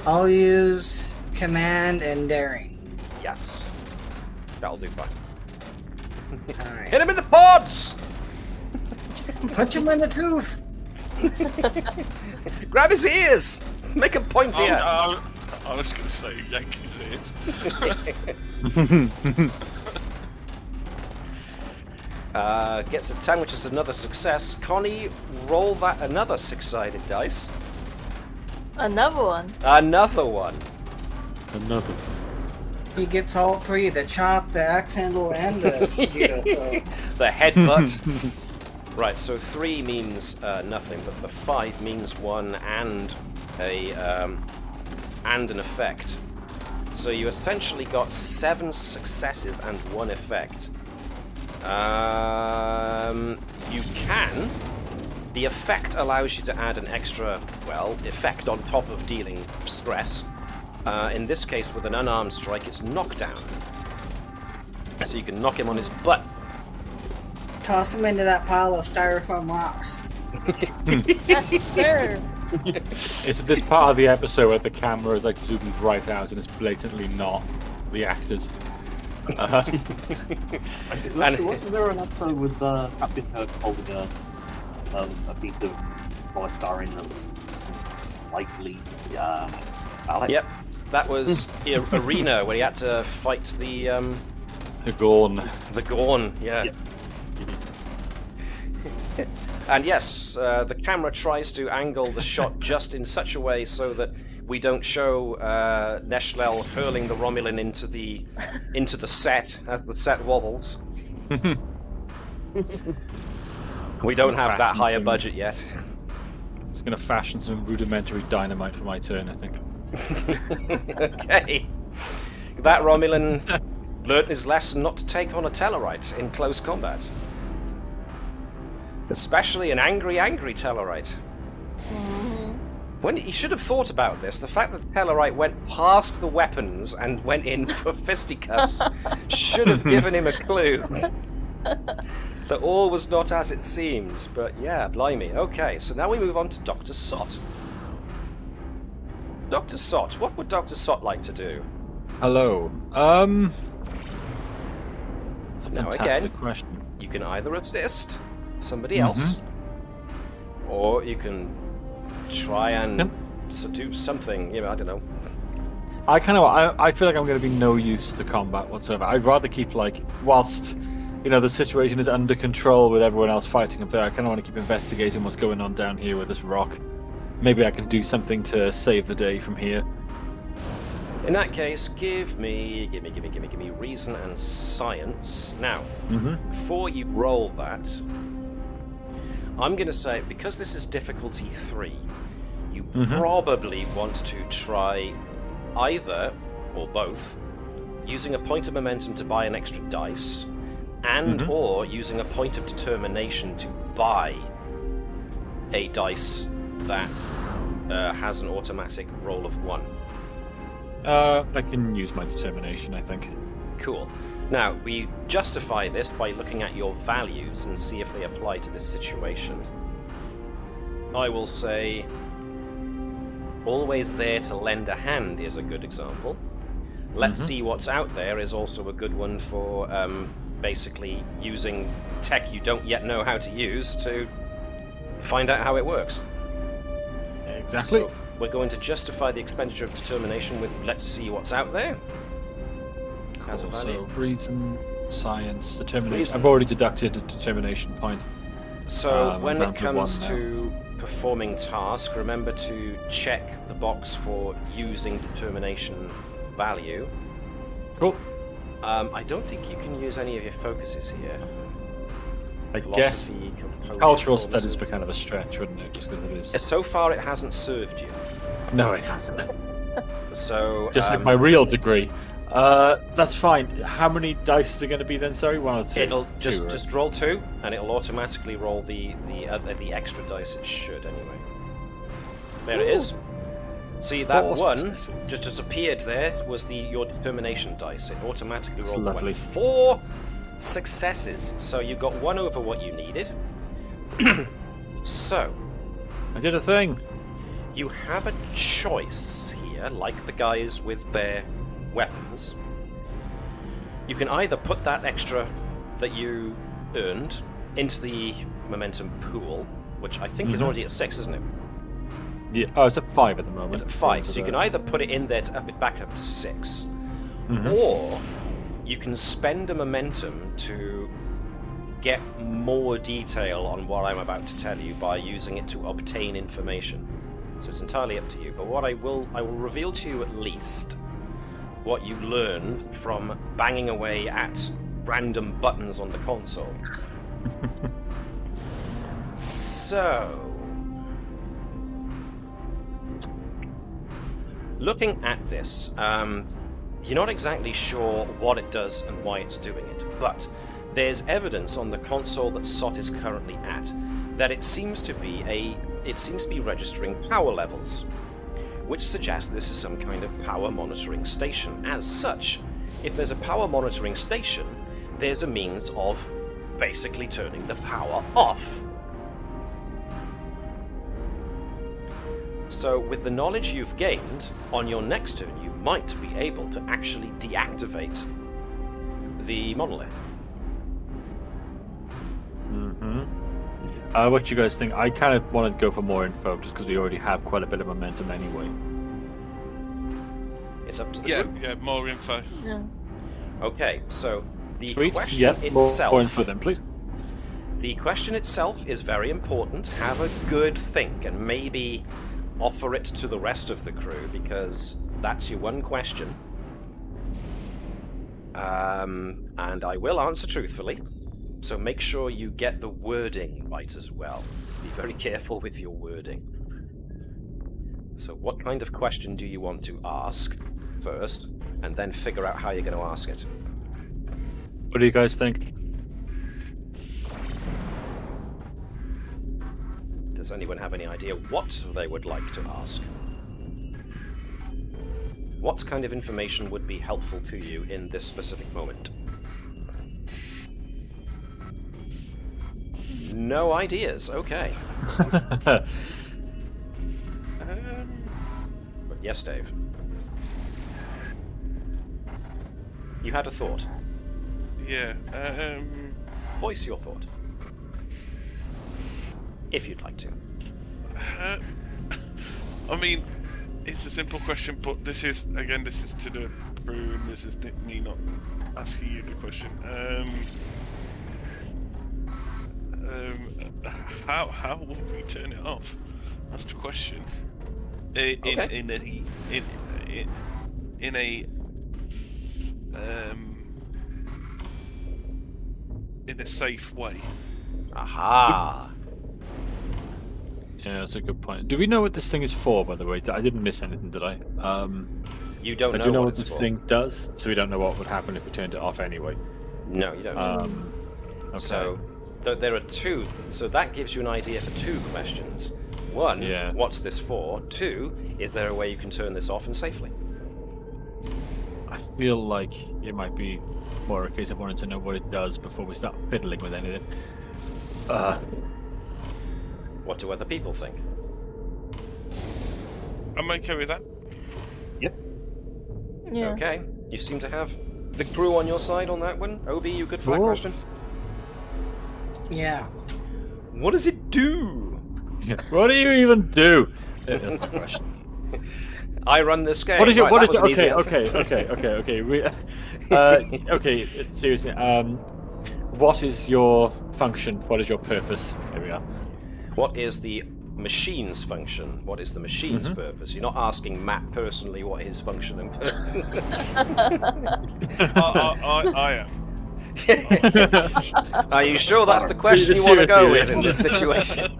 I'll use command and daring. Yes. That'll do fine. Alright. Hit him in the pods! Punch him in the tooth! Grab his ears! Make him pointy at. I was going to say yank his ears. Gets a 10, which is another success. Connie, roll that another 6-sided dice. Another one. Another one. Another. He gets all 3, the chop, the axe handle, and the mosquito. The headbutt. Right, so 3 means nothing, but the 5 means 1 and an effect. So you essentially got 7 successes and 1 effect. You can. The effect allows you to add an extra, effect on top of dealing stress. In this case, with an unarmed strike, it's knockdown. So you can knock him on his butt. Toss him into that pile of styrofoam rocks. There. It's this part of the episode where the camera is like zoomed right out and it's blatantly not the actors. Wasn't there an episode with Captain Kirk holding a piece of polystyrene that was likely Alex? Yep, that was Arena where he had to fight the Gorn. The Gorn, yeah. Yep. And yes, the camera tries to angle the shot just in such a way so that we don't show Neshlel hurling the Romulan into the set as the set wobbles. We don't have that higher budget yet. I'm just going to fashion some rudimentary dynamite for my turn, I think. Okay. That Romulan learnt his lesson not to take on a Tellarite in close combat. Especially an angry Tellarite. When he should have thought about this, the fact that the Tellarite went past the weapons and went in for fisticuffs should have given him a clue that all was not as it seemed. But yeah, blimey. Okay, so now we move on to Dr. Sott. Dr. Sott, what would Dr. Sott like to do? Hello. Now Fantastic again, question. you can either assist somebody else, or you can try and do something. I don't know. I feel like I'm going to be no use to combat whatsoever. I'd rather keep whilst the situation is under control with everyone else fighting up there. I kind of want to keep investigating what's going on down here with this rock. Maybe I can do something to save the day from here. In that case, give me reason and science. Now, before you roll that, I'm going to say, because this is difficulty 3, you probably want to try either, or both, using a point of momentum to buy an extra dice, and or using a point of determination to buy a dice that has an automatic roll of 1. I can use my determination, I think. Cool. Now, we justify this by looking at your values and see if they apply to this situation. I will say, always there to lend a hand is a good example. Let's see what's out there is also a good one for basically using tech you don't yet know how to use to find out how it works. Exactly. So we're going to justify the expenditure of determination with let's see what's out there. As a value. So reason, science, determination. Reason. I've already deducted a determination point. So when I'm it down to comes 1 to performing task, remember to check the box for using determination value. Cool. I don't think you can use any of your focuses here. I guess Philosophy, composure, cultural performance, studies be kind of a stretch, wouldn't it? Just because it is. So far, it hasn't served you. No, it hasn't. So Just like my real degree. That's fine. How many dice are going to be then? Sorry, 1 or 2? it'll just Two, right? just roll 2, and it'll automatically roll the extra dice. It should anyway. There it is. See, that 4 one successes. just appeared there was your determination dice. It automatically That's rolled the lovely. 4 successes. So you got 1 over what you needed. So I did a thing. you have a choice here, like the guys with their weapons. You can either put that extra that you earned into the momentum pool, which I think is already at 6, isn't it? Yeah. Oh, it's at 5 at the moment. It's at 5, so you can either put it in there to up it back up to 6, or you can spend a momentum to get more detail on what I'm about to tell you by using it to obtain information. So it's entirely up to you. But what I will reveal to you at least what you learn from banging away at random buttons on the console. So, looking at this, you're not exactly sure what it does and why it's doing it, but there's evidence on the console that Sott is currently at that it seems to be registering power levels, which suggests this is some kind of power monitoring station. As such, if there's a power monitoring station, there's a means of basically turning the power off. So with the knowledge you've gained, on your next turn you might be able to actually deactivate the monolith. What you guys think? I kind of want to go for more info, just because we already have quite a bit of momentum anyway. It's up to the group. Yeah, more info. Yeah. Okay, so the Sweet. question Yep, itself... more info then, please. The question itself is very important. Have a good think, and maybe offer it to the rest of the crew, because that's your one question. And I will answer truthfully, so make sure you get the wording right as well. Be very careful with your wording. So what kind of question do you want to ask first, and then figure out how you're going to ask it? What do you guys think? Does anyone have any idea what they would like to ask? What kind of information would be helpful to you in this specific moment? No ideas, okay. But yes, Dave. You had a thought. Yeah. Voice your thought. If you'd like to. I mean, it's a simple question, but this is to the crew, and this is me not asking you the question. How would we turn it off? That's the question. In a safe way. Aha! Yeah, that's a good point. Do we know what this thing is for, by the way? I didn't miss anything, did I? You don't I know do know what what it's this for. thing does, so we don't know what would happen if we turned it off anyway. No, you don't. Okay. So there are two. So that gives you an idea for two questions. One, what's this for? Two, is there a way you can turn this off and safely? I feel like it might be more a case of wanting to know what it does before we start fiddling with anything. What do other people think? I'm okay with that. Yep. Yeah. Okay. You seem to have the crew on your side on that one. Obie, you good for that question? Yeah. What does it do? What do you even do? That's my question. I run this game. What is your? Right, What that is was your? an easy answer. Okay. Okay. Seriously. What is your function? What is your purpose? Here we are. What is the machine's function? What is the machine's purpose? You're not asking Matt personally what his function and purpose. I am. Are you sure that's the question you want to go with in this situation?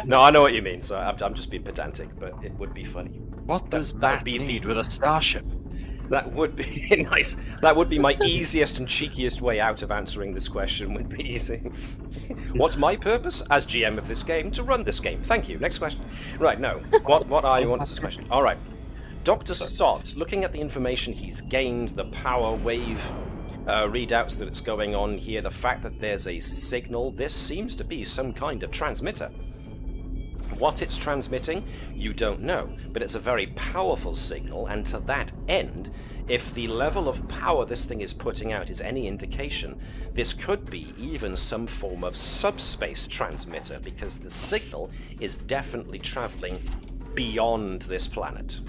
No, I know what you mean. So I'm just being pedantic, but it would be funny. What does Matt need with a starship? That would be nice. That would be my easiest and cheekiest way out of answering this question. Would be easy. What's my purpose as GM of this game? To run this game. Thank you. Next question. Right. No. What are you on this question? All right. Dr. Sott, looking at the information he's gained, the power wave readouts that it's going on here, the fact that there's a signal, this seems to be some kind of transmitter. What it's transmitting, you don't know, but it's a very powerful signal, and to that end, if the level of power this thing is putting out is any indication, this could be even some form of subspace transmitter, because the signal is definitely traveling beyond this planet.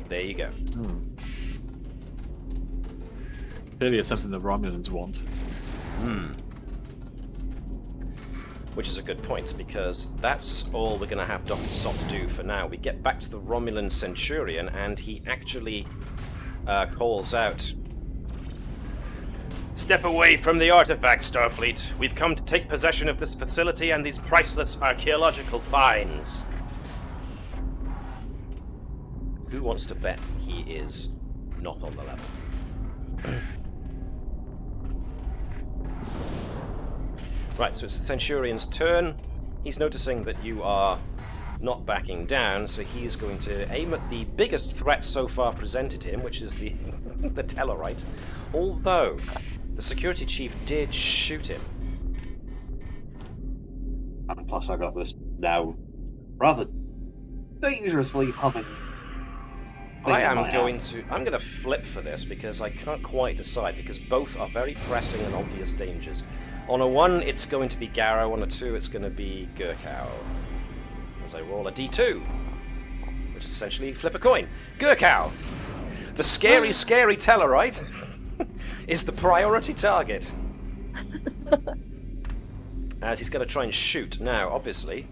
There you go. Clearly, it's something the Romulans want. Which is a good point, because that's all we're going to have Dr. Sott do for now. We get back to the Romulan Centurion, and he actually calls out Step away from the artifact, Starfleet. We've come to take possession of this facility and these priceless archaeological finds. Who wants to bet he is not on the level? Right, so it's the Centurion's turn. He's noticing that you are not backing down, so he's going to aim at the biggest threat so far presented him, which is the the Tellarite. Although the security chief did shoot him. And plus I got this now rather dangerously humming. I'm going to flip for this because I can't quite decide, because both are very pressing and obvious dangers. On a 1, it's going to be Garo. On a 2, it's going to be Gerkow. As I roll a d2, which is essentially flip a coin. Gerkow! The scary, scary Tellarite is the priority target. As he's going to try and shoot. Now, obviously,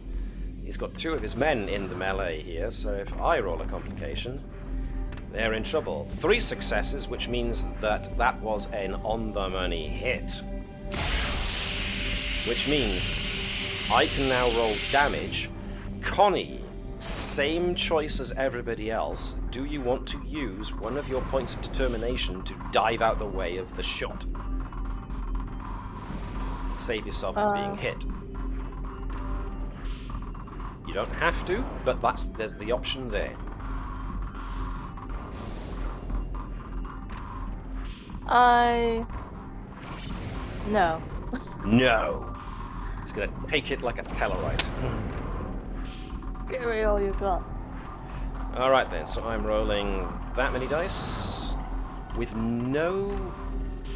he's got 2 of his men in the melee here, so if I roll a complication, they're in trouble. 3 successes, which means that that was an on-the-money hit. Which means I can now roll damage. Connie, same choice as everybody else. Do you want to use one of your points of determination to dive out the way of the shot? To save yourself from being hit. You don't have to, but there's the option there. No. No. He's gonna take it like a Tellarite. Give me all you got. Alright then, so I'm rolling that many dice with no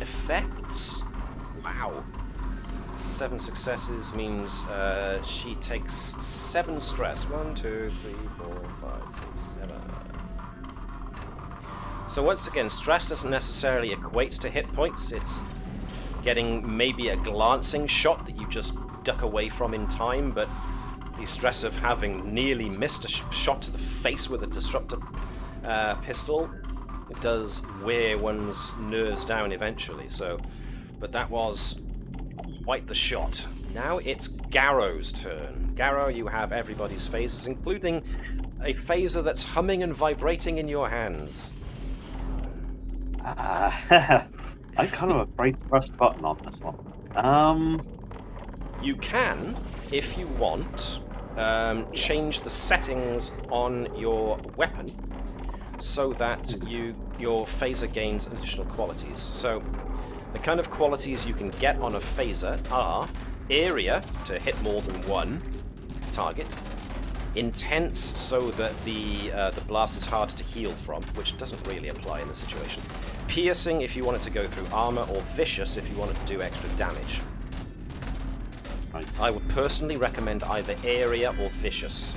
effects. Wow. 7 successes means she takes 7 stress. 1, 2, 3, 4, 5, 6, 7. So once again, stress doesn't necessarily equate to hit points. It's getting maybe a glancing shot that you just duck away from in time, but the stress of having nearly missed a shot to the face with a disruptor pistol, it does wear one's nerves down eventually. So, but that was quite the shot. Now it's Garo's turn. Garo, you have everybody's phases, including a phaser that's humming and vibrating in your hands. I'm kind of afraid to press the button on this one. You can, if you want, change the settings on your weapon so that your phaser gains additional qualities. So the kind of qualities you can get on a phaser are area, to hit more than one target, intense, so that the blast is hard to heal from, which doesn't really apply in this situation, piercing if you want it to go through armor, or vicious if you want it to do extra damage. Right. I would personally recommend either area or vicious.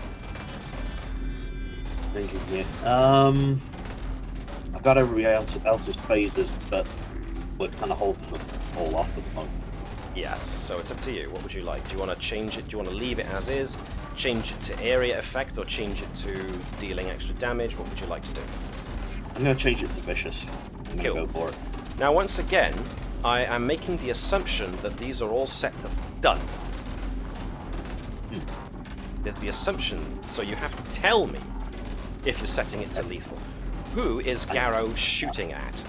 Thinking here. I've got everybody else's phases, but we're kind of holding them all off at the moment. Yes, so it's up to you. What would you like? Do you want to change it? Do you want to leave it as is? Change it to area effect, or change it to dealing extra damage? What would you like to do? I'm going to change it to vicious. I'm Cool. going to go for it. Now, once again, I am making the assumption that these are all set to stun. There's the assumption, so you have to tell me if you're setting it to lethal. Who is Garo shooting at?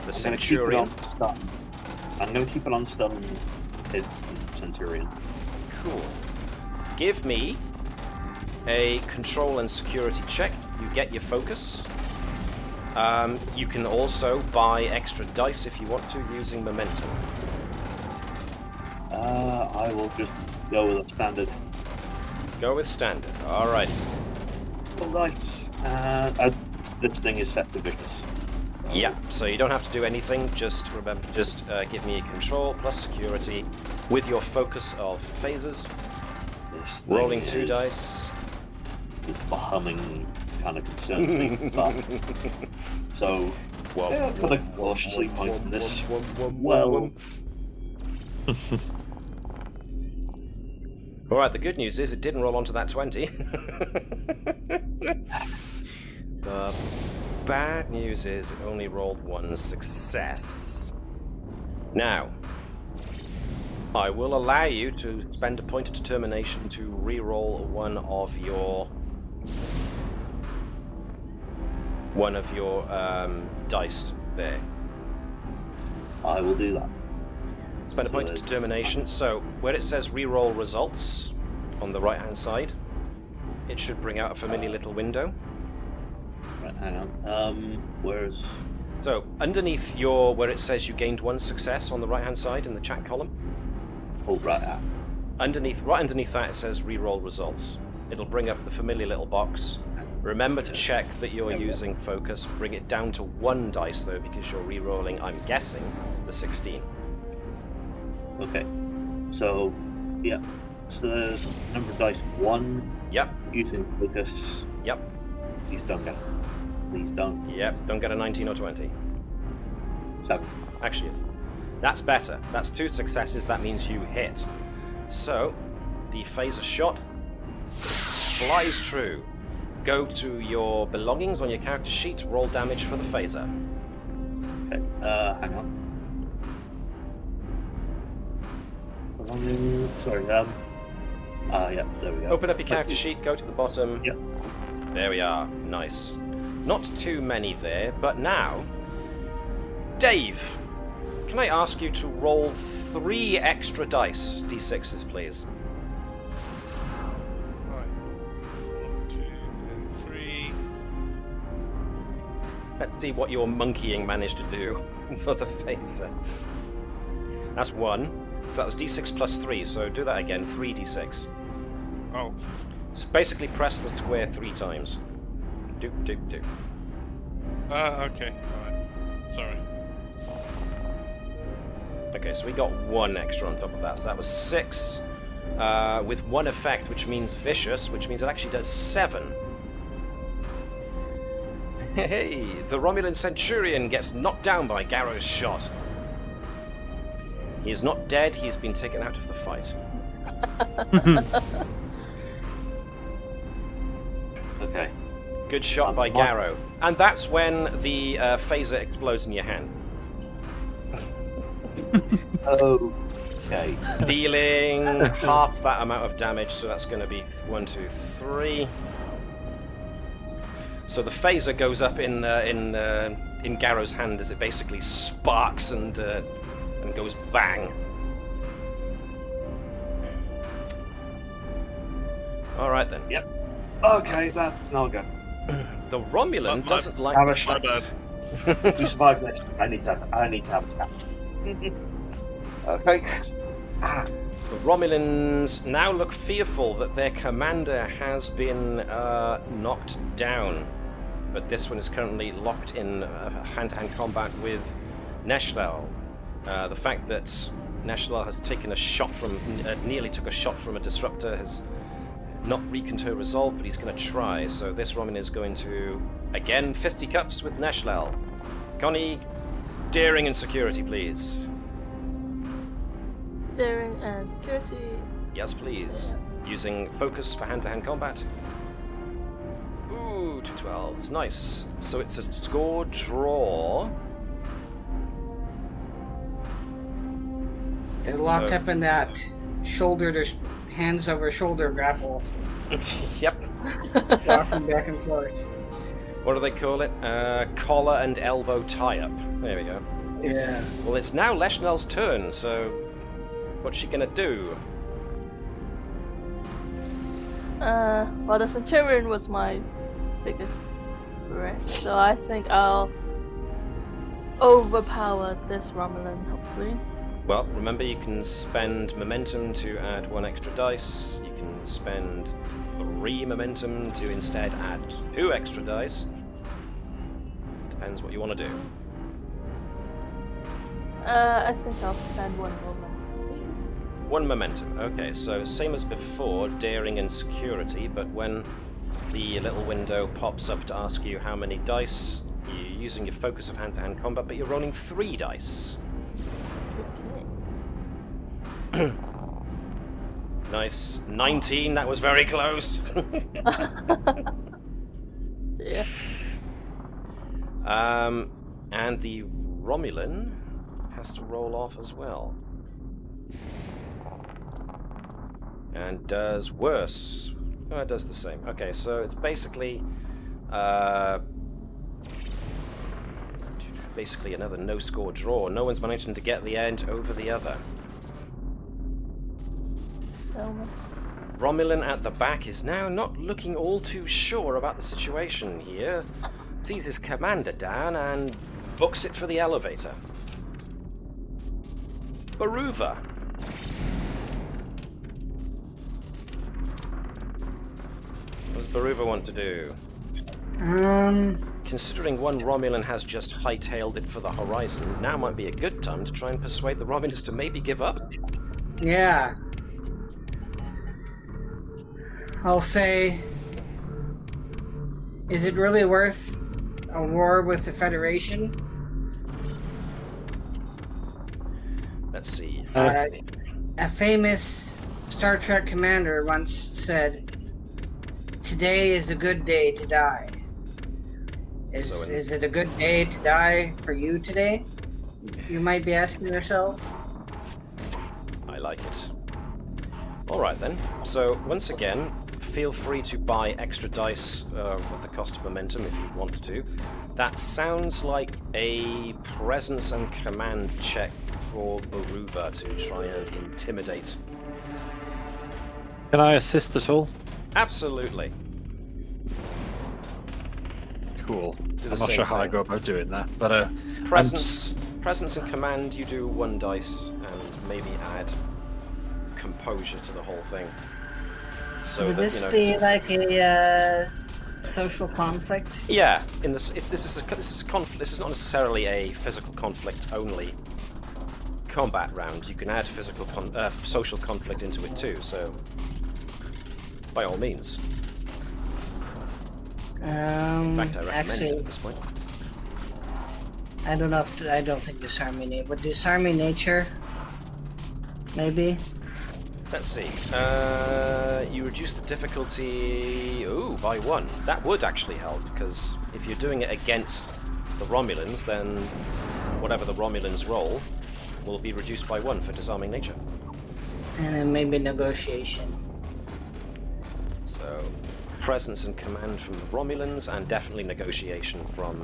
The Centurion? I'm going to keep it on stun. Centurion. Cool. Give me a control and security check. You get your focus. You can also buy extra dice if you want to, using momentum. I will just go with a standard. Go with standard. Alrighty. Well, dice. This thing is set to vicious. Yeah, so you don't have to do anything. Just remember, give me a control plus security with your focus of phasers. Rolling 2 dice. The humming kind of concerns me. But, so, yeah, I'm going to cautiously point this. Well. Alright, the good news is it didn't roll onto that 20. The bad news is it only rolled 1 success. Now, I will allow you to spend a point of determination to re-roll one of your dice there. I will do that. Spend a point of determination. So where it says re-roll results on the right-hand side, it should bring out a familiar little window. Right, hang on. Where's... So underneath where it says you gained 1 success on the right-hand side in the chat column. Oh, right. Right underneath that it says re-roll results. It'll bring up the familiar little box. Remember to check that you're using focus. Bring it down to 1 dice though, because you're re-rolling, I'm guessing, the 16. Okay. So, yeah. So there's number of dice 1. Yep. Using focus. Yep. Please don't get. Please don't. Yep. Don't get a 19 or 20. 7. Actually, that's better. That's 2 successes. That means you hit. So, the phaser shot flies true. Go to your belongings on your character sheet. Roll damage for the phaser. Okay. Hang on. Sorry. Yeah. There we go. Open up your character sheet. Go to the bottom. Yep. There we are. Nice. Not too many there, but now, Dave. Can I ask you to roll 3 extra dice, d6s, please? Right. 1, 2, and 3. Let's see what your monkeying managed to do for the phaser. That's 1. So that was d6 plus 3, so do that again, 3d6. Oh. So basically press the square 3 times. Do. Okay. Alright. Sorry. Okay, so we got 1 extra on top of that. So that was 6 with 1 effect, which means vicious, which means it actually does 7. Hey, the Romulan Centurion gets knocked down by Garo's shot. He is not dead, he's been taken out of the fight. Okay. Good shot by Garo. And that's when the phaser explodes in your hand. Okay. Dealing half that amount of damage, so that's going to be 1, 2, 3. So the phaser goes up in Garo's hand as it basically sparks and goes bang. All right then. Yep. Okay, that's not good. The Romulan doesn't like have the a shot. fact. We survived this. I need to have a chat. Okay. The Romulans now look fearful that their commander has been knocked down, but this one is currently locked in hand-to-hand combat with Neshlel. The fact that Neshlel has taken a shot from, nearly took a shot from a disruptor has not weakened her resolve, but he's going to try. So this Romulan is going to, again, fisticuffs with Neshlel. Connie, daring and security, please. Daring and security. Yes, please. Using focus for hand-to-hand combat. Ooh, 2 12s. Nice. So it's a score draw. They're locked up in that hands over shoulder grapple, Yep. walking back and forth. What do they call it? Collar and elbow tie-up. There we go. Yeah. Well, it's now Leshnell's turn, so what's she gonna do? Well, the Centurion was my biggest threat, so I think I'll overpower this Romulan, hopefully. Well, remember you can spend momentum to add 1 extra dice. You can spend 3 momentum to instead add 2 extra dice. Depends what you want to do. I think I'll spend 1 moment, please. 1 momentum. Okay, so same as before, daring and security, but when the little window pops up to ask you how many dice, you're using your focus of hand-to-hand combat, but you're rolling 3 dice. Nice. 19, that was very close. Yeah. And the Romulan has to roll off as well. And does worse. Oh, it does the same. Okay, so it's basically another no-score draw. No one's managing to get the end over the other. Romulan at the back is now not looking all too sure about the situation here. Sees his commander down and books it for the elevator. Baruva. What does Baruva want to do? Considering one Romulan has just hightailed it for the horizon, now might be a good time to try and persuade the Romulans to maybe give up. Yeah. I'll say, is it really worth a war with the Federation? Let's see. A famous Star Trek commander once said, "Today is a good day to die." Is it a good day to die for you today? You might be asking yourself. I like it. Alright then. So, once again, feel free to buy extra dice at the cost of momentum if you want to. That sounds like a presence and command check for Baruva to try and intimidate. Can I assist at all? Absolutely. Cool. Do the I'm not same sure how I thing. go about doing that, but Presence and command, you do 1 dice and maybe add composure to the whole thing. So Would that, this you know, be like a social conflict? yeah, this is a conflict. This is not necessarily a physical conflict only combat round. You can add social conflict into it too. So, by all means. In fact, I recommend it at this point. I don't know if I don't think disarming nature. Would disarming nature? Maybe. Let's see. You reduce the difficulty by 1. That would actually help, because if you're doing it against the Romulans, then whatever the Romulans roll will be reduced by 1 for disarming nature. And then maybe negotiation. So, presence and command from the Romulans, and definitely negotiation from...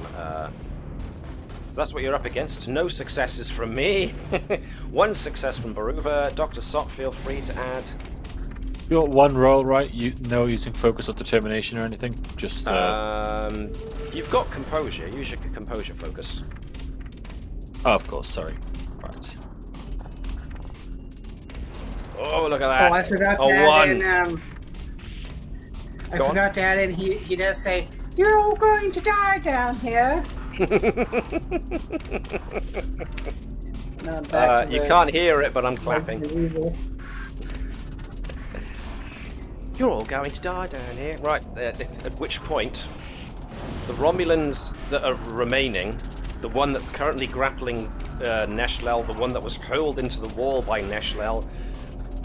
So that's what you're up against. No successes from me. 1 success from Baruva. Dr. Sott, feel free to add. you got 1 roll, right? No using focus or determination or anything? Just You've got composure. Use your composure focus. Oh, of course, sorry. Right. Oh, look at that. Oh, I forgot to A add 1. in. I Go on. forgot to add in. He does say, "You're all going to die down here." You can't hear it, but I'm clapping. You're all going to die down here. Right, at which point, the Romulans that are remaining, the one that's currently grappling Neshlel, the one that was hurled into the wall by Neshlel,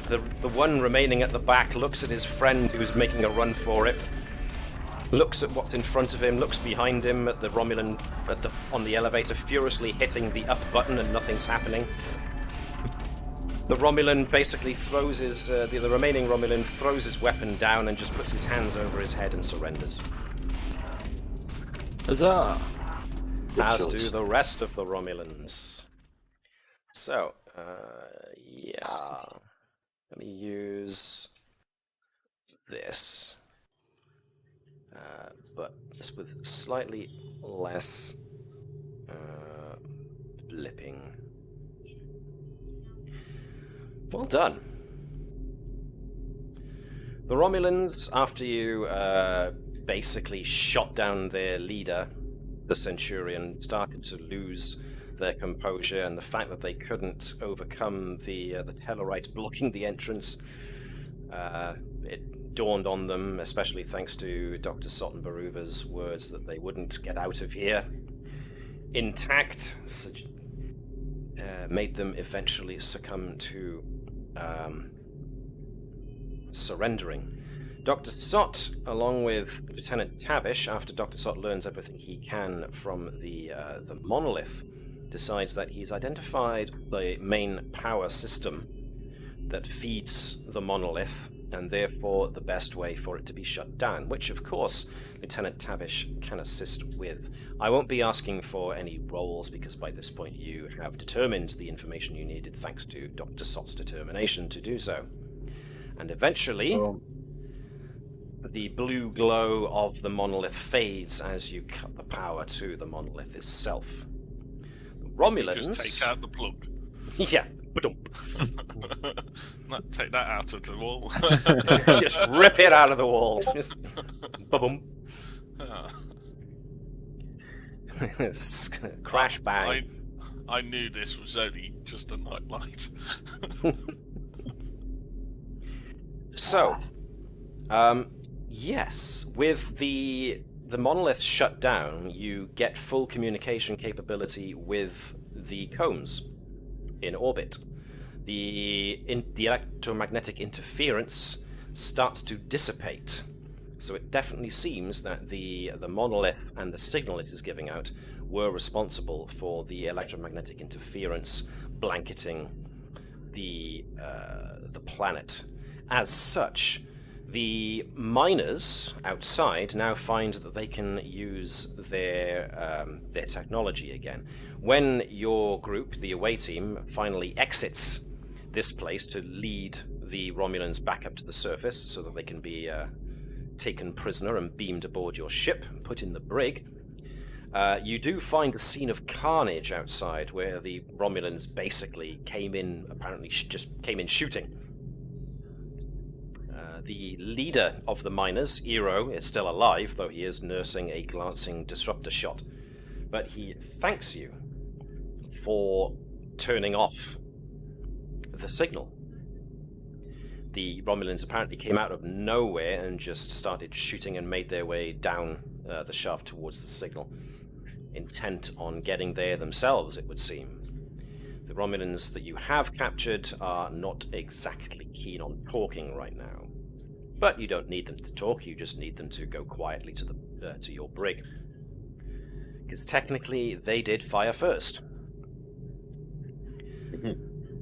the one remaining at the back looks at his friend who's making a run for it, looks at what's in front of him, looks behind him at the Romulan on the elevator, furiously hitting the up button and nothing's happening. The Romulan basically throws his... the remaining Romulan throws his weapon down and just puts his hands over his head and surrenders. Huzzah! As do the rest of the Romulans. So, yeah... Let me use... this. But this with slightly less... blipping. Well done. The Romulans, after you basically shot down their leader, the Centurion, started to lose their composure, and the fact that they couldn't overcome the Tellarite blocking the entrance, it dawned on them, especially thanks to Dr. Sott and Baruva's words, that they wouldn't get out of here intact, made them eventually succumb to surrendering. Dr. Sott, along with Lieutenant Tavish, after Dr. Sott learns everything he can from the monolith, decides that he's identified the main power system that feeds the monolith, and therefore the best way for it to be shut down, which of course Lieutenant Tavish can assist with. I won't be asking for any rolls, because by this point you have determined the information you needed thanks to Dr. Sott's determination to do so. And eventually, the blue glow of the monolith fades as you cut the power to the monolith itself. The Romulans... Just take out the plug. Yeah. Take that out of the wall. Just rip it out of the wall. Just boom. Crash bang. I knew this was only just a nightlight. So, yes, with the monolith shut down, you get full communication capability with the Combs in orbit. The electromagnetic interference starts to dissipate. So it definitely seems that the monolith and the signal it is giving out were responsible for the electromagnetic interference blanketing the planet. As such, the miners outside now find that they can use their technology again. When your group, the away team, finally exits this place to lead the Romulans back up to the surface so that they can be taken prisoner and beamed aboard your ship and put in the brig, you do find a scene of carnage outside where the Romulans basically came in, apparently just came in shooting. The leader of the miners, Ero, is still alive, though he is nursing a glancing disruptor shot. But he thanks you for turning off the signal. The Romulans apparently came out of nowhere and just started shooting and made their way down the shaft towards the signal, intent on getting there themselves, it would seem. The Romulans that you have captured are not exactly keen on talking right now. But you don't need them to talk, you just need them to go quietly to your brig. Because technically, they did fire first.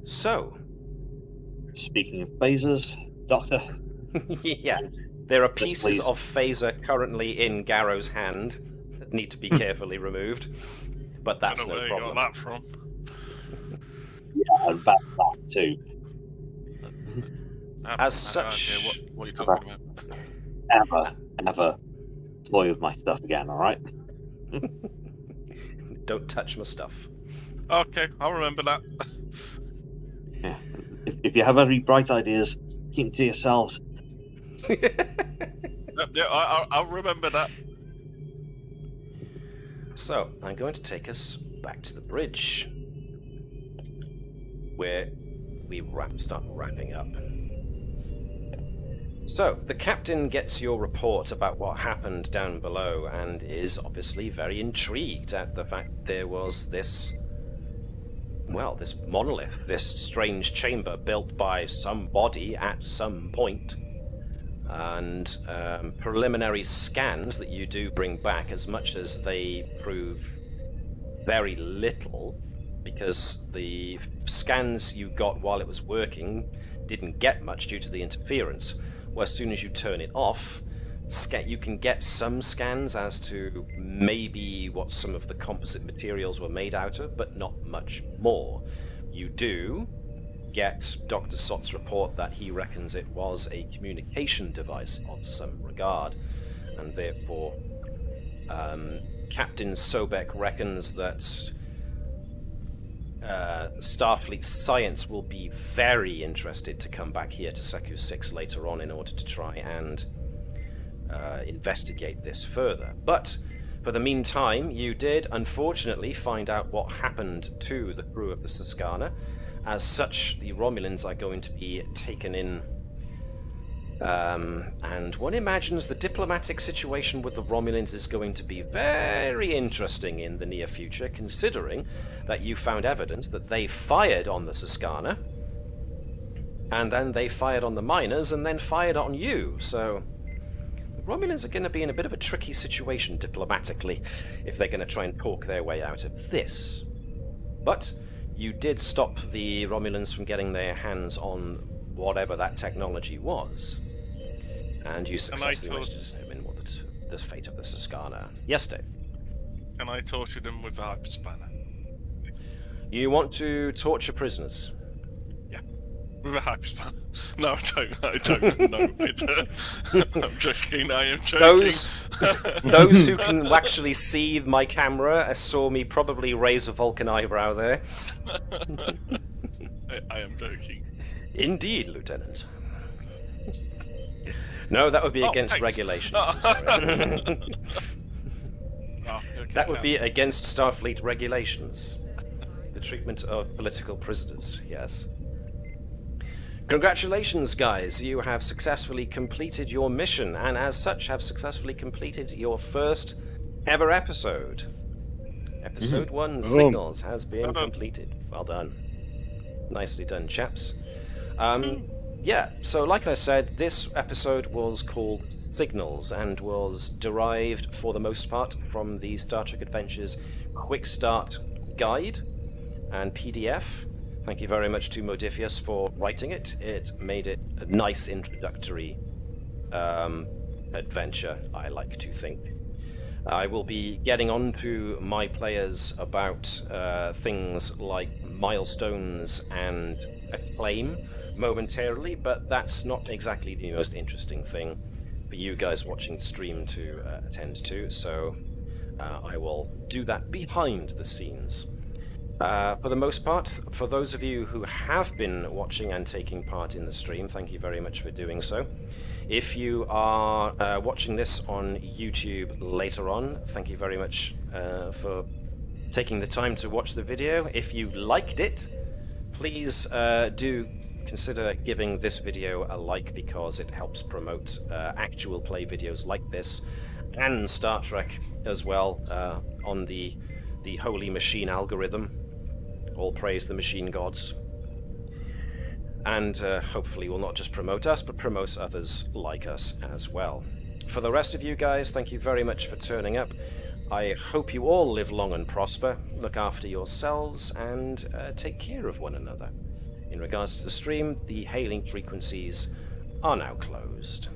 So... Speaking of phasers, Doctor... Yeah, there are pieces of phaser currently in Garo's hand that need to be carefully removed. But that's no problem. Where you got that from? Yeah, and that too. As such... What are you talking about? Ever toy with my stuff again, alright? Don't touch my stuff. Okay, I'll remember that. Yeah. If you have any bright ideas, keep them to yourselves. Yeah, I'll remember that. So, I'm going to take us back to the bridge, where we start wrapping up. So, the captain gets your report about what happened down below and is obviously very intrigued at the fact there was this monolith, this strange chamber built by somebody at some point. And preliminary scans that you do bring back, as much as they prove very little, because the scans you got while it was working didn't get much due to the interference. Well, as soon as you turn it off, you can get some scans as to maybe what some of the composite materials were made out of, but not much more. You do get Dr. Sott's report that he reckons it was a communication device of some regard, and therefore Captain Sobek reckons that Starfleet Science will be very interested to come back here to Seku VI later on in order to try and investigate this further. But for the meantime, you did unfortunately find out what happened to the crew of the Susquehanna. As such, the Romulans are going to be taken in, and one imagines the diplomatic situation with the Romulans is going to be very interesting in the near future, considering that you found evidence that they fired on the Susquehanna, and then they fired on the miners, and then fired on you, so the Romulans are going to be in a bit of a tricky situation diplomatically if they're going to try and talk their way out of this. But you did stop the Romulans from getting their hands on whatever that technology was. And you successfully managed to determine what the fate of the Susquehanna. Yes, Dave? And I tortured him with a hyperspanner. You want to torture prisoners? With a hyperspanner. No, I don't. No, I'm joking. I am joking. Those who can actually see my camera saw me probably raise a Vulcan eyebrow there. I am joking. Indeed, Lieutenant. No, that would be against regulations. I'm sorry. That would be against Starfleet regulations. The treatment of political prisoners, yes. Congratulations, guys. You have successfully completed your mission, and as such have successfully completed your first ever episode. Episode 1, Signals, has been completed. Well done. Nicely done, chaps. Yeah, so like I said, this episode was called Signals and was derived, for the most part, from the Star Trek Adventures Quick Start Guide and PDF. Thank you very much to Modiphius for writing it. It made it a nice introductory adventure, I like to think. I will be getting on to my players about things like milestones and acclaim momentarily, but that's not exactly the most interesting thing for you guys watching the stream to attend to, so I will do that behind the scenes. For the most part, for those of you who have been watching and taking part in the stream, thank you very much for doing so. If you are watching this on YouTube later on, thank you very much for taking the time to watch the video. If you liked it, please do consider giving this video a like, because it helps promote actual play videos like this and Star Trek as well on the Holy Machine algorithm. All praise the machine gods. And hopefully will not just promote us, but promote others like us as well. For the rest of you guys, thank you very much for turning up. I hope you all live long and prosper, look after yourselves, and take care of one another. In regards to the stream, the hailing frequencies are now closed.